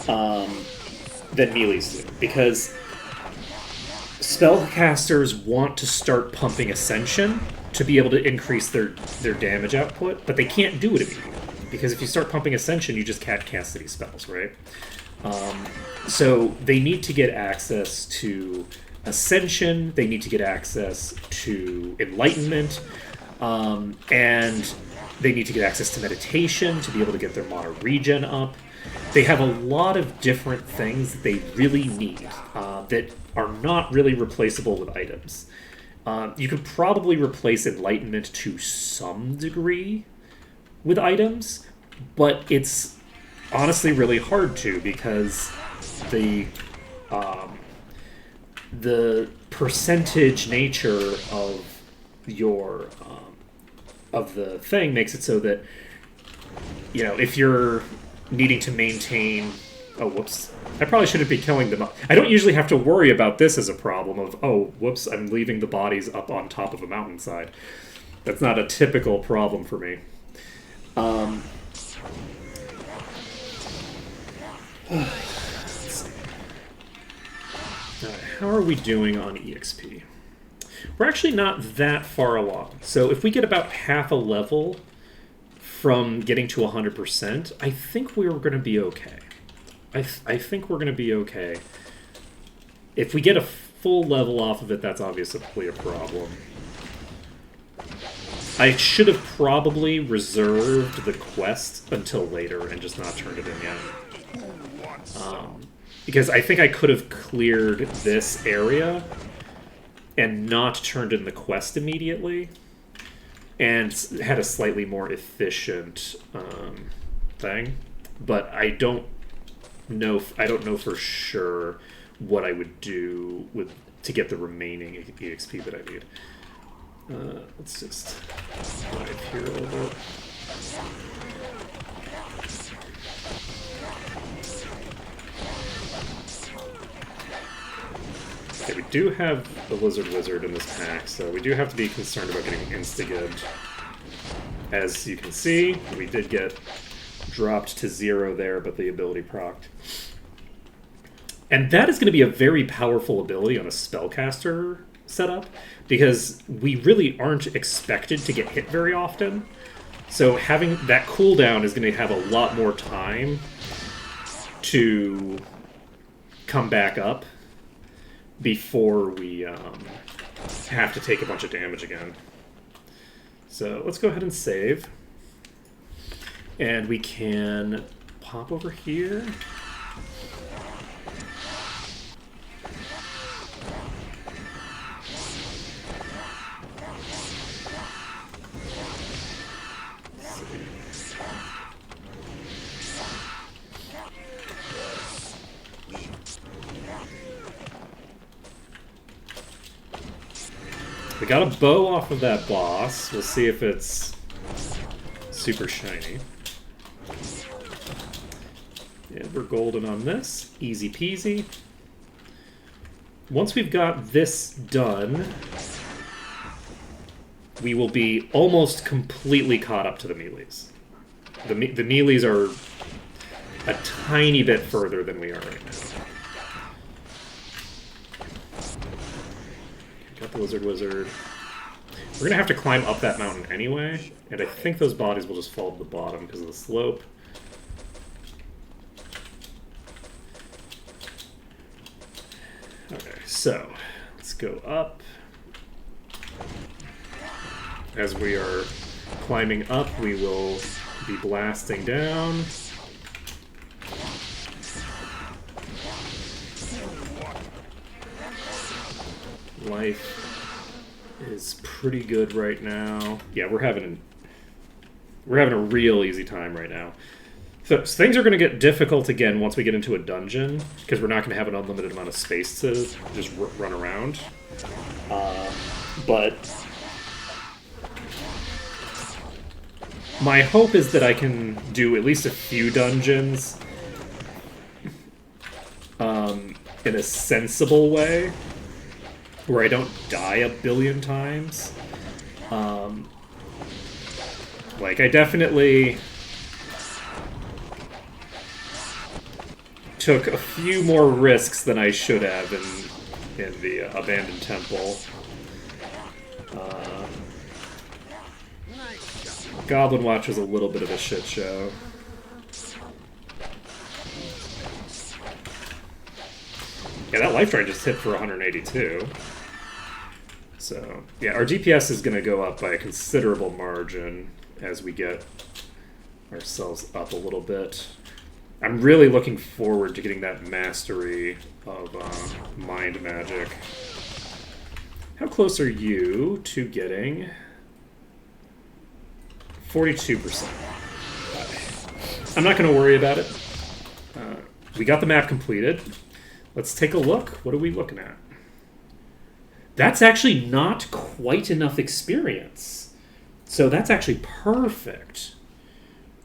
than melees do, because spellcasters want to start pumping Ascension to be able to increase their damage output, but they can't do it immediately, because if you start pumping Ascension, you just can't cast any spells, right? So they need to get access to Ascension, they need to get access to Enlightenment, and they need to get access to Meditation to be able to get their mana regen up. They have a lot of different things that they really need that are not really replaceable with items. You could probably replace Enlightenment to some degree with items, but it's honestly really hard to, because the percentage nature of your of the thing makes it so that, you know, if you're needing to maintain... Oh, whoops. I probably shouldn't be killing them. I don't usually have to worry about this as a problem of, oh, whoops, I'm leaving the bodies up on top of a mountainside. That's not a typical problem for me. How are we doing on EXP? We're actually not that far along. So if we get about half a level from getting to 100%, I think we're going to be okay. I think we're going to be okay. If we get a full level off of it, that's obviously a problem. I should have probably reserved the quest until later and just not turned it in yet. Because I think I could have cleared this area and not turned in the quest immediately, and had a slightly more efficient thing. But I don't know for sure what I would do to get the remaining EXP that I need. Let's just dive here a little bit. Okay, we do have a Lizard Wizard in this pack, so we do have to be concerned about getting insta-gibbed. As you can see, we did get dropped to 0 there, but the ability procced. And that is going to be a very powerful ability on a spellcaster setup, because we really aren't expected to get hit very often. So having that cooldown is going to have a lot more time to come back up before we have to take a bunch of damage again. So let's go ahead and save. And we can pop over here. We got a bow off of that boss. We'll see if it's super shiny. Yeah, we're golden on this. Easy peasy. Once we've got this done, we will be almost completely caught up to the melees. The melees are a tiny bit further than we are right now. Got the Lizard Wizard. We're going to have to climb up that mountain anyway, and I think those bodies will just fall to the bottom because of the slope. Okay, so let's go up. As we are climbing up, we will be blasting down. life is pretty good right now. Yeah, we're having a real easy time right now. So things are going to get difficult again once we get into a dungeon, because we're not going to have an unlimited amount of space to just run around. But my hope is that I can do at least a few dungeons in a sensible way, where I don't die a billion times. Like, I definitely took a few more risks than I should have in the Abandoned Temple. Goblin Watch was a little bit of a shit show. Yeah, that life drain just hit for 182. So, yeah, our DPS is going to go up by a considerable margin as we get ourselves up a little bit. I'm really looking forward to getting that mastery of Mind Magic. How close are you to getting 42%? I'm not going to worry about it. We got the map completed. Let's take a look. What are we looking at? That's actually not quite enough experience. So that's actually perfect.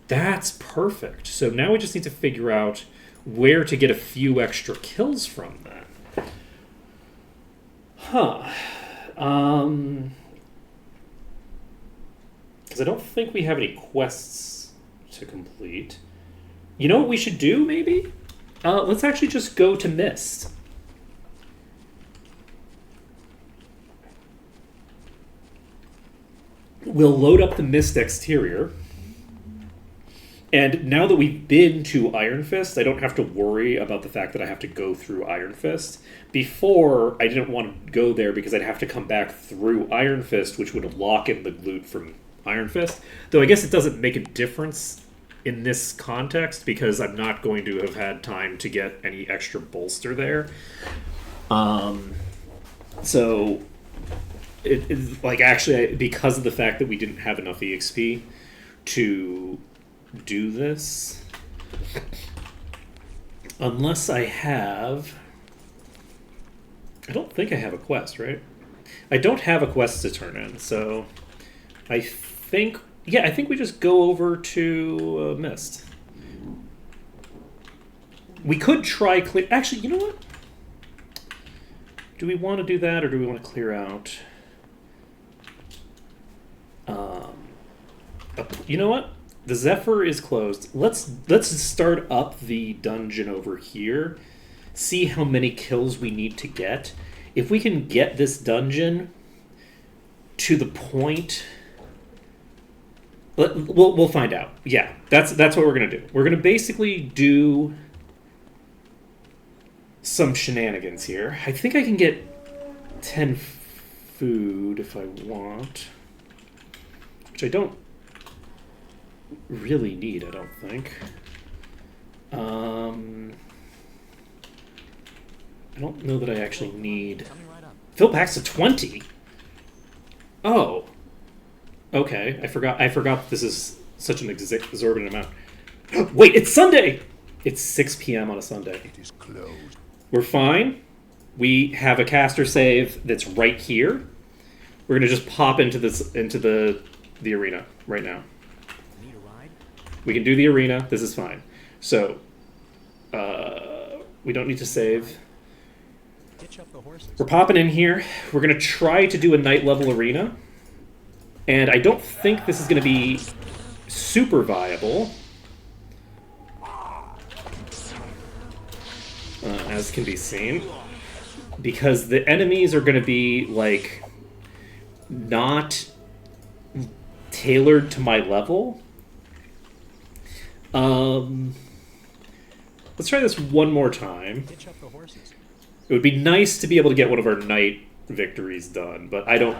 That's perfect. So now we just need to figure out where to get a few extra kills from that. Huh. Because I don't think we have any quests to complete. You know what we should do, maybe? Let's actually just go to Mist. We'll load up the Mist exterior. And now that we've been to Iron Fist, I don't have to worry about the fact that I have to go through Iron Fist. Before, I didn't want to go there because I'd have to come back through Iron Fist, which would lock in the loot from Iron Fist. Though I guess it doesn't make a difference in this context because I'm not going to have had time to get any extra bolster there. So, it's like, actually, because of the fact that we didn't have enough EXP to do this, unless I have... I don't think I have a quest, right? I don't have a quest to turn in, so I think... Yeah, I think we just go over to Mist. We could try clear... Actually, you know what? Do we want to do that, or do we want to clear out... you know what? The Zephyr is closed. Let's start up the dungeon over here. See how many kills we need to get. If we can get this dungeon to the point... We'll find out. Yeah, that's what we're going to do. We're going to basically do some shenanigans here. I think I can get 10 food if I want. Which I don't really need, I don't think. I don't know that I actually need... Fill packs to 20? Oh. Okay, I forgot this is such an exorbitant amount. Wait, it's Sunday! It's 6 p.m. on a Sunday. It is closed. We're fine. We have a caster save that's right here. We're gonna just pop into the arena right now. Need a ride? We can do the arena. This is fine. So, we don't need to save. Hitch up the horses. We're popping in here. We're going to try to do a night level arena. And I don't think this is going to be super viable. As can be seen. Because the enemies are going to be, like, not tailored to my level. Let's try this one more time. Hitch up the horses. It would be nice to be able to get one of our night victories done, but I don't...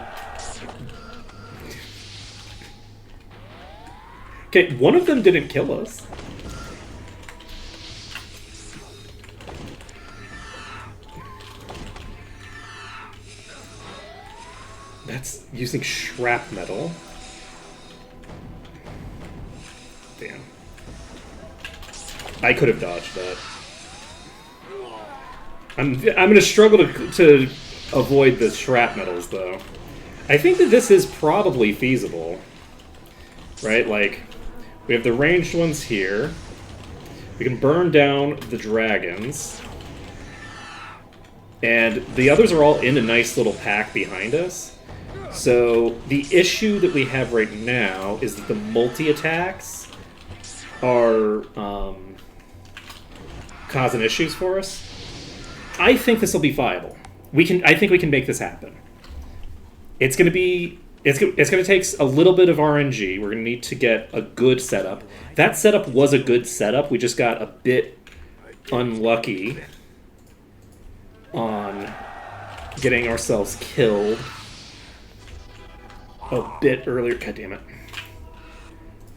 Okay, one of them didn't kill us. that's using shrapnel. Damn. I could have dodged that. I'm gonna struggle to avoid the shrapnels though. I think that this is probably feasible. Right? Like, we have the ranged ones here. We can burn down the dragons. And the others are all in a nice little pack behind us. So the issue that we have right now is that the multi-attacks are causing issues for us. I think this will be viable. I think we can make this happen. It's going to take a little bit of RNG. We're going to need to get a good setup. That setup was a good setup. We just got a bit unlucky on getting ourselves killed a bit earlier. God damn it.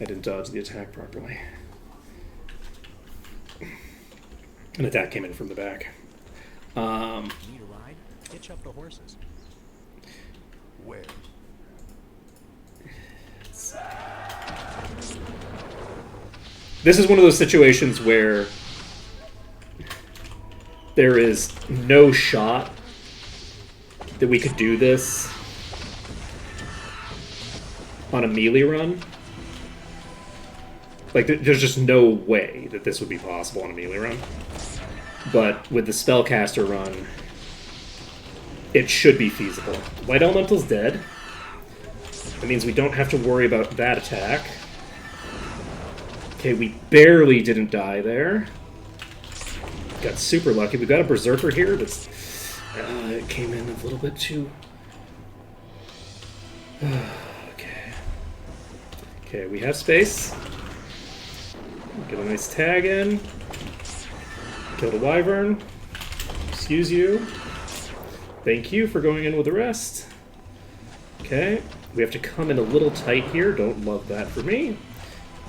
I didn't dodge the attack properly. An attack came in from the back. Need a ride? Hitch up the horses. Where? This is one of those situations where there is no shot that we could do this on a melee run. Like, there's just no way that this would be possible on a melee run. But with the spellcaster run, it should be feasible. Light Elemental's dead. That means we don't have to worry about that attack. Okay, we barely didn't die there. Got super lucky. We got a Berserker here that's... it came in a little bit too... okay. Okay, we have space. Get a nice tag in. Killed a Wyvern. Excuse you. Thank you for going in with the rest. Okay, we have to come in a little tight here. Don't love that for me.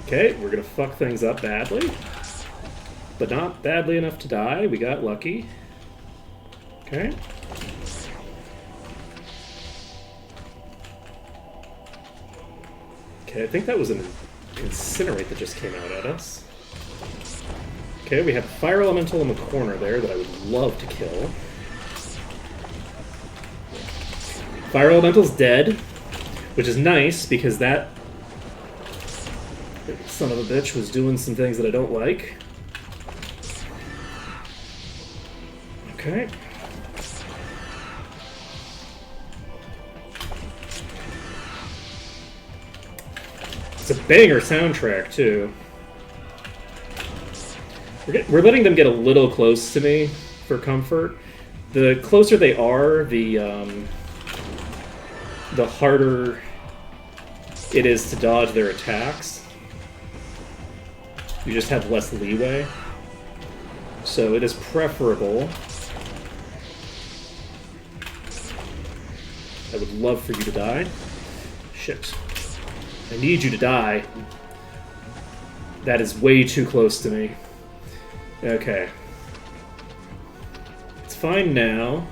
Okay, we're gonna fuck things up badly. But not badly enough to die. We got lucky. Okay. Okay, I think that was an Incinerate that just came out at us. Okay, we have Fire Elemental in the corner there that I would love to kill. Fire Elemental's dead, which is nice because that son of a bitch was doing some things that I don't like. Okay. It's a banger soundtrack, too. We're letting them get a little close to me for comfort. The closer they are, the harder it is to dodge their attacks. You just have less leeway. So it is preferable. I would love for you to die. Shit. I need you to die. That is way too close to me. Okay. It's fine now.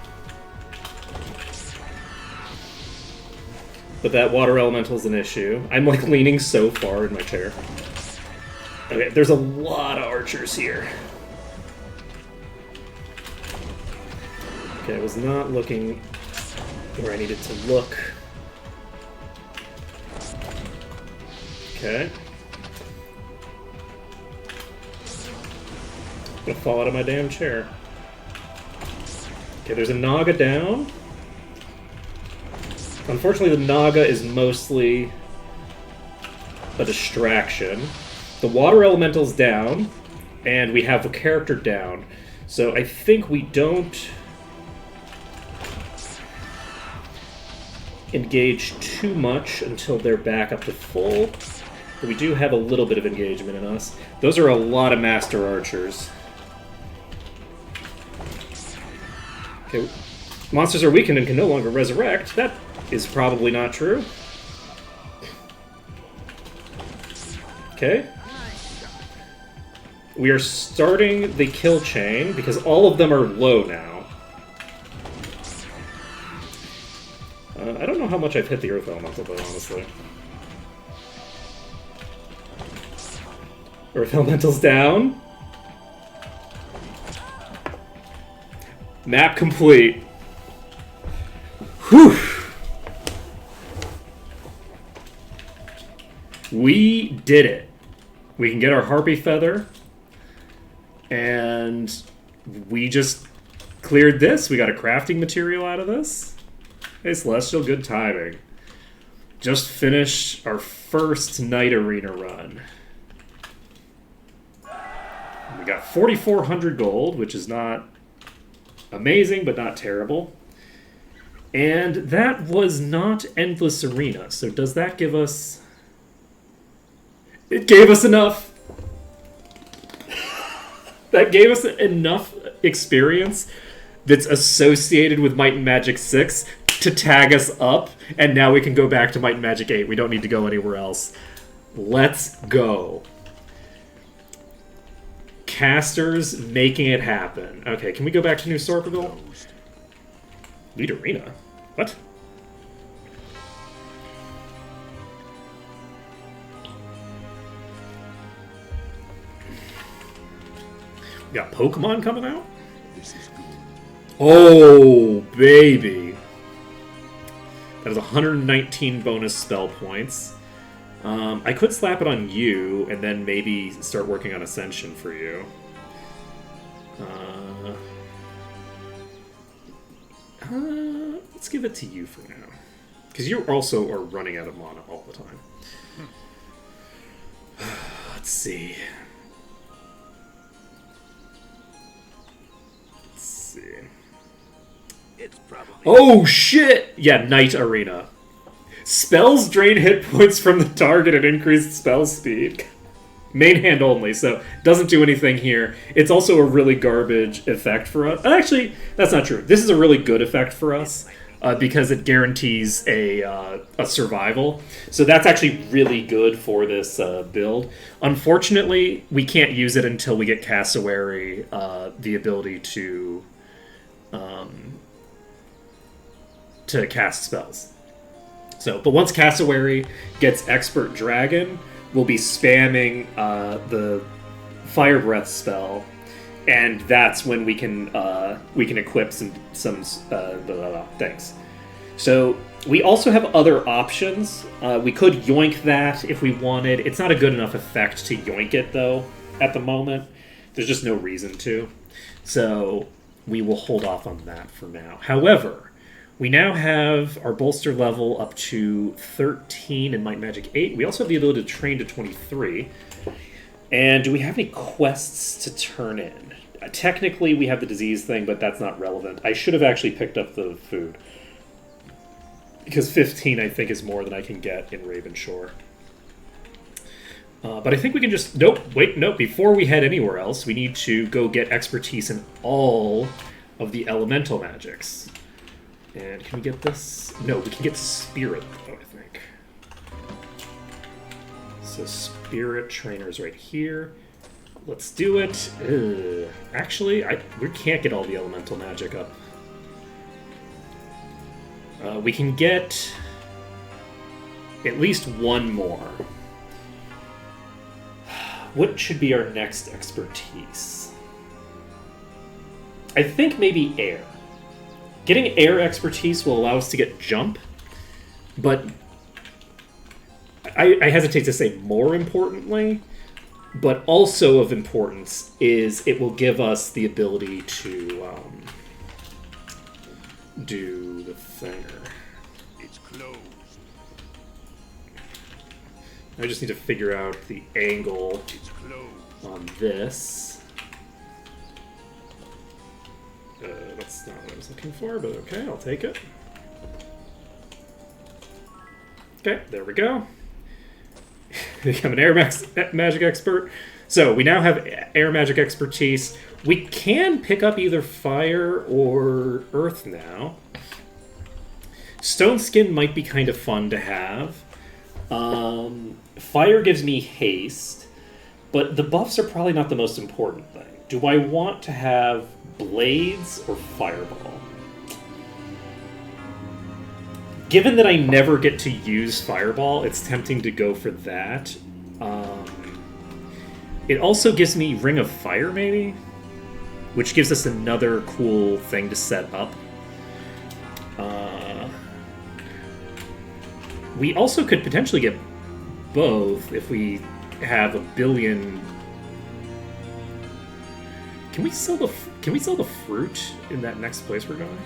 But that water elemental is an issue. I'm like leaning so far in my chair. Okay, there's a lot of archers here. Okay, I was not looking where I needed to look. Okay. I'm gonna fall out of my damn chair. Okay, there's a Naga down. Unfortunately, the Naga is mostly a distraction. The Water Elemental's down, and we have a character down. So I think we don't engage too much until they're back up to full. But we do have a little bit of engagement in us. Those are a lot of Master Archers. Okay, monsters are weakened and can no longer resurrect. That is probably not true. Okay. We are starting the kill chain because all of them are low now. I don't know how much I've hit the Earth Elemental, though, honestly. Earth Elemental's down. Map complete. Whew. We did it. We can get our Harpy Feather. And we just cleared this. We got a crafting material out of this. Hey, Celestial, good timing. Just finished our first Night Arena run. We got 4,400 gold, which is not amazing, but not terrible. And that was not Endless Arena. So does that give us... It gave us enough. That gave us enough experience that's associated with Might and Magic 6 to tag us up, and now we can go back to Might and Magic 8. We don't need to go anywhere else. Let's go. Casters making it happen. Okay, can we go back to New Sorpigal? Lead Arena? What? We got Pokemon coming out? Oh, baby. That is 119 bonus spell points. I could slap it on you and then maybe start working on Ascension for you. Let's give it to you for now. Because you also are running out of mana all the time. Let's see. It's probably Oh shit! Yeah, Night Arena. Spells drain hit points from the target and increased spell speed. Main hand only, so doesn't do anything here. It's also a really garbage effect for us. Actually, that's not true. This is a really good effect for us because it guarantees a survival. So that's actually really good for this build. Unfortunately, we can't use it until we get Cassowary the ability to cast spells. So, but once Cassowary gets Expert Dragon, we'll be spamming the Fire Breath spell, and that's when we can equip some things. So we also have other options. We could yoink that if we wanted. It's not a good enough effect to yoink it though at the moment. There's just no reason to. So we will hold off on that for now. However, we now have our bolster level up to 13 in Might and Magic 8. We also have the ability to train to 23. And do we have any quests to turn in? Technically, we have the disease thing, but that's not relevant. I should have actually picked up the food. Because 15, I think, is more than I can get in Ravenshore. But I think we can just... Nope, before we head anywhere else, we need to go get expertise in all of the elemental magics. And can we get this? No, we can get Spirit, though, I think. So Spirit Trainer's right here. Let's do it. Actually, we can't get all the elemental magic up. We can get at least one more. What should be our next expertise? I think maybe air. Getting air expertise will allow us to get jump, but I hesitate to say more importantly, but also of importance is it will give us the ability to do the thing. it's closed. I just need to figure out the angle It's closed. on this. That's not what I was looking for, but okay, I'll take it. Okay, there we go. Become an air magic expert. So we now have air magic expertise. We can pick up either fire or earth now. Stone skin might be kind of fun to have. Fire gives me haste, but the buffs are probably not the most important thing. Do I want to have blades or fireball? given that I never get to use Fireball, it's tempting to go for that. It also gives me Ring of Fire, maybe? Which gives us another cool thing to set up. We also could potentially get both if we have a billion. Can we sell the fruit in that next place we're going?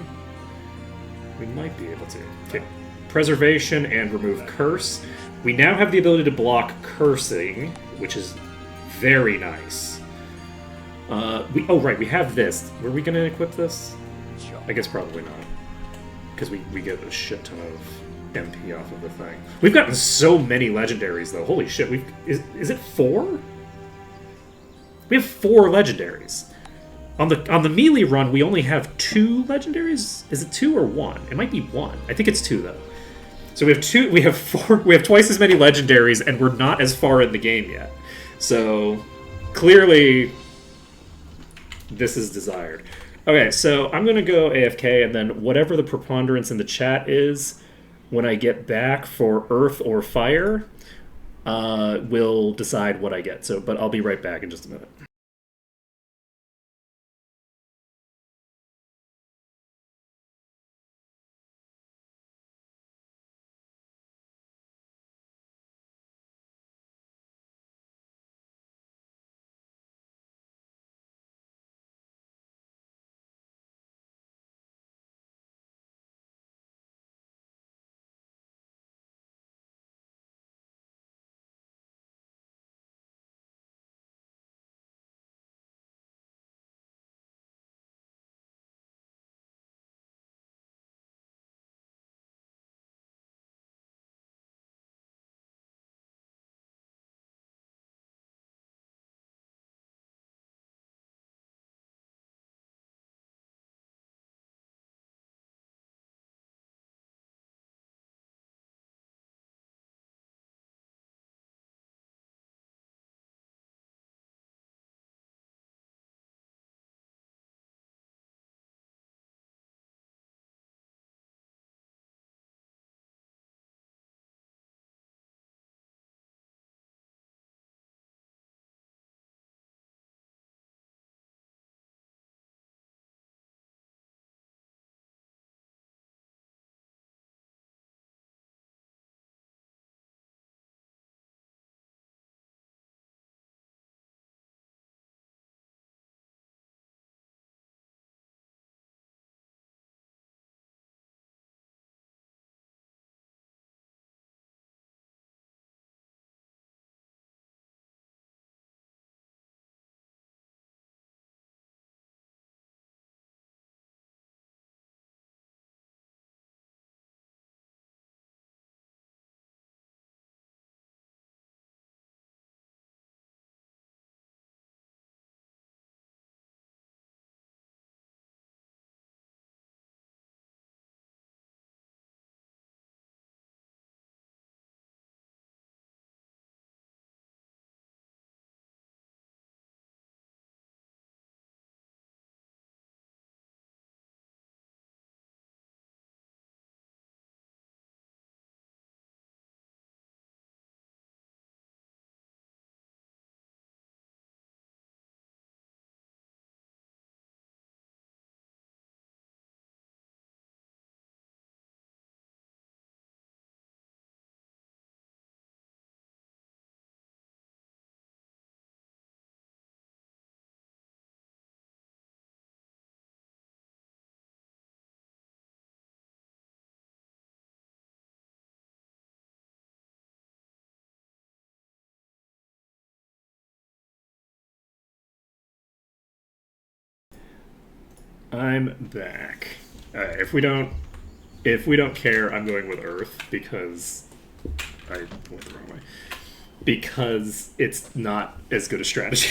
We might be able to. Okay. Preservation and remove curse. We now have the ability to block cursing, which is very nice. We have this. Were we going to equip this? I guess probably not. Because we get a shit ton of MP off of the thing. We've gotten so many legendaries, though. Holy shit, is it 4? We have 4 legendaries. On the melee run, we only have 2 legendaries? Is it 2 or 1? It might be 1. I think it's 2, though. So we have 2, we have 4, we have twice as many legendaries, and we're not as far in the game yet. So, clearly, this is desired. Okay, so I'm going to go AFK, and then whatever the preponderance in the chat is, when I get back for Earth or Fire, we'll decide what I get. But I'll be right back in just a minute. I'm back. If we don't care, I'm going with Earth because I went the wrong way. Because it's not as good a strategy.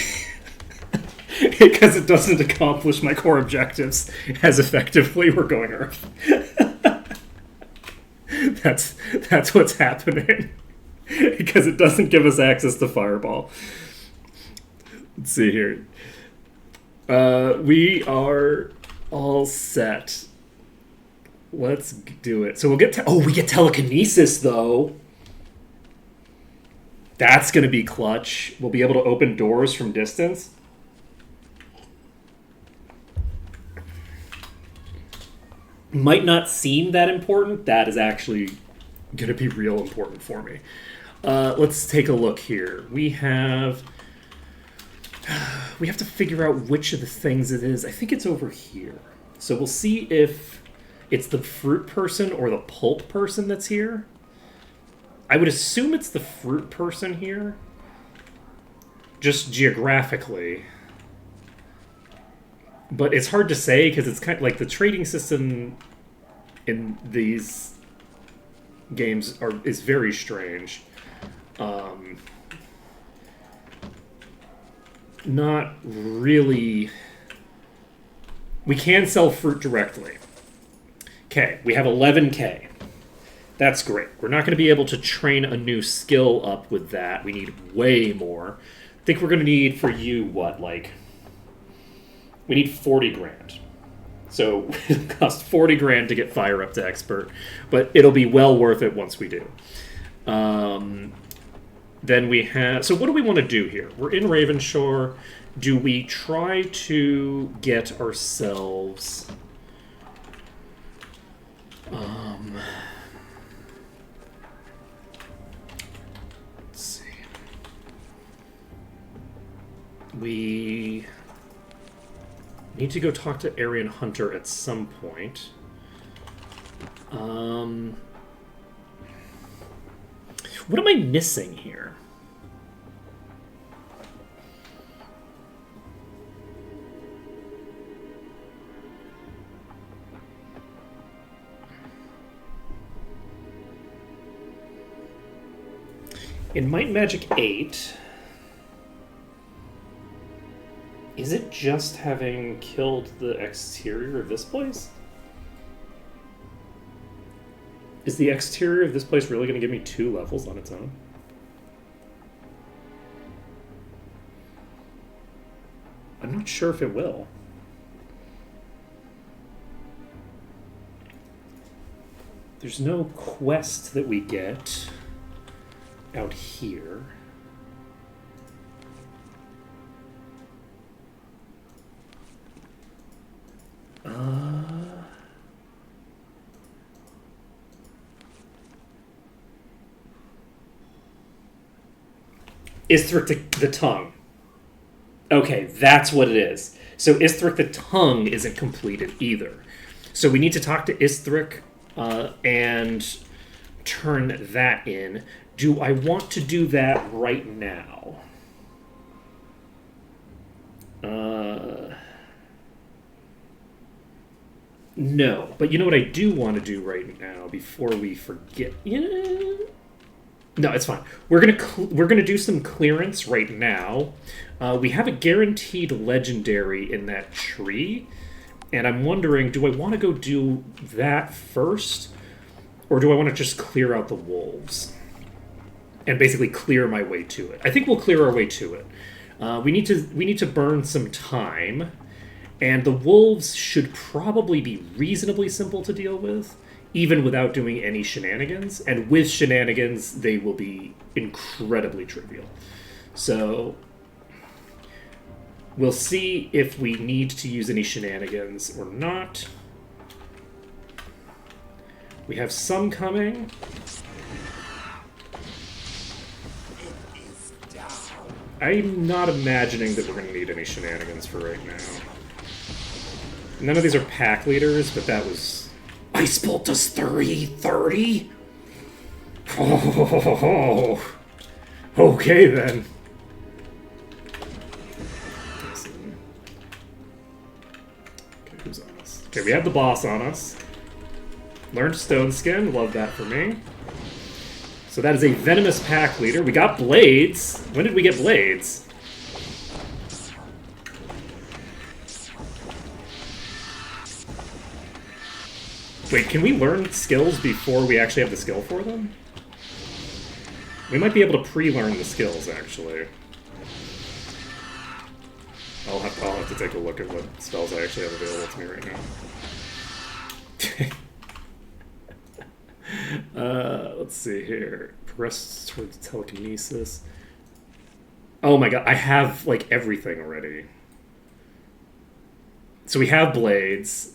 Because it doesn't accomplish my core objectives as effectively. We're going Earth. That's what's happening. Because it doesn't give us access to Fireball. Let's see here. We are all set. Let's do it. So we'll get we get telekinesis though. That's gonna be clutch. We'll be able to open doors from distance. Might not seem that important. That is actually gonna be real important for me. Let's take a look here. We have to figure out which of the things it is. I think it's over here. So we'll see if it's the fruit person or the pulp person that's here. I would assume it's the fruit person here. Just geographically. But it's hard to say because it's kind of like the trading system in these games is very strange. Not really. We can sell fruit directly. Okay, we have 11k. That's great. We're not going to be able to train a new skill up with that. We need way more. I think we're going to need for you, what, like... We need 40 grand. So it'll cost 40 grand to get Fire up to expert, but it'll be well worth it once we do. Then we have... So what do we want to do here? We're in Ravenshore. Do we try to get ourselves... let's see. We need to go talk to Aryan Hunter at some point. What am I missing here? In Might and Magic 8, is it just having killed the exterior of this place? Is the exterior of this place really going to give me 2 levels on its own? I'm not sure if it will. There's no quest that we get out here. Isthric the Tongue. Okay, that's what it is. So Isthric the Tongue isn't completed either. So we need to talk to Isthric and turn that in. Do I want to do that right now? No, but you know what I do want to do right now before we forget? No, it's fine. We're gonna do some clearance right now. We have a guaranteed legendary in that tree, and I'm wondering, do I want to go do that first, or do I want to just clear out the wolves and basically clear my way to it? I think we'll clear our way to it. We need to burn some time, and the wolves should probably be reasonably simple to deal with, even without doing any shenanigans. And with shenanigans, they will be incredibly trivial. So we'll see if we need to use any shenanigans or not. We have some coming. I'm not imagining that we're going to need any shenanigans for right now. None of these are pack leaders, but that was... Ice Bolt does 330? Oh, okay then. Okay, who's on us? Okay, we have the boss on us. Learned Stone Skin, love that for me. So that is a Venomous pack leader. We got Blades. When did we get Blades? Wait, can we learn skills before we actually have the skill for them? We might be able to pre-learn the skills, actually. I'll have to take a look at what spells I actually have available to me right now. Let's see here. Progress towards telekinesis. Oh my god, I have like everything already. So we have blades.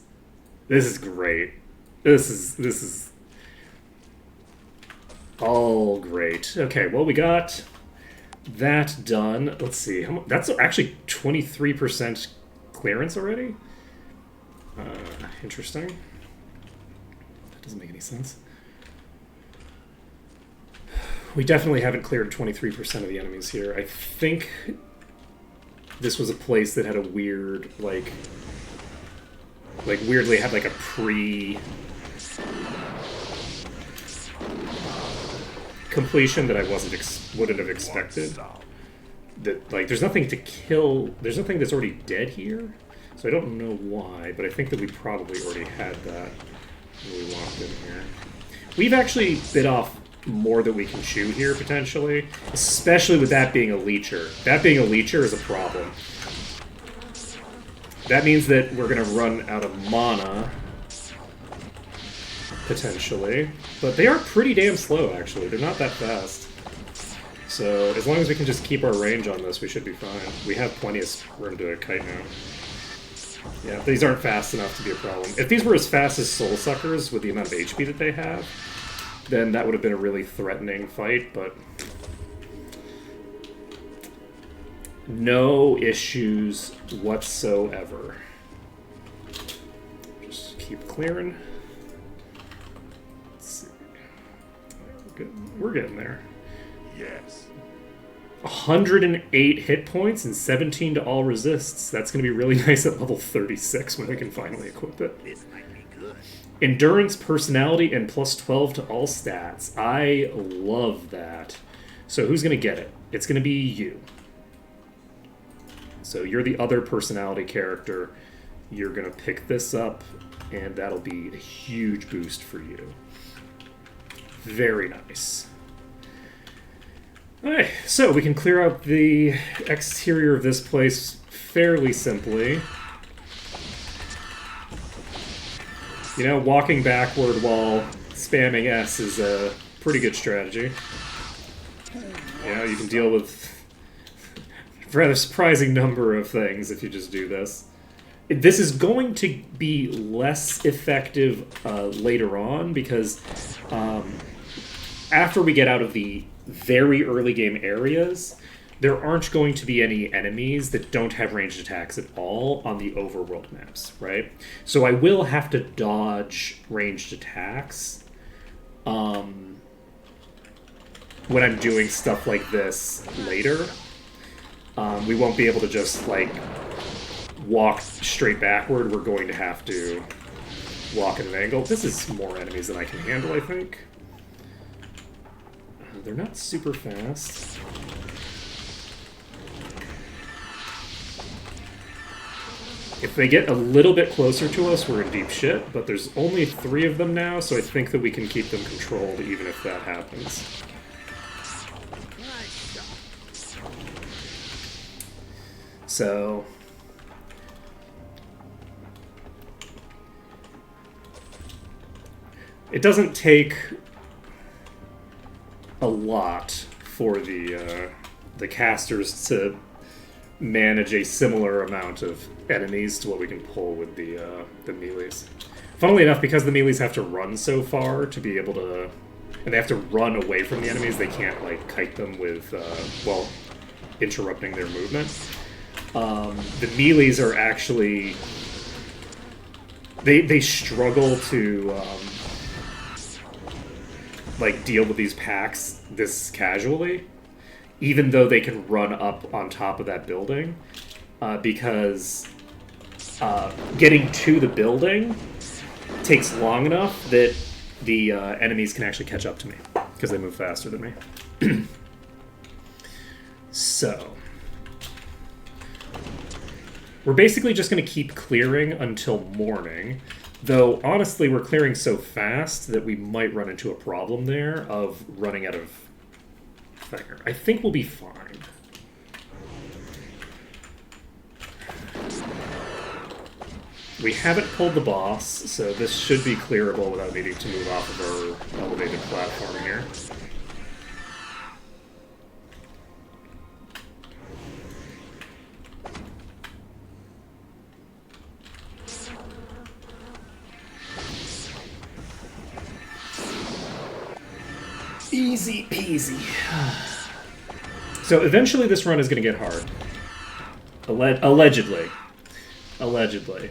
This is great. This is all great. Okay, well we got that done. Let's see. That's actually 23% clearance already. Interesting. That doesn't make any sense. We definitely haven't cleared 23% of the enemies here. I think this was a place that had a weird, like weirdly had like a completion that I wouldn't have expected. That like there's nothing to kill. There's nothing that's already dead here, so I don't know why. But I think that we probably already had that when we walked in here. We've actually bit off more that we can chew here potentially, especially with that being a leecher. That being a leecher is a problem. That means that we're gonna run out of mana potentially, but they are pretty damn slow actually. They're not that fast. So as long as we can just keep our range on this, we should be fine. We have plenty of room to kite now. Yeah, these aren't fast enough to be a problem. If these were as fast as Soul Suckers with the amount of HP that they have, then that would have been a really threatening fight, but no issues whatsoever. Just keep clearing. Let's see. We're getting there. Yes. 108 hit points and 17 to all resists. That's going to be really nice at level 36 when we can finally equip it. This might be good. Endurance, personality, and plus 12 to all stats. I love that. So who's going to get it? It's going to be you. So you're the other personality character. You're going to pick this up, and that'll be a huge boost for you. Very nice. Alright, so we can clear out the exterior of this place fairly simply. You know, walking backward while spamming S is a pretty good strategy. You know, you can deal with a rather surprising number of things if you just do this. This is going to be less effective later on because after we get out of the very early game areas, there aren't going to be any enemies that don't have ranged attacks at all on the overworld maps, right? So I will have to dodge ranged attacks when I'm doing stuff like this later. We won't be able to just, like, walk straight backward. We're going to have to walk at an angle. This is more enemies than I can handle, I think. They're not super fast. If they get a little bit closer to us, we're in deep shit, but there's only 3 of them now, so I think that we can keep them controlled even if that happens. So it doesn't take a lot for the casters to manage a similar amount of enemies to what we can pull with the melees. Funnily enough, because the melees have to run so far to be able to, and they have to run away from the enemies, they can't like kite them with well, interrupting their movement. The melees are actually they struggle to like deal with these packs this casually, even though they can run up on top of that building, because getting to the building takes long enough that the enemies can actually catch up to me because they move faster than me. So we're basically just going to keep clearing until morning. Though, honestly, we're clearing so fast that we might run into a problem there of running out of fire. I think we'll be fine. We haven't pulled the boss, so this should be clearable without needing to move off of our elevated platform here. Easy peasy. So eventually this run is going to get hard. Allegedly. Allegedly.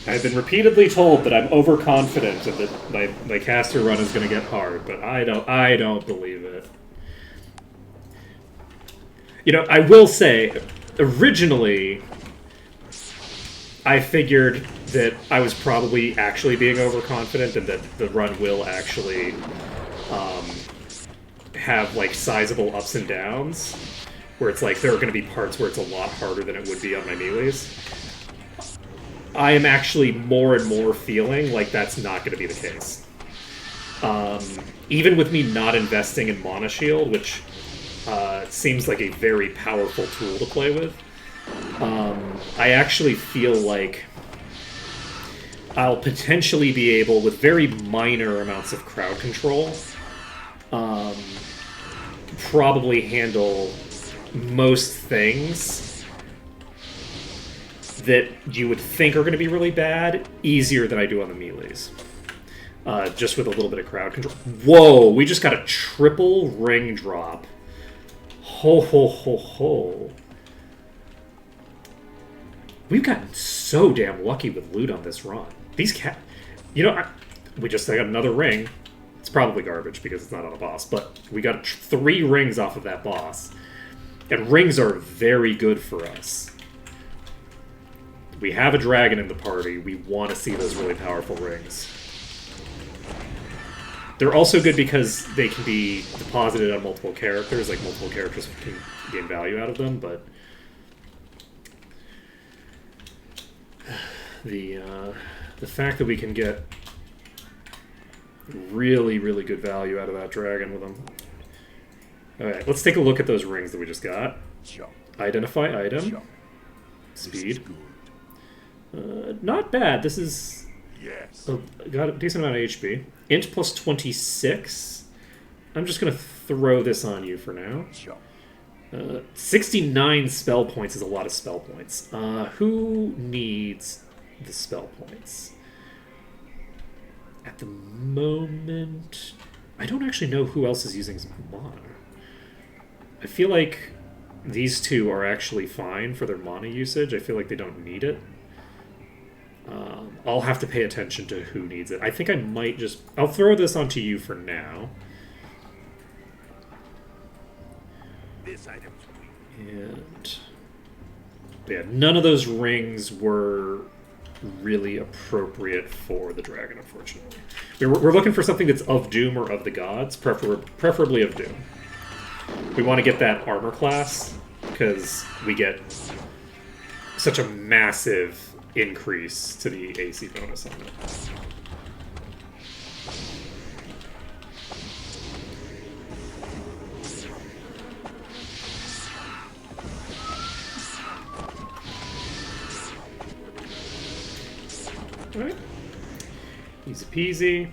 I've been repeatedly told that I'm overconfident and that my caster run is going to get hard, but I don't believe it. You know, I will say, originally, I figured that I was probably actually being overconfident and that the run will actually have, like, sizable ups and downs, where it's like there are going to be parts where it's a lot harder than it would be on my melees. I am actually more and more feeling like that's not going to be the case. Even with me not investing in Mana Shield, which seems like a very powerful tool to play with, I actually feel like I'll potentially be able, with very minor amounts of crowd control, probably handle most things that you would think are going to be really bad easier than I do on the melees. Just with a little bit of crowd control. Whoa, we just got a triple ring drop. Ho, ho, ho, ho. We've gotten so damn lucky with loot on this run. These You know, we just got another ring. It's probably garbage because it's not on a boss, but we got 3 rings off of that boss. And rings are very good for us. We have a dragon in the party. We want to see those really powerful rings. They're also good because they can be deposited on multiple characters. Like, multiple characters can gain value out of them, but the fact that we can get really, really good value out of that dragon with them. Alright, let's take a look at those rings that we just got. Identify item. Speed. Not bad. This is... got a decent amount of HP. Int plus 26. I'm just going to throw this on you for now. 69 spell points is a lot of spell points. Who needs the spell points? At the moment... I don't actually know who else is using mana. I feel like these two are actually fine for their mana usage. I feel like they don't need it. I'll have to pay attention to who needs it. I think I might just... I'll throw this onto you for now. This item's weak. And... yeah, none of those rings were really appropriate for the dragon, unfortunately. We're looking for something that's of Doom or of the gods, preferably of Doom. We want to get that armor class, because we get such a massive increase to the AC bonus on it. Alright. Easy peasy.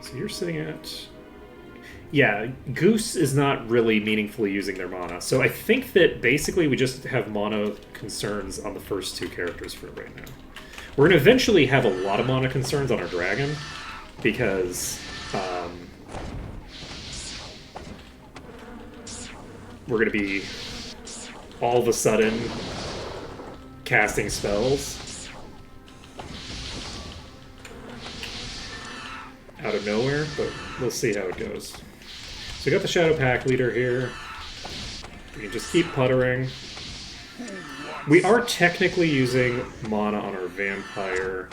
So you're sitting at... yeah, Goose is not really meaningfully using their mana. So I think that basically we just have mana concerns on the first 2 characters for right now. We're going to eventually have a lot of mana concerns on our dragon, because we're going to be all of a sudden casting spells out of nowhere, but we'll see how it goes. So we got the Shadow Pack Leader here. We can just keep puttering. We are technically using mana on our Vampire.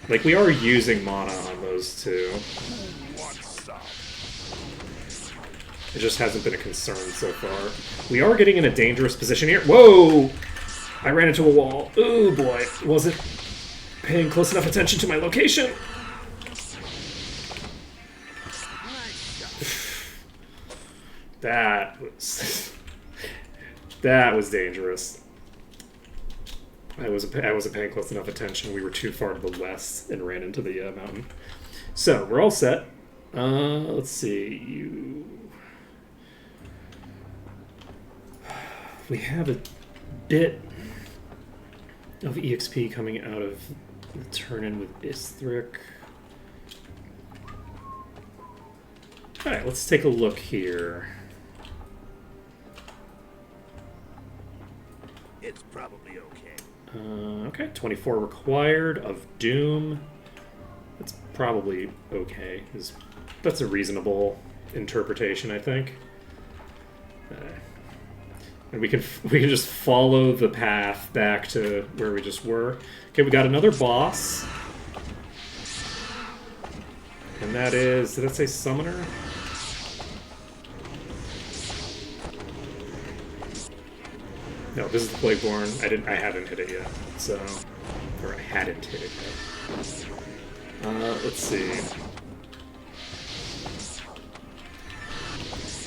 Like, we are using mana on those two. It just hasn't been a concern so far. We are getting in a dangerous position here. Whoa! I ran into a wall. Oh boy, wasn't paying close enough attention to my location. That was... That was dangerous. I wasn't paying close enough attention. We were too far to the west and ran into the mountain. So we're all set. Let's see. We have a bit of EXP coming out of the turn-in with Isthric. Alright, let's take a look here. It's probably okay. Okay, 24 required of Doom. That's probably okay. That's a reasonable interpretation, I think. And we can just follow the path back to where we just were. Okay, we got another boss. And that is, did it say Summoner? No, this is the Plagueborn. I haven't hit it yet, so, or I hadn't hit it yet. Let's see.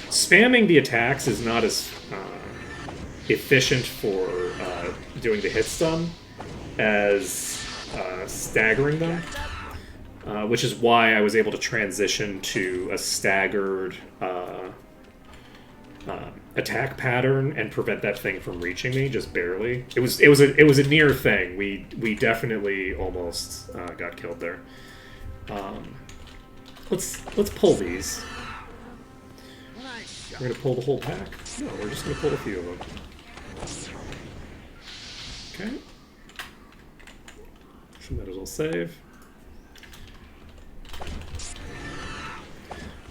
Spamming the attacks is not as efficient for doing the hit stun as staggering them, which is why I was able to transition to a staggered attack pattern and prevent that thing from reaching me just barely. It was a near thing. We definitely almost got killed there. Let's pull these. We're gonna pull the whole pack. No, we're just gonna pull a few of them. Okay. So might as well save.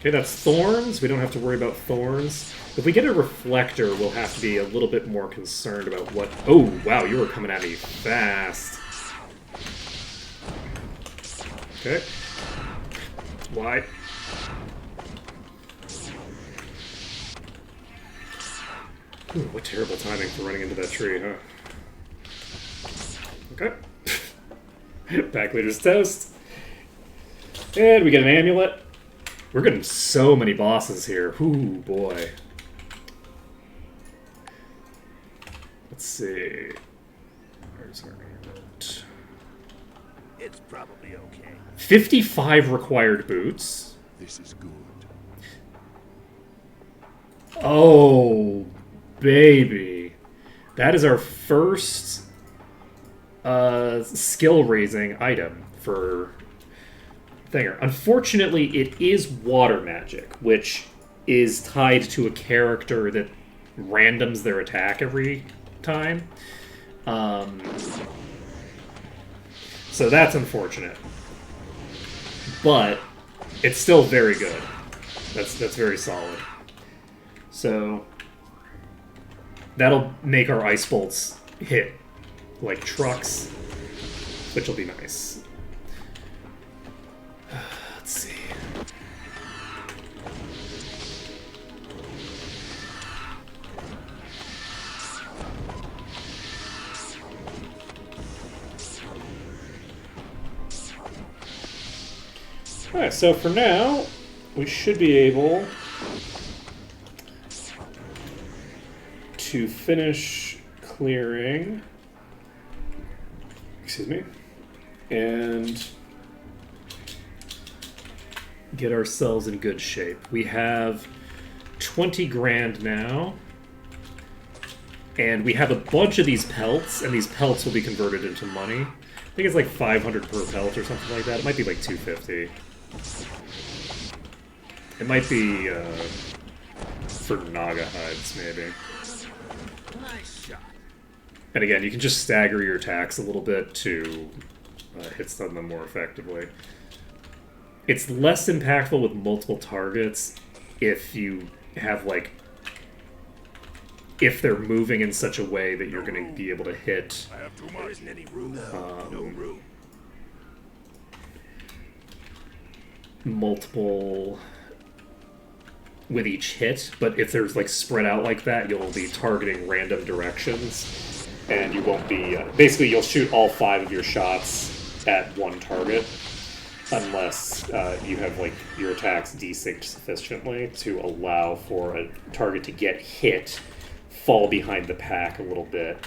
Okay, that's thorns. We don't have to worry about thorns. If we get a reflector, we'll have to be a little bit more concerned about what... Oh, wow, you were coming at me fast. Okay. Why? Ooh, what terrible timing for running into that tree, huh? Okay. Pack leader's toast. And we get an amulet. We're getting so many bosses here. Ooh, boy. Let's see. Where's our amulet? It's probably okay. 55 required boots. This is good. Oh, baby. That is our first skill raising item for Thinger. Unfortunately, it is water magic, which is tied to a character that randoms their attack every time. So that's unfortunate. But it's still very good. That's very solid. So that'll make our ice bolts hit like trucks, which will be nice. Let's see. Alright, so for now, we should be able to finish clearing, excuse me, and get ourselves in good shape. We have 20 grand now, and we have a bunch of these pelts, and these pelts will be converted into money. I think it's like 500 per pelt or something like that. It might be like 250. It might be for Naga hides, maybe. Nice shot. And again, you can just stagger your attacks a little bit to hit stun them more effectively. It's less impactful with multiple targets if you have, like, if they're moving in such a way that you're going to be able to hit. I have too There much. isn't any room. No room. Multiple with each hit, but if there's like spread out like that, you'll be targeting random directions, and you won't be basically you'll shoot all 5 of your shots at one target unless you have like your attacks desynced sufficiently to allow for a target to get hit fall behind the pack a little bit,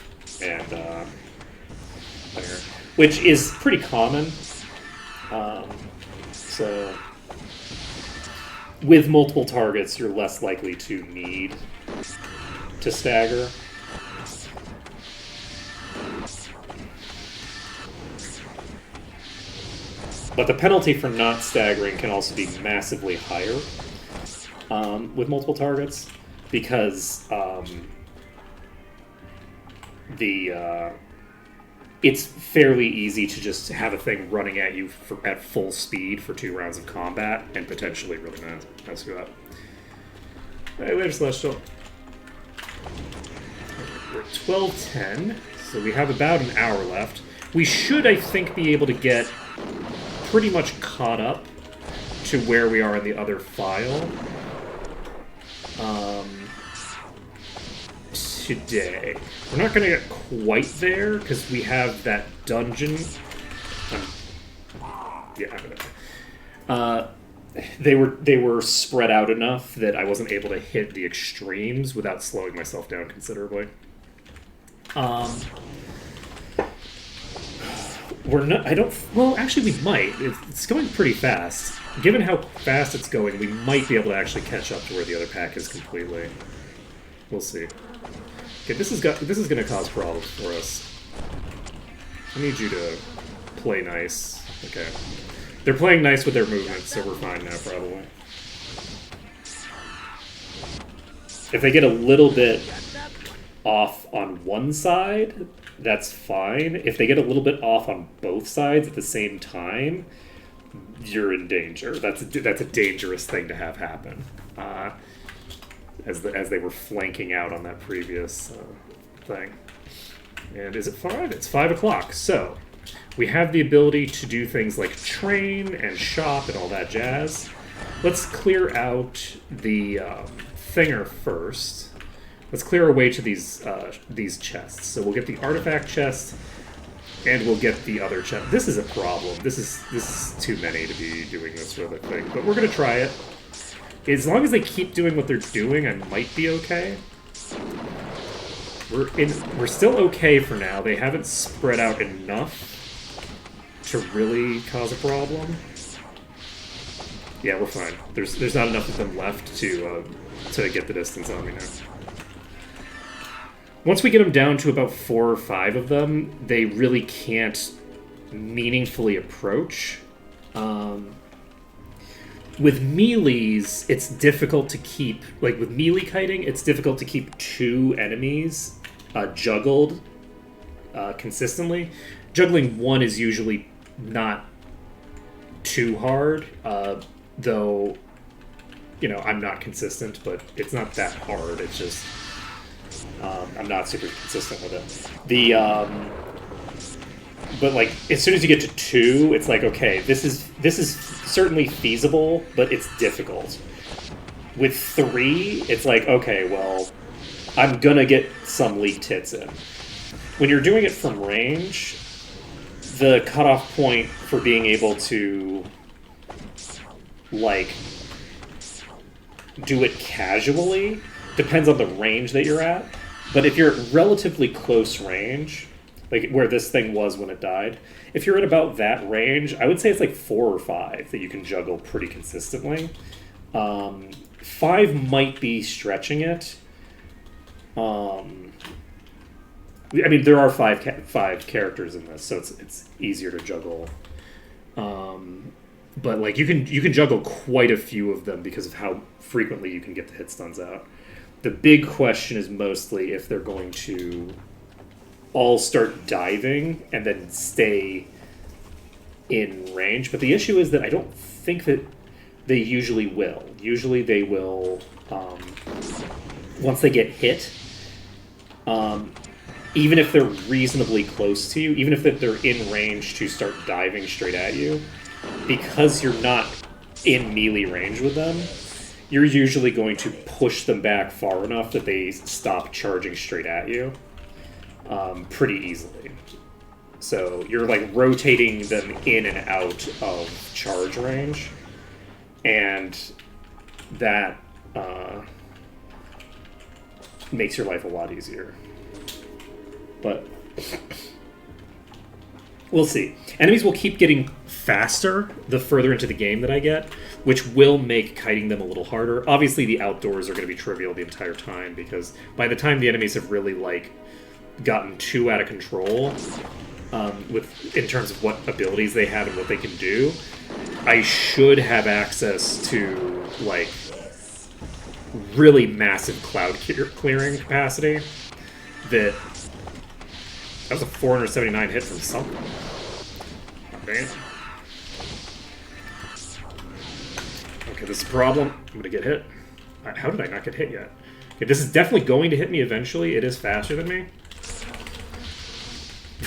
and which is pretty common. So with multiple targets, you're less likely to need to stagger. But the penalty for not staggering can also be massively higher with multiple targets, because it's fairly easy to just have a thing running at you at full speed for 2 rounds of combat and potentially really mess you up. Hey, later, Celestial. We're at 12:10, so we have about an hour left. We should, I think, be able to get pretty much caught up to where we are in the other file today. We're not going to get quite there because we have that dungeon. They were spread out enough that I wasn't able to hit the extremes without slowing myself down considerably. We're not. I don't. Well, actually, we might. It's going pretty fast. Given how fast it's going, we might be able to actually catch up to where the other pack is completely. We'll see. Okay, this is going to cause problems for us. I need you to play nice. Okay, they're playing nice with their movements, so we're fine now, probably. If they get a little bit off on one side, that's fine. If they get a little bit off on both sides at the same time, you're in danger. That's a dangerous thing to have happen. As they were flanking out on that previous thing. And is it 5? It's 5 o'clock. So we have the ability to do things like train and shop and all that jazz. Let's clear out the thinger first. Let's clear our way to these chests. So we'll get the artifact chest, and we'll get the other chest. This is a problem. This is too many to be doing this with, I think. But we're gonna try it. As long as they keep doing what they're doing, I might be okay. We're still okay for now. They haven't spread out enough to really cause a problem. Yeah, we're fine. There's not enough of them left to get the distance on me now. Once we get them down to about 4 or 5 of them, they really can't meaningfully approach. With melees, it's difficult to keep... Like, with melee kiting, it's difficult to keep 2 enemies juggled consistently. Juggling 1 is usually not too hard, though, you know, I'm not consistent, but it's not that hard. It's just... I'm not super consistent with it. But like, as soon as you get to 2, it's like, okay, this is certainly feasible, but it's difficult. With 3, it's like, okay, well, I'm gonna get some leaked hits in. When you're doing it from range, the cutoff point for being able to, like, do it casually depends on the range that you're at. But if you're at relatively close range, like where this thing was when it died, if you're at about that range, I would say it's like 4 or 5 that you can juggle pretty consistently. 5 might be stretching it. I mean, there are 5 characters in this, so it's easier to juggle. But like you can juggle quite a few of them because of how frequently you can get the hit stuns out. The big question is mostly if they're going to all start diving and then stay in range. But the issue is that I don't think that they usually will. Usually they will, once they get hit, even if they're reasonably close to you, even if they're in range to start diving straight at you, because you're not in melee range with them, you're usually going to push them back far enough that they stop charging straight at you pretty easily. So you're like rotating them in and out of charge range, and that makes your life a lot easier. But we'll see. Enemies will keep getting faster the further into the game that I get, which will make kiting them a little harder. Obviously, the outdoors are going to be trivial the entire time, because by the time the enemies have really, like, gotten too out of control in terms of what abilities they have and what they can do, I should have access to, like, really massive cloud clearing capacity. That was a 479 hit from something. Dang it. Okay, this is a problem. I'm gonna get hit. How did I not get hit yet? Okay, this is definitely going to hit me eventually. It is faster than me.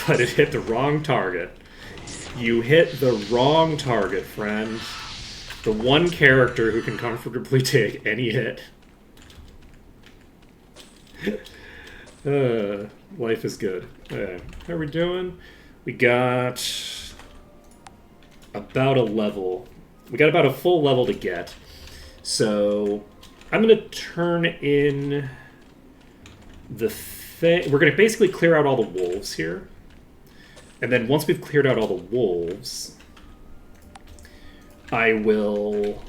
But it hit the wrong target. You hit the wrong target, friend. The one character who can comfortably take any hit. Life is good. How are we doing? We got about a level. We got about a full level to get. So I'm going to turn in the thing. We're going to basically clear out all the wolves here. And then once we've cleared out all the wolves, I will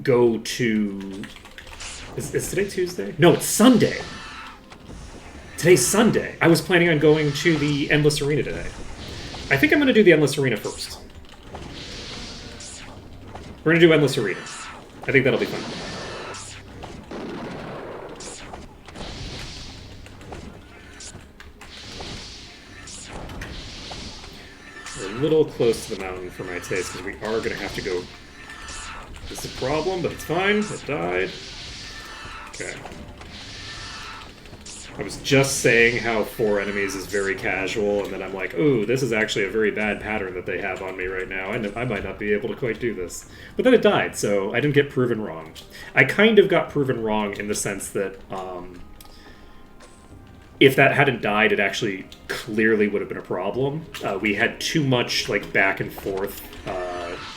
go to... Is today Tuesday? No, it's Sunday. Today's Sunday. I was planning on going to the Endless Arena today. I think I'm going to do the Endless Arena first. We're going to do Endless Arena. I think that'll be fun. We're a little close to the mountain for my taste, because we are going to have to go... This is a problem, but it's fine. It died. Okay. I was just saying how 4 enemies is very casual, and then I'm like, ooh, this is actually a very bad pattern that they have on me right now. I might not be able to quite do this. But then it died, so I didn't get proven wrong. I kind of got proven wrong in the sense that if that hadn't died, it actually clearly would have been a problem. We had too much like back and forth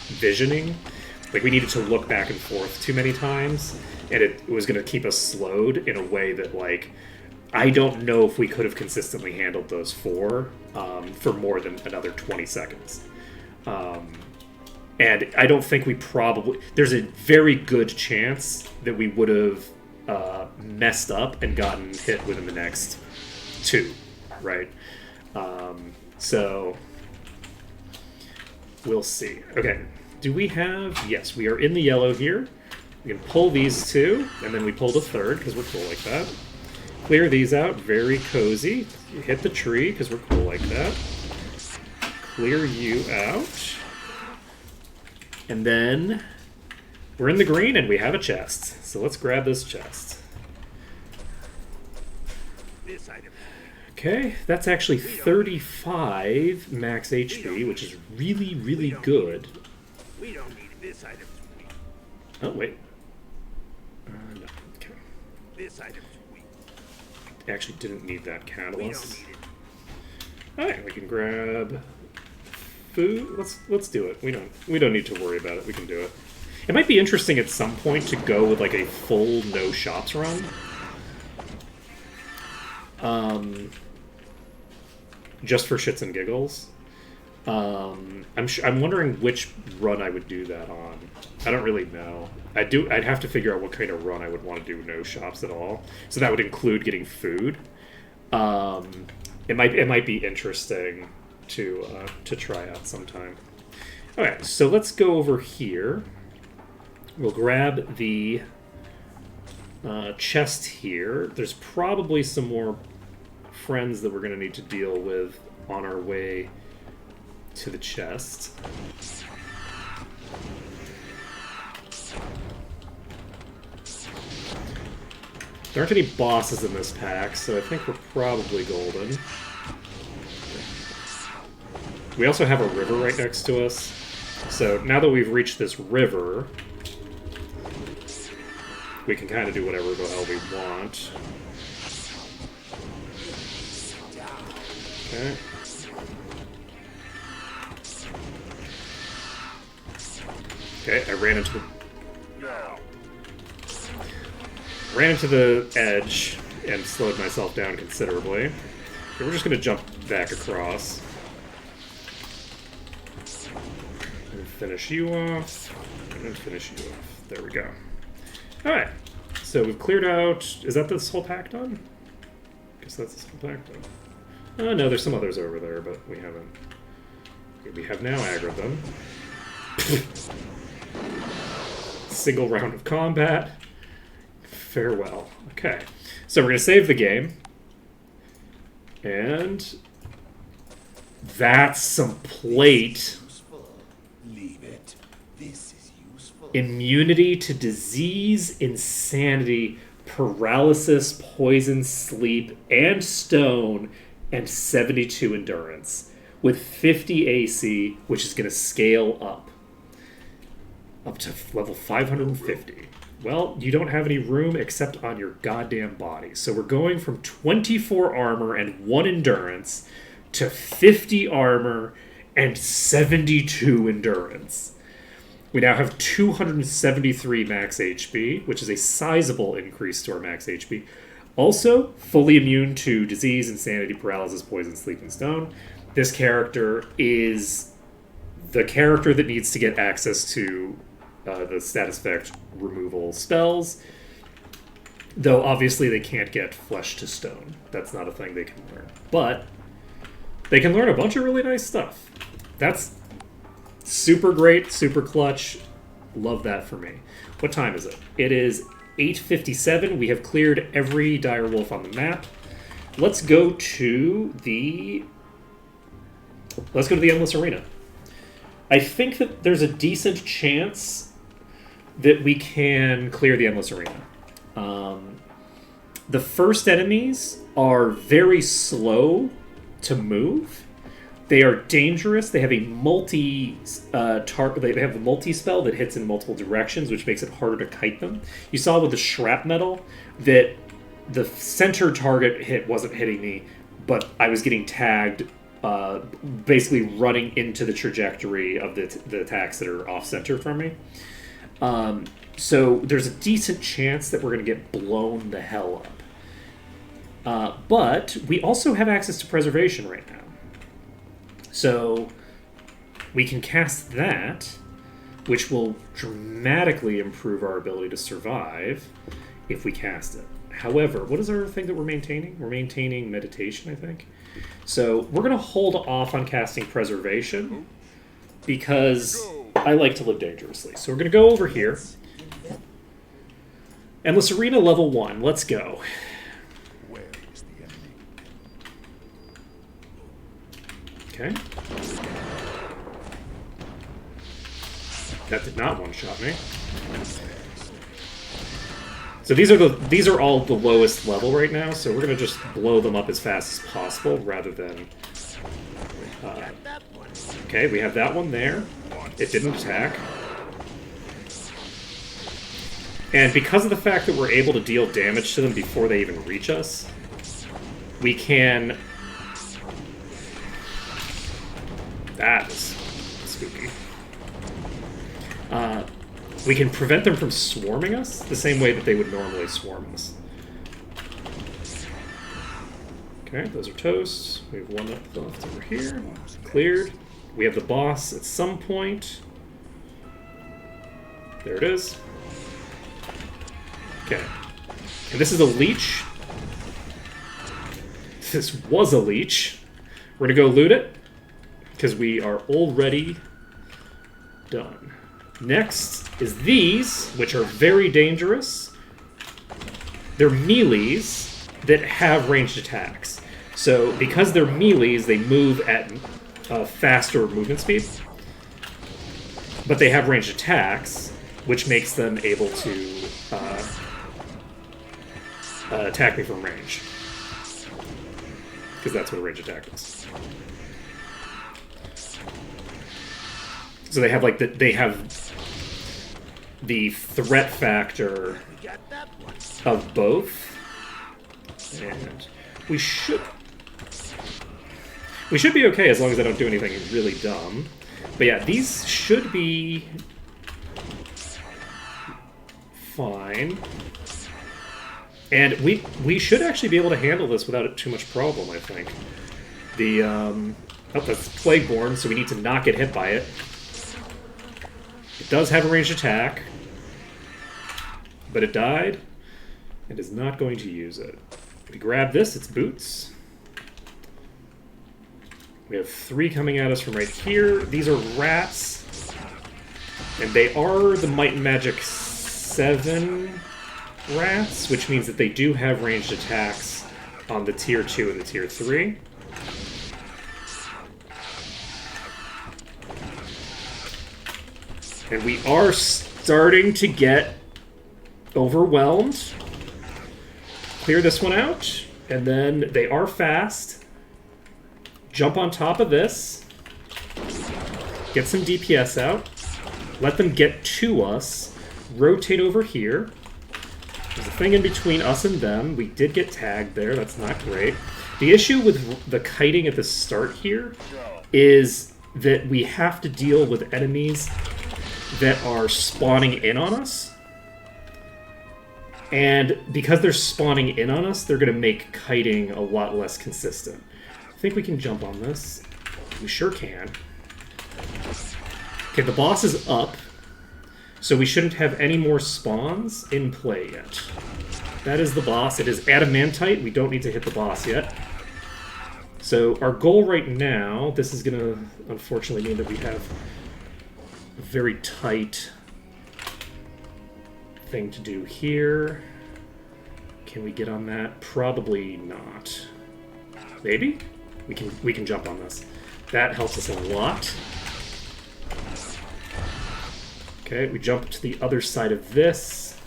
visioning. Like, we needed to look back and forth too many times, and it was going to keep us slowed in a way that, like, I don't know if we could have consistently handled those 4 for more than another 20 seconds. And I don't think we probably... There's a very good chance that we would have messed up and gotten hit within the next 2, right? So, we'll see. Okay. Do we have... Yes, we are in the yellow here. We can pull these 2, and then we pulled a 3rd, because we're cool like that. Clear these out. Very cozy. Hit the tree, because we're cool like that. Clear you out. And then we're in the green, and we have a chest. So let's grab this chest. This item. Okay, that's actually 35 max HP, which is really, really good. We don't need this item. Oh, wait. No. Okay. This item's weak. Actually didn't need that We catalyst. don't need it. Alright, we can grab food. Let's do it. We don't need to worry about it. We can do it. It might be interesting at some point to go with like a full no shops run. Just for shits and giggles. I'm wondering which run I would do that on. I don't really know. I'd have to figure out what kind of run I would want to do no shops at all. So that would include getting food. It might be interesting to try out sometime. Okay, so let's go over here. We'll grab the chest here. There's probably some more friends that we're going to need to deal with on our way to the chest. There aren't any bosses in this pack, so I think we're probably golden. We also have a river right next to us. So now that we've reached this river, we can kind of do whatever the hell we want. Okay. Okay, I ran into the... ran into the edge and slowed myself down considerably. Okay, we're just going to jump back across. And finish you off. And finish you off. There we go. Alright. So we've cleared out... Is that this whole pack done? Guess that's this whole pack done. Oh, no, there's some others over there, but we haven't... We have now aggroed them. Single round of combat. Farewell. Okay. So we're going to save the game. And... That's some plate. Leave it. This is useful. Immunity to disease, insanity, paralysis, poison, sleep, and stone, and 72 endurance. With 50 AC, which is going to scale up to level 550. Well, you don't have any room except on your goddamn body. So we're going from 24 armor and 1 endurance to 50 armor and 72 endurance. We now have 273 max HP, which is a sizable increase to our max HP. Also, fully immune to disease, insanity, paralysis, poison, sleep, and stone. This character is the character that needs to get access to the status effect removal spells. Though, obviously, they can't get flesh to stone. That's not a thing they can learn. But they can learn a bunch of really nice stuff. That's super great, super clutch. Love that for me. What time is it? It is 8:57. We have cleared every direwolf on the map. Let's go to the Endless Arena. I think that there's a decent chance that we can clear the Endless Arena. The first enemies are very slow to move. They are dangerous. They have a they have a multi-spell that hits in multiple directions, which makes it harder to kite them. You saw with the shrapnel that the center target hit wasn't hitting me, but I was getting tagged, basically running into the trajectory of the attacks that are off-center from me. So there's a decent chance that we're going to get blown the hell up. But we also have access to preservation right now. So we can cast that, which will dramatically improve our ability to survive if we cast it. However, what is our thing that we're maintaining? We're maintaining meditation, I think. So we're going to hold off on casting preservation because I like to live dangerously. So we're going to go over here. Endless Arena level 1. Let's go. Where is the enemy? Okay. That did not one-shot me. So these are all the lowest level right now, so we're gonna just blow them up as fast as possible rather than. Okay, we have that one there. It didn't attack. And because of the fact that we're able to deal damage to them before they even reach us, we can... That is spooky. We can prevent them from swarming us the same way that they would normally swarm us. Okay, those are toast. We have one left over here. Cleared. We have the boss at some point. There it is. Okay. And this is a leech. This was a leech. We're going to go loot it, because we are already done. Next is these, which are very dangerous. They're melees that have ranged attacks. So because they're melees, they move at faster movement speed. But they have ranged attacks, which makes them able to attack me from range. Because that's what a ranged attack is. So they have the threat factor of both, and we should be okay as long as I don't do anything really dumb. But yeah, these should be fine. And we should actually be able to handle this without too much problem, I think. The, oh, that's Plagueborn, so we need to not get hit by it. It does have a ranged attack. But it died. It is not going to use it. We grab this, it's boots. We have 3 coming at us from right here. These are rats. And they are the Might and Magic 7 rats, which means that they do have ranged attacks on the tier 2 and the tier 3. And we are starting to get overwhelmed. Clear this one out, and then they are fast. Jump on top of this. Get some DPS out. Let them get to us. Rotate over here. There's a thing in between us and them. We did get tagged there. That's not great. The issue with the kiting at the start here is that we have to deal with enemies that are spawning in on us. And because they're spawning in on us, they're going to make kiting a lot less consistent. I think we can jump on this. We sure can. Okay, the boss is up, so we shouldn't have any more spawns in play yet. That is the boss. It is adamantite. We don't need to hit the boss yet. So our goal right now, this is going to unfortunately mean that we have a very tight thing to do here. Can we get on that? Probably not. Maybe? We can jump on this. That helps us a lot. Okay, we jump to the other side of this.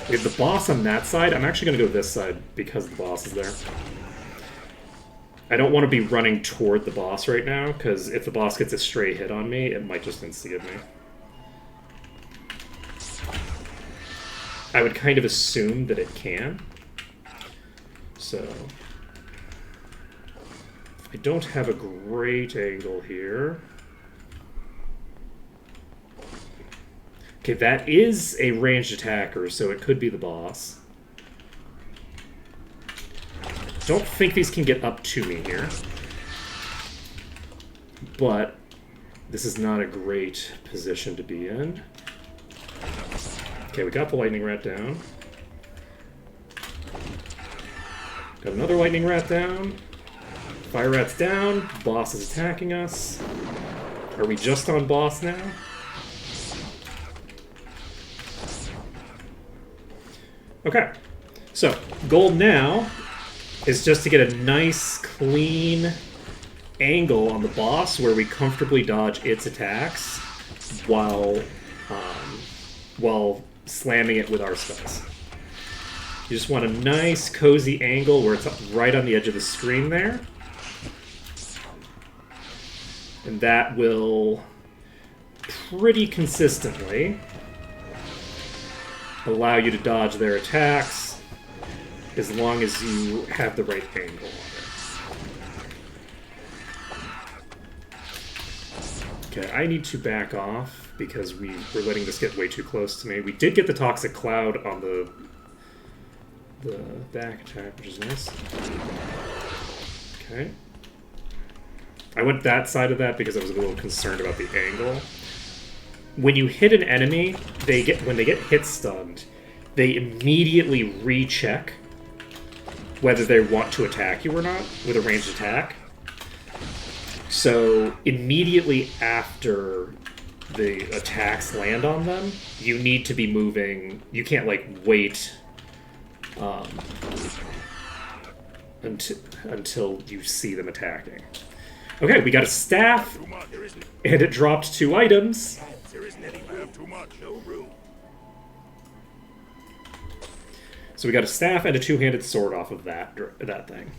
We have the boss on that side. I'm actually going to go this side because the boss is there. I don't want to be running toward the boss right now, because if the boss gets a stray hit on me, it might just insta-give me. I would kind of assume that it can. So I don't have a great angle here. Okay, that is a ranged attacker, so it could be the boss. Don't think these can get up to me here. But this is not a great position to be in. Okay, we got the lightning rat down. Got another lightning rat down. Fire rat's down. Boss is attacking us. Are we just on boss now? Okay. So, goal now is just to get a nice, clean angle on the boss where we comfortably dodge its attacks while slamming it with our spells. You just want a nice, cozy angle where it's right on the edge of the screen there. And that will pretty consistently allow you to dodge their attacks as long as you have the right angle on it. Okay, I need to back off because we're letting this get way too close to me. We did get the Toxic Cloud on the back attack, which is nice. Okay. I went that side of that because I was a little concerned about the angle. When you hit an enemy, when they get hit stunned, they immediately recheck whether they want to attack you or not with a ranged attack. So immediately after the attacks land on them, you need to be moving. You can't wait until you see them attacking. Okay, we got a staff, and it dropped 2 items. There isn't any room. Too much. No room. So we got a staff and a 2-handed sword off of that thing.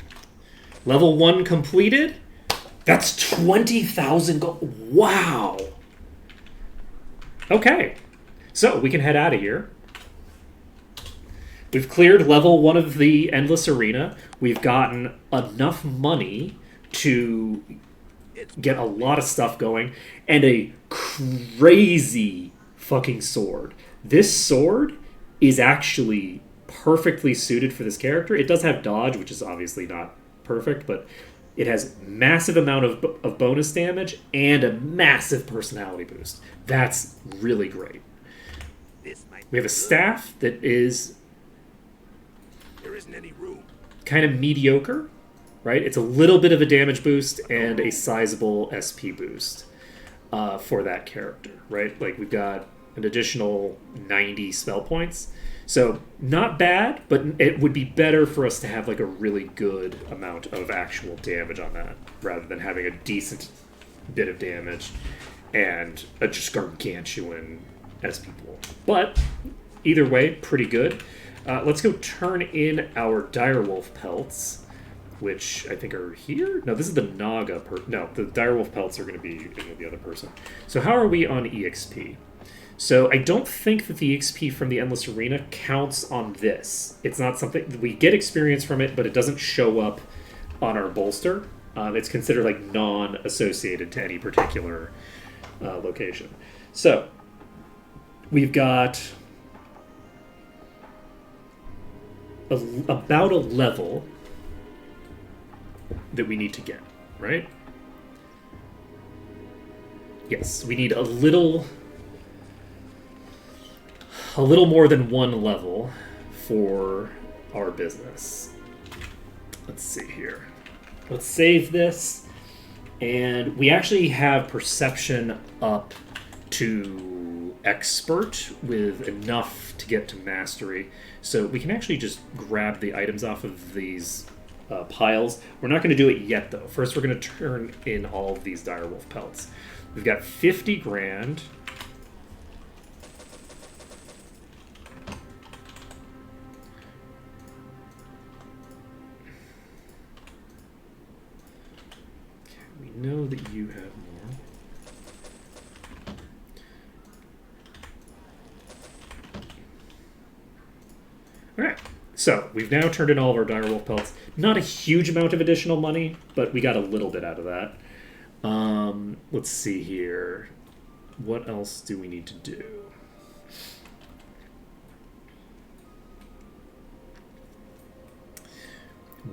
Level 1 completed. That's 20,000 gold. Wow. Okay, so we can head out of here. We've cleared level 1 of the Endless Arena. We've gotten enough money to get a lot of stuff going, and a crazy fucking sword. This sword is actually perfectly suited for this character. It does have dodge, which is obviously not perfect, but it has massive amount of bonus damage and a massive personality boost. That's really great. This might We have a staff that is There isn't any room. kind of mediocre, right? It's a little bit of a damage boost and a sizable SP boost for that character, right? Like we've got an additional 90 spell points. So not bad, but it would be better for us to have like a really good amount of actual damage on that rather than having a decent bit of damage and a just gargantuan SP pool. But either way, pretty good. Let's go turn in our direwolf pelts, which I think are here. No, this is the Naga. No, the direwolf pelts are going to be in the other person. So how are we on EXP? So I don't think that the XP from the Endless Arena counts on this. It's not something we get experience from it, but it doesn't show up on our bolster. It's considered like non-associated to any particular location. So we've got about a level that we need to get, right? Yes, we need a little more than one level for our business. Let's see here. Let's save this. And we actually have perception up to expert with enough to get to mastery. So we can actually just grab the items off of these piles. We're not going to do it yet, though. First, we're going to turn in all of these direwolf pelts. We've got 50 grand. Know that you have more. Alright, so we've now turned in all of our direwolf pelts. Not a huge amount of additional money, but we got a little bit out of that. Let's see here. What else do we need to do?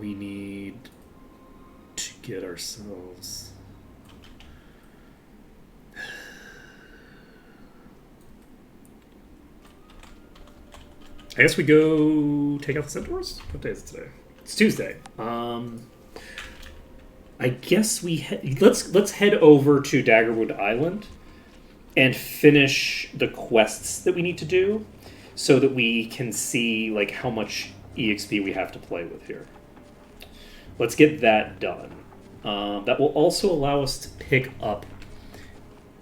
We need to get ourselves... I guess we go take out the centaurs? What day is it today? It's Tuesday. I guess let's head over to Daggerwood Island and finish the quests that we need to do so that we can see like how much EXP we have to play with here. Let's get that done. That will also allow us to pick up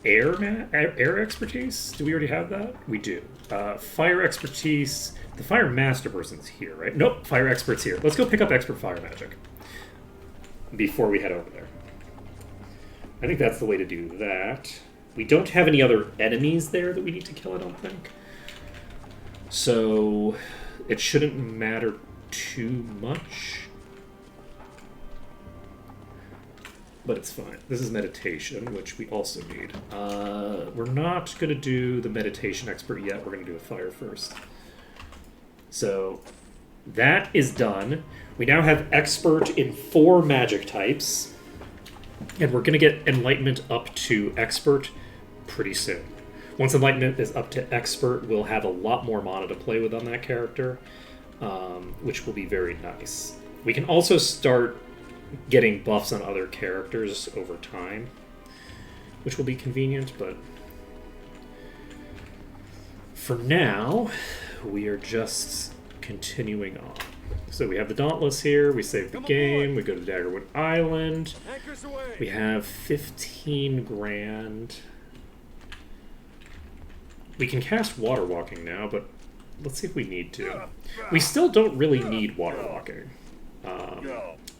air expertise. Do we already have that? We do. Fire expertise. The fire master person's here, right? Nope, fire expert's here. Let's go pick up expert fire magic before we head over there. I think that's the way to do that. We don't have any other enemies there that we need to kill, I don't think. So it shouldn't matter too much. But it's fine. This is meditation, which we also need. We're not going to do the meditation expert yet. We're going to do a fire first. So that is done. We now have expert in 4 magic types. And we're going to get enlightenment up to expert pretty soon. Once enlightenment is up to expert, we'll have a lot more mana to play with on that character, which will be very nice. We can also start getting buffs on other characters over time, which will be convenient, but for now, we are just continuing on. So we have the Dauntless here, we save the game, we go to Daggerwood Island, we have 15 grand. We can cast Water Walking now, but let's see if we need to. We still don't really need Water Walking.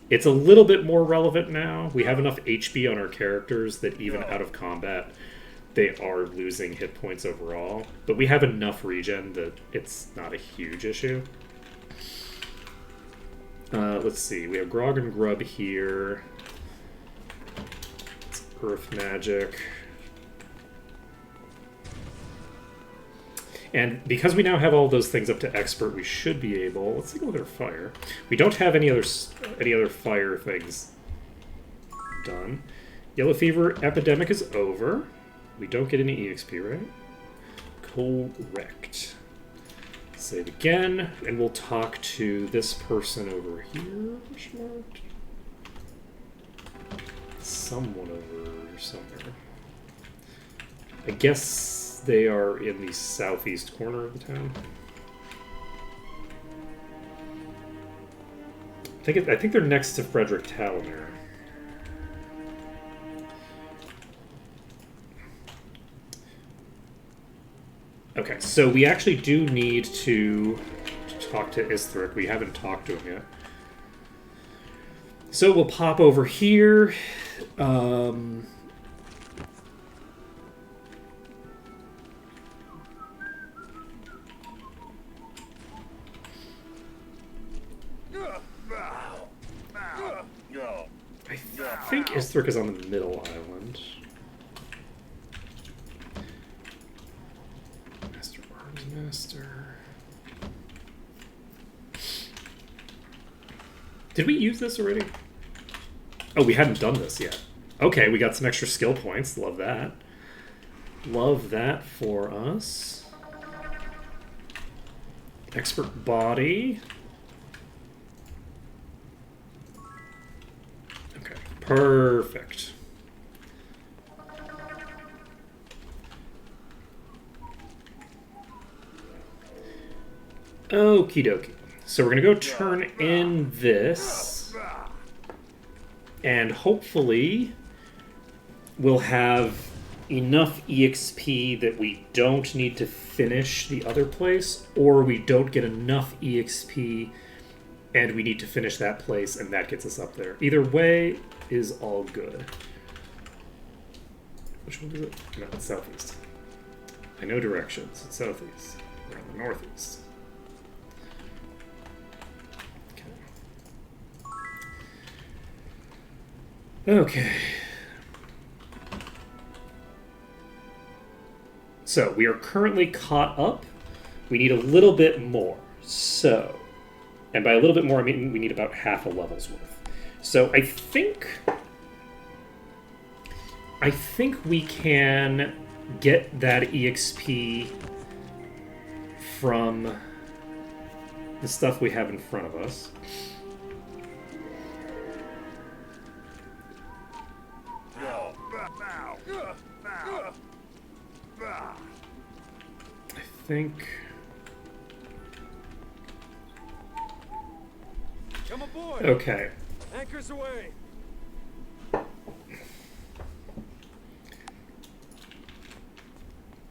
It's a little bit more relevant now. We have enough HP on our characters that even out of combat, they are losing hit points overall. But we have enough regen that it's not a huge issue. Let's see. We have Grog and Grub here. It's Earth Magic. And because we now have all those things up to expert, we should be able. Let's take a look at our fire. We don't have any other fire things done. Yellow fever epidemic is over. We don't get any EXP, right? Correct. Save again, and we'll talk to this person over here. Someone over somewhere. I guess they are in the southeast corner of the town. I think they're next to Frederick Talamere. Okay, so we actually do need to talk to Isthric. We haven't talked to him yet. So we'll pop over here. I think Isthric is on the middle island. Master Arms Master. Did we use this already? Oh, we hadn't done this yet. Okay, we got some extra skill points. Love that. Love that for us. Expert body. Okay, perfect. Okie dokie. So we're going to go turn in this. And hopefully we'll have enough EXP that we don't need to finish the other place, or we don't get enough EXP and we need to finish that place and that gets us up there. Either way is all good. Which one is it? No, it's southeast. I know directions. It's southeast. We're on the northeast. Okay. So, we are currently caught up. We need a little bit more. So, and by a little bit more, I mean we need about half a level's worth. So, I think we can get that EXP from the stuff we have in front of us. I think. Come aboard. Okay. Anchors away.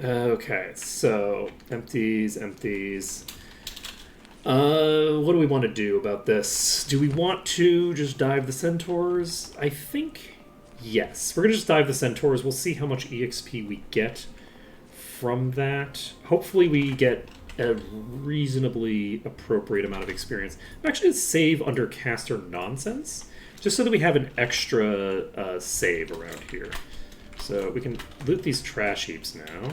Okay, so empties. What do we want to do about this? Do we want to just dive the centaurs? I think yes. We're gonna just dive the centaurs. We'll see how much EXP we get from that. Hopefully we get a reasonably appropriate amount of experience. I'm actually going to save under caster nonsense, just so that we have an extra save around here. So we can loot these trash heaps now.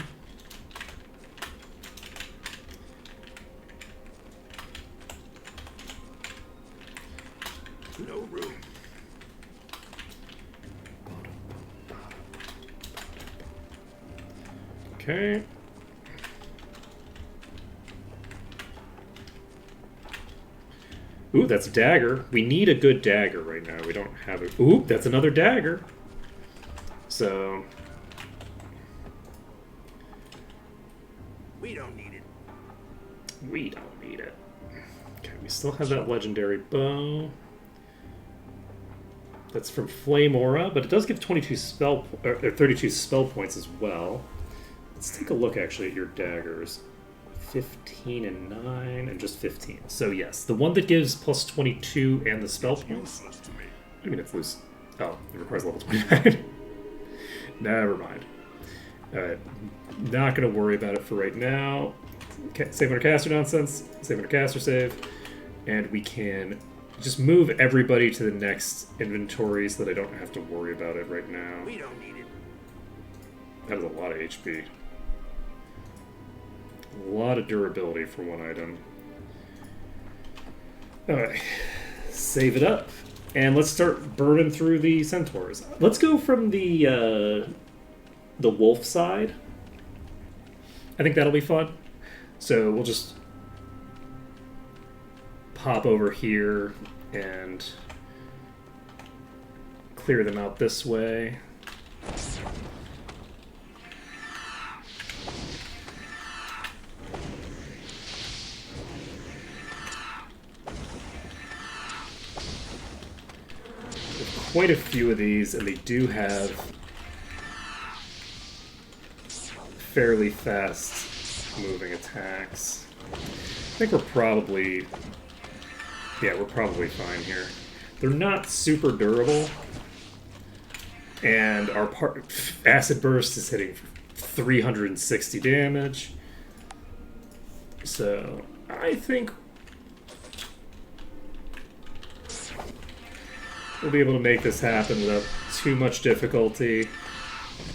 No room. Okay. Ooh, that's a dagger. We need a good dagger right now. We don't have it. Ooh, that's another dagger. So... We don't need it. we don't need it. Okay, we still have that legendary bow. That's from Flame Aura, but it does give 22 spell or 32 spell points as well. Let's take a look actually at your daggers. 15 and 9 and just 15. So yes, the one that gives plus 22 and the spell points. Useless to me. What do you mean it's loose? Oh, it requires level 29. Never mind. Alright, not going to worry about it for right now. Save under caster nonsense, save under caster save, and we can just move everybody to the next inventory so that I don't have to worry about it right now. We don't need it. That is a lot of HP. A lot of durability for one item. Alright. Save it up. And let's start burning through the centaurs. Let's go from the wolf side. I think that'll be fun. So we'll just pop over here and clear them out this way. Quite a few of these, and they do have fairly fast moving attacks. I think we're probably fine here. They're not super durable, and our acid burst is hitting 360 damage. So I think we'll be able to make this happen without too much difficulty.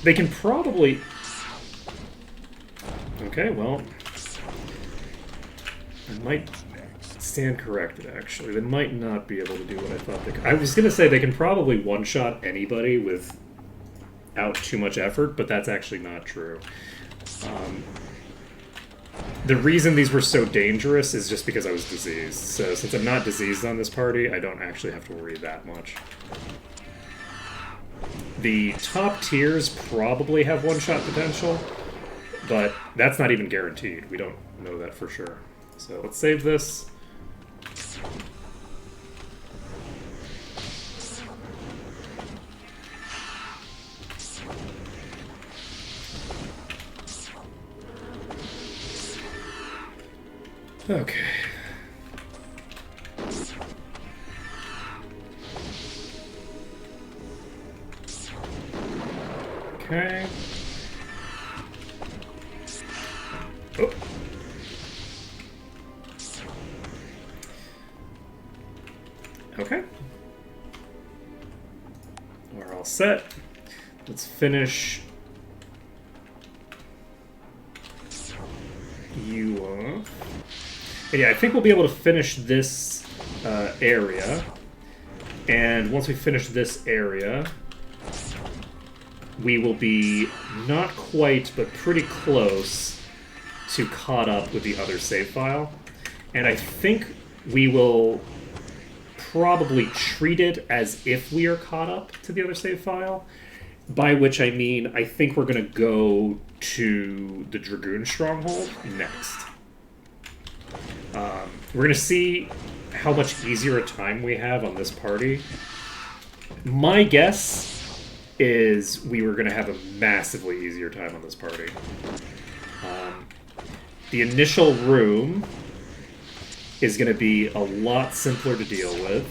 They can probably... Okay, well... I might stand corrected, actually. They might not be able to do what I thought they could. I was going to say they can probably one-shot anybody without too much effort, but that's actually not true. The reason these were so dangerous is just because I was diseased. So since I'm not diseased on this party, I don't actually have to worry that much. The top tiers probably have one-shot potential, but that's not even guaranteed. We don't know that for sure. So let's save this. Okay. Okay. Oh. Okay. We're all set. Let's finish you off. Yeah, I think we'll be able to finish this area. And once we finish this area, we will be not quite, but pretty close to caught up with the other save file. And I think we will probably treat it as if we are caught up to the other save file. By which I mean, I think we're going to go to the Dragoon Stronghold next. We're going to see how much easier a time we have on this party. My guess is we were going to have a massively easier time on this party. The initial room is going to be a lot simpler to deal with.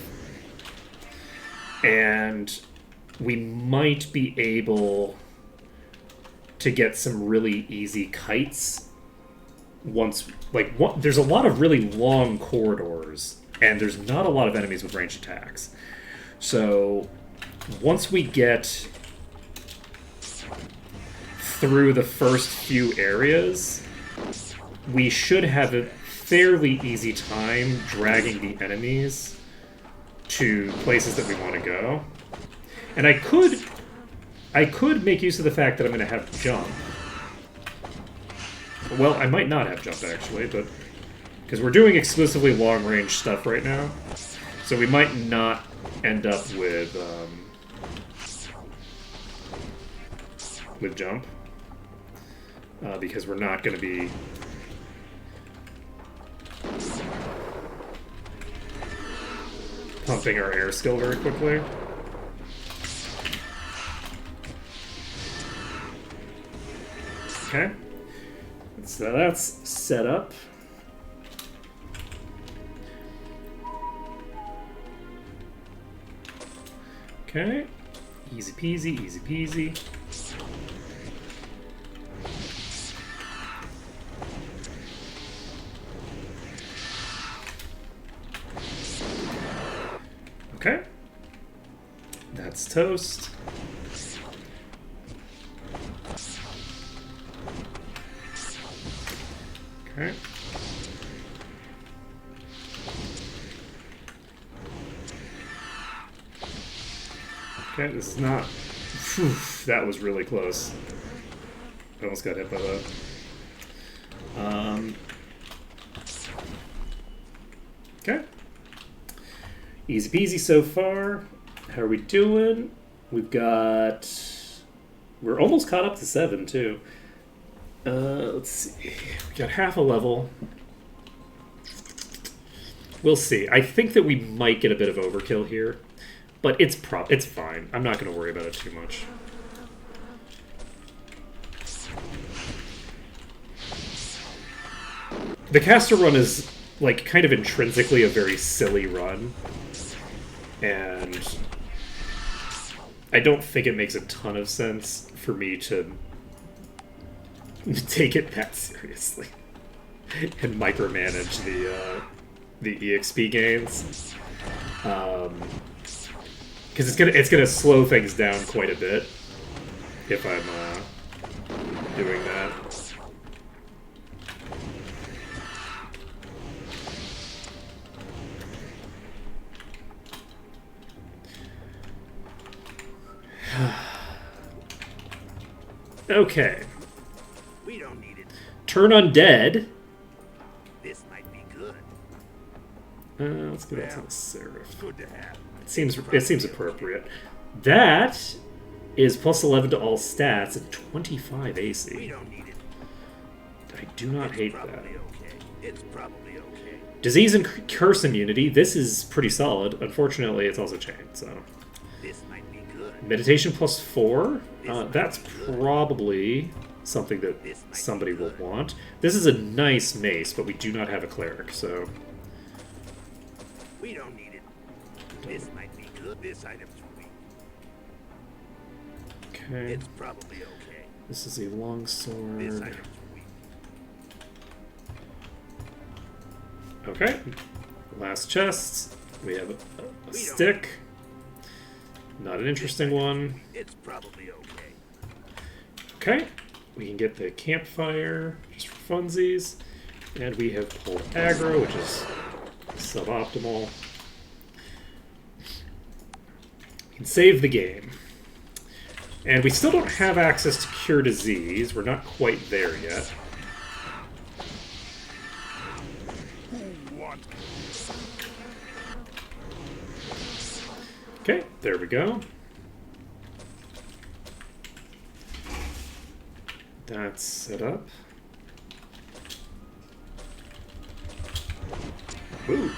And we might be able to get some really easy kites once, there's a lot of really long corridors, and there's not a lot of enemies with ranged attacks. So once we get through the first few areas, we should have a fairly easy time dragging the enemies to places that we want to go. And I could make use of the fact that I'm going to have jump. Well, I might not have jump, actually, but... because we're doing exclusively long-range stuff right now. So we might not end up with jump. Because we're not going to be... pumping our air skill very quickly. Okay. So that's set up. Okay. Easy peasy, easy peasy. Okay. That's toast. Okay. Okay, this is not... Phew, that was really close. I almost got hit by that. Okay. Easy peasy so far. How are we doing? We've got... We're almost caught up to 7, too. Let's see. We got half a level. We'll see. I think that we might get a bit of overkill here. But it's fine. I'm not going to worry about it too much. The caster run is, like, kind of intrinsically a very silly run. And I don't think it makes a ton of sense for me to take it that seriously and micromanage the EXP gains. Because it's gonna slow things down quite a bit if I'm doing that. Okay. We don't need it. Turn undead. This might be good. Let's go back to the Seraph. Good to have. It seems appropriate. That is plus 11 to all stats and 25 We AC. don't need it. I do not hate that. Probably okay. It's probably okay. Disease and curse immunity. This is pretty solid. Unfortunately, it's also chained, so... This might be good. Meditation plus 4. That's probably something that somebody will want. This is a nice mace, but we do not have a cleric, so... We don't need it. This might be good. This item's weak. Okay. It's probably okay. This is a This longsword. item's weak. Okay. Last chest. We have a stick. Not an interesting one. It's probably okay. Okay. We can get the campfire just for funsies. And we have pulled aggro, which is suboptimal. We can save the game. And we still don't have access to cure disease. We're not quite there yet. Okay, there we go. That's set up. Ooh.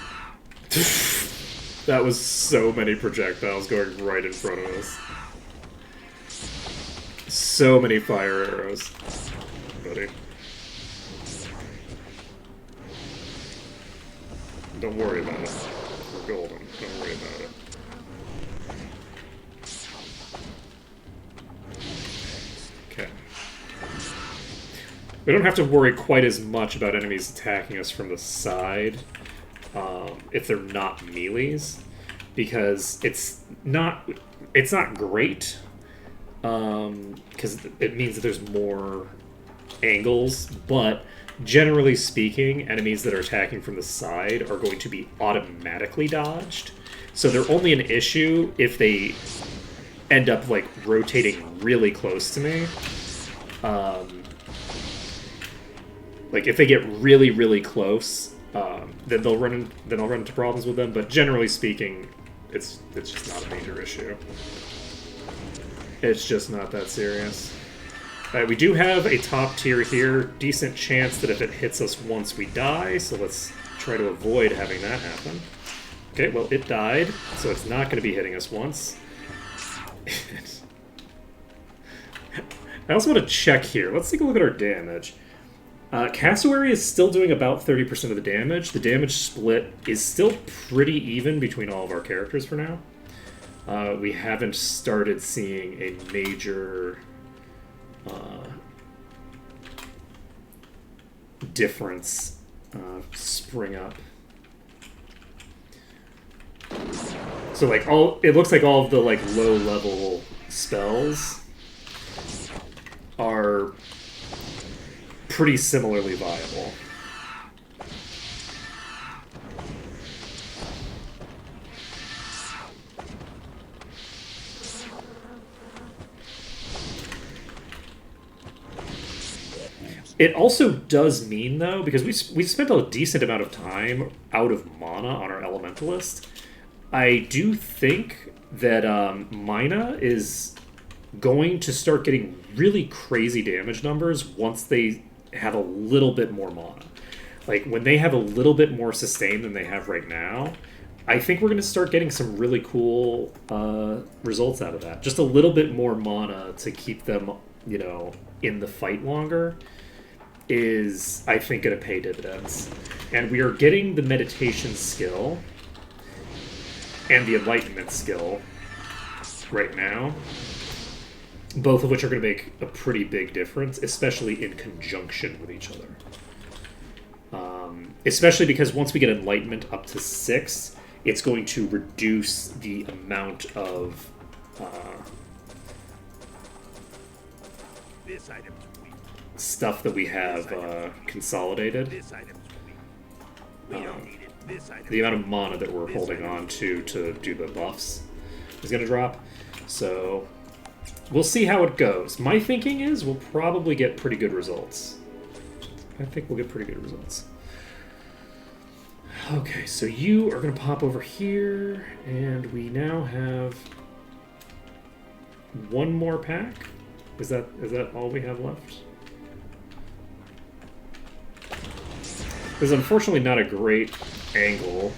That was so many projectiles going right in front of us. So many fire arrows. Buddy. Don't worry about it. We're golden. Don't worry about it. Okay. We don't have to worry quite as much about enemies attacking us from the side if they're not melees, because it's not great, because it means that there's more angles, but generally speaking, enemies that are attacking from the side are going to be automatically dodged. So they're only an issue if they end up like rotating really close to me. Like if they get really, really close, then I'll run into problems with them. But generally speaking, it's just not a major issue. It's just not that serious. We do have a top tier here. Decent chance that if it hits us once, we die. So let's try to avoid having that happen. Okay, well, it died, so it's not going to be hitting us once. I also want to check here. Let's take a look at our damage. Cassowary is still doing about 30% of the damage. The damage split is still pretty even between all of our characters for now. We haven't started seeing a major difference spring up. So like it looks like all of the like low level spells are pretty similarly viable. It also does mean, though, because we spent a decent amount of time out of mana on our Elementalist, I do think that Mina is going to start getting really crazy damage numbers once they have a little bit more mana. Like, when they have a little bit more sustain than they have right now, I think we're going to start getting some really cool results out of that. Just a little bit more mana to keep them, in the fight longer is, I think, going to pay dividends. And we are getting the meditation skill and the enlightenment skill right now, both of which are going to make a pretty big difference, especially in conjunction with each other. Especially because once we get enlightenment up to 6, it's going to reduce the amount of This item's weak. stuff that we have consolidated. This item's weak. We don't need it. This item's The amount of mana that we're holding on to do the buffs is going to drop. So we'll see how it goes. My thinking is we'll probably get pretty good results. I think we'll get pretty good results. Okay, so you are going to pop over here, and we now have one more pack. Is that all we have left? This is unfortunately not a great angle.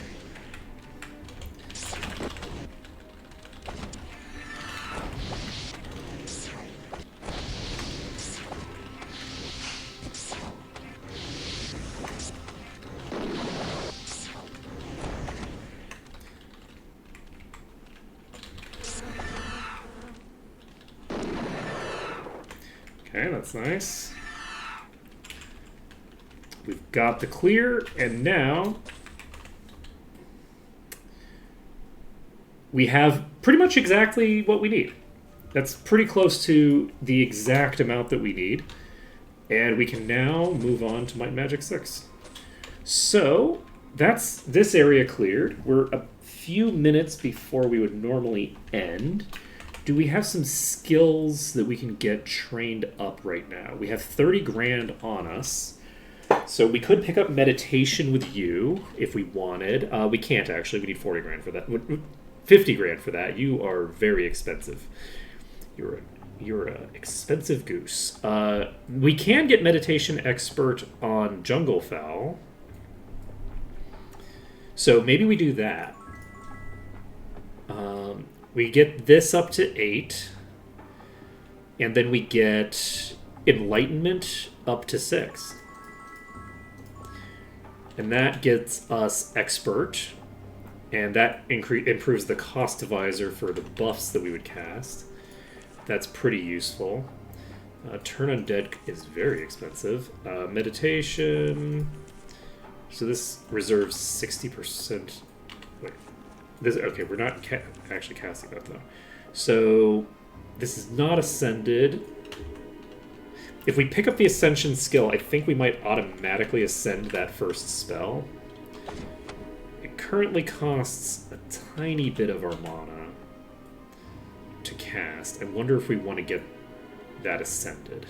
Okay, that's nice. We've got the clear, and now we have pretty much exactly what we need. That's pretty close to the exact amount that we need. And we can now move on to Might and Magic 6. So, that's this area cleared. We're a few minutes before we would normally end. Do we have some skills that we can get trained up right now? We have 30 grand on us. So we could pick up meditation with you if we wanted. We can't actually. We need 40 grand for that. 50 grand for that. You are very expensive. You're an expensive goose. We can get meditation expert on Jungle Fowl. So maybe we do that. We get this up to 8. And then we get enlightenment up to 6. And that gets us expert. And that improves the cost divisor for the buffs that we would cast. That's pretty useful. Turn Undead is very expensive. Meditation. So this reserves 60%. Wait. Okay, we're not actually casting that though. So this is not ascended. If we pick up the Ascension skill, I think we might automatically ascend that first spell. It currently costs a tiny bit of our mana to cast. I wonder if we want to get that ascended.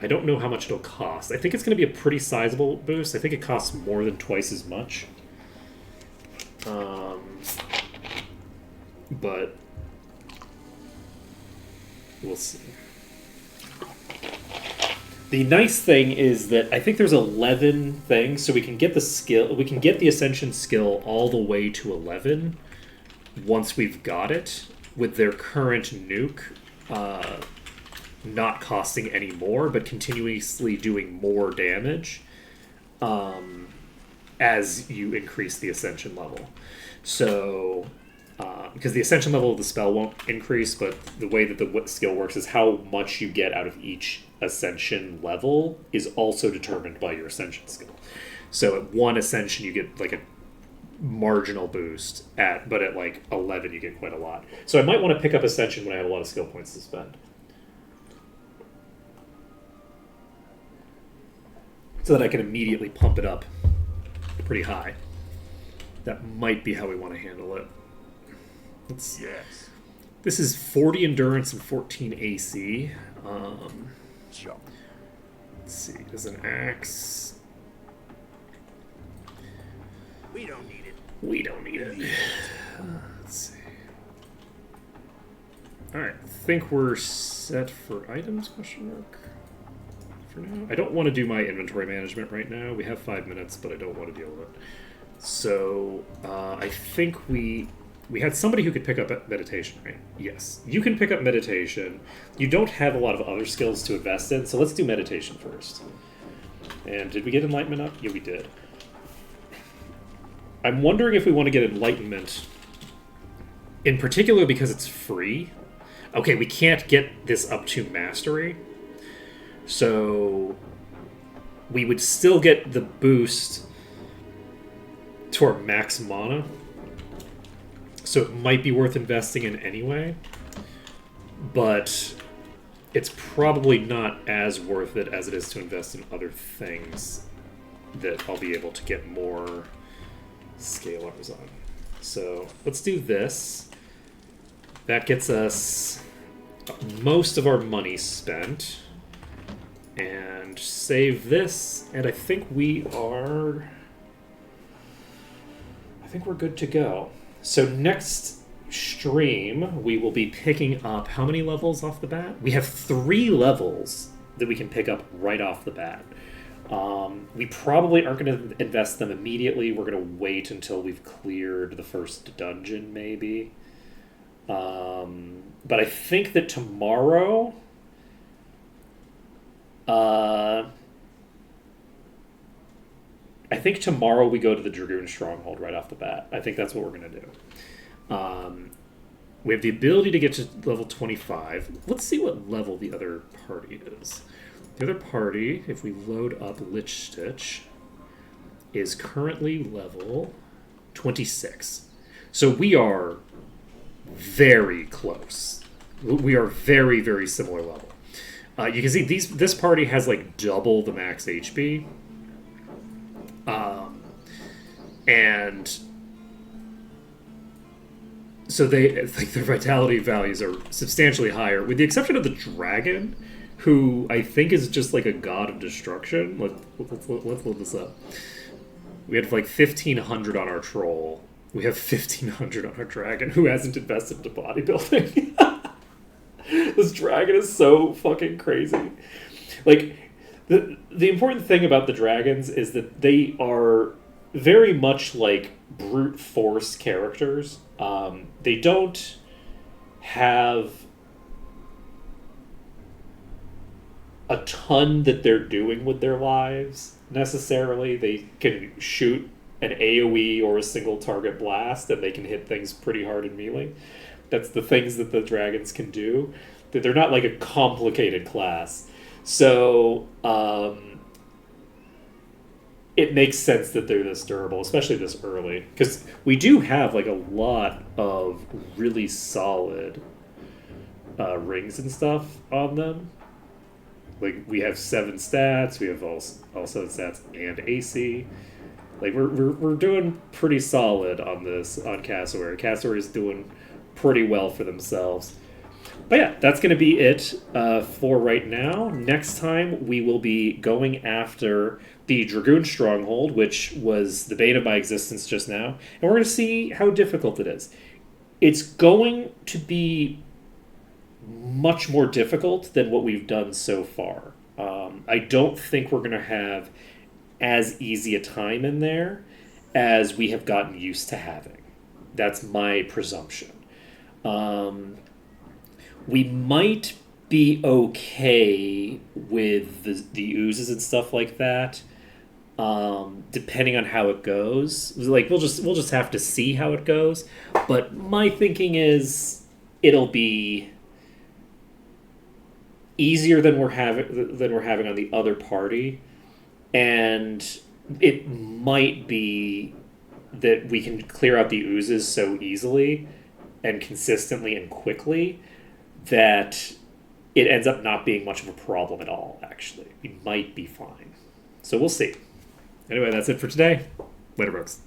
I don't know how much it'll cost. I think it's going to be a pretty sizable boost. I think it costs more than twice as much. But we'll see. The nice thing is that I think there's 11 things, so we can get the skill. We can get the Ascension skill all the way to 11 once we've got it with their current nuke. Not costing any more, but continuously doing more damage as you increase the Ascension level. So, because the Ascension level of the spell won't increase, but the way that the skill works is how much you get out of each Ascension level is also determined by your Ascension skill. So at 1 Ascension you get like a marginal boost, but at like 11 you get quite a lot. So I might want to pick up Ascension when I have a lot of skill points to spend. So that I can immediately pump it up pretty high. That might be how we want to handle it. Yes. This is 40 endurance and 14 AC. Jump. Let's see. Does an axe? We don't need it. We don't need it. Let's see. Alright, I think we're set for items, question mark, for now. I don't want to do my inventory management right now. We have 5 minutes, but I don't want to deal with it. So, I think we had somebody who could pick up meditation, right? Yes. You can pick up meditation. You don't have a lot of other skills to invest in, so let's do meditation first. And did we get enlightenment up? Yeah, we did. I'm wondering if we want to get enlightenment, in particular because it's free. Okay, we can't get this up to mastery, so we would still get the boost to our max mana, so it might be worth investing in anyway, but it's probably not as worth it as it is to invest in other things that I'll be able to get more scalars on. So let's do this. That gets us most of our money spent. And save this. And I think we're good to go. So next stream, we will be picking up how many levels off the bat? We have 3 levels that we can pick up right off the bat. We probably aren't going to invest them immediately. We're going to wait until we've cleared the first dungeon, maybe. But I think that tomorrow... I think tomorrow we go to the Dragoon Stronghold right off the bat. I think that's what we're going to do. We have the ability to get to level 25. Let's see what level the other party is. The other party, if we load up Lich Stitch, is currently level 26. So we are very close. We are very, very similar level. You can see this party has like double the max HP. And so their vitality values are substantially higher, with the exception of the dragon, who I think is just like a god of destruction. Let's load this up. We had like 1,500 on our troll. We have 1,500 on our dragon, who hasn't invested into bodybuilding. This dragon is so fucking crazy. Like, the important thing about the dragons is that they are very much like brute force characters. They don't have a ton that they're doing with their lives, necessarily. They can shoot an AoE or a single target blast, and they can hit things pretty hard in melee. That's the things that the dragons can do. That they're not like a complicated class. So, it makes sense that they're this durable, especially this early. Because we do have like a lot of really solid rings and stuff on them. Like, we have 7 stats, we have all 7 stats and AC. Like, we're doing pretty solid on this, on Cassowary. Cassowary is doing pretty well for themselves. But yeah, that's going to be it for right now. Next time, we will be going after the Dragoon Stronghold, which was the bane of my existence just now. And we're going to see how difficult it is. It's going to be much more difficult than what we've done so far. I don't think we're going to have as easy a time in there as we have gotten used to having. That's my presumption. We might be okay with the oozes and stuff like that, depending on how it goes. Like, we'll just have to see how it goes. But my thinking is it'll be easier than we're having on the other party, and it might be that we can clear out the oozes so easily and consistently and quickly that it ends up not being much of a problem at all, actually. We might be fine. So we'll see. Anyway, that's it for today. Later, Brooks.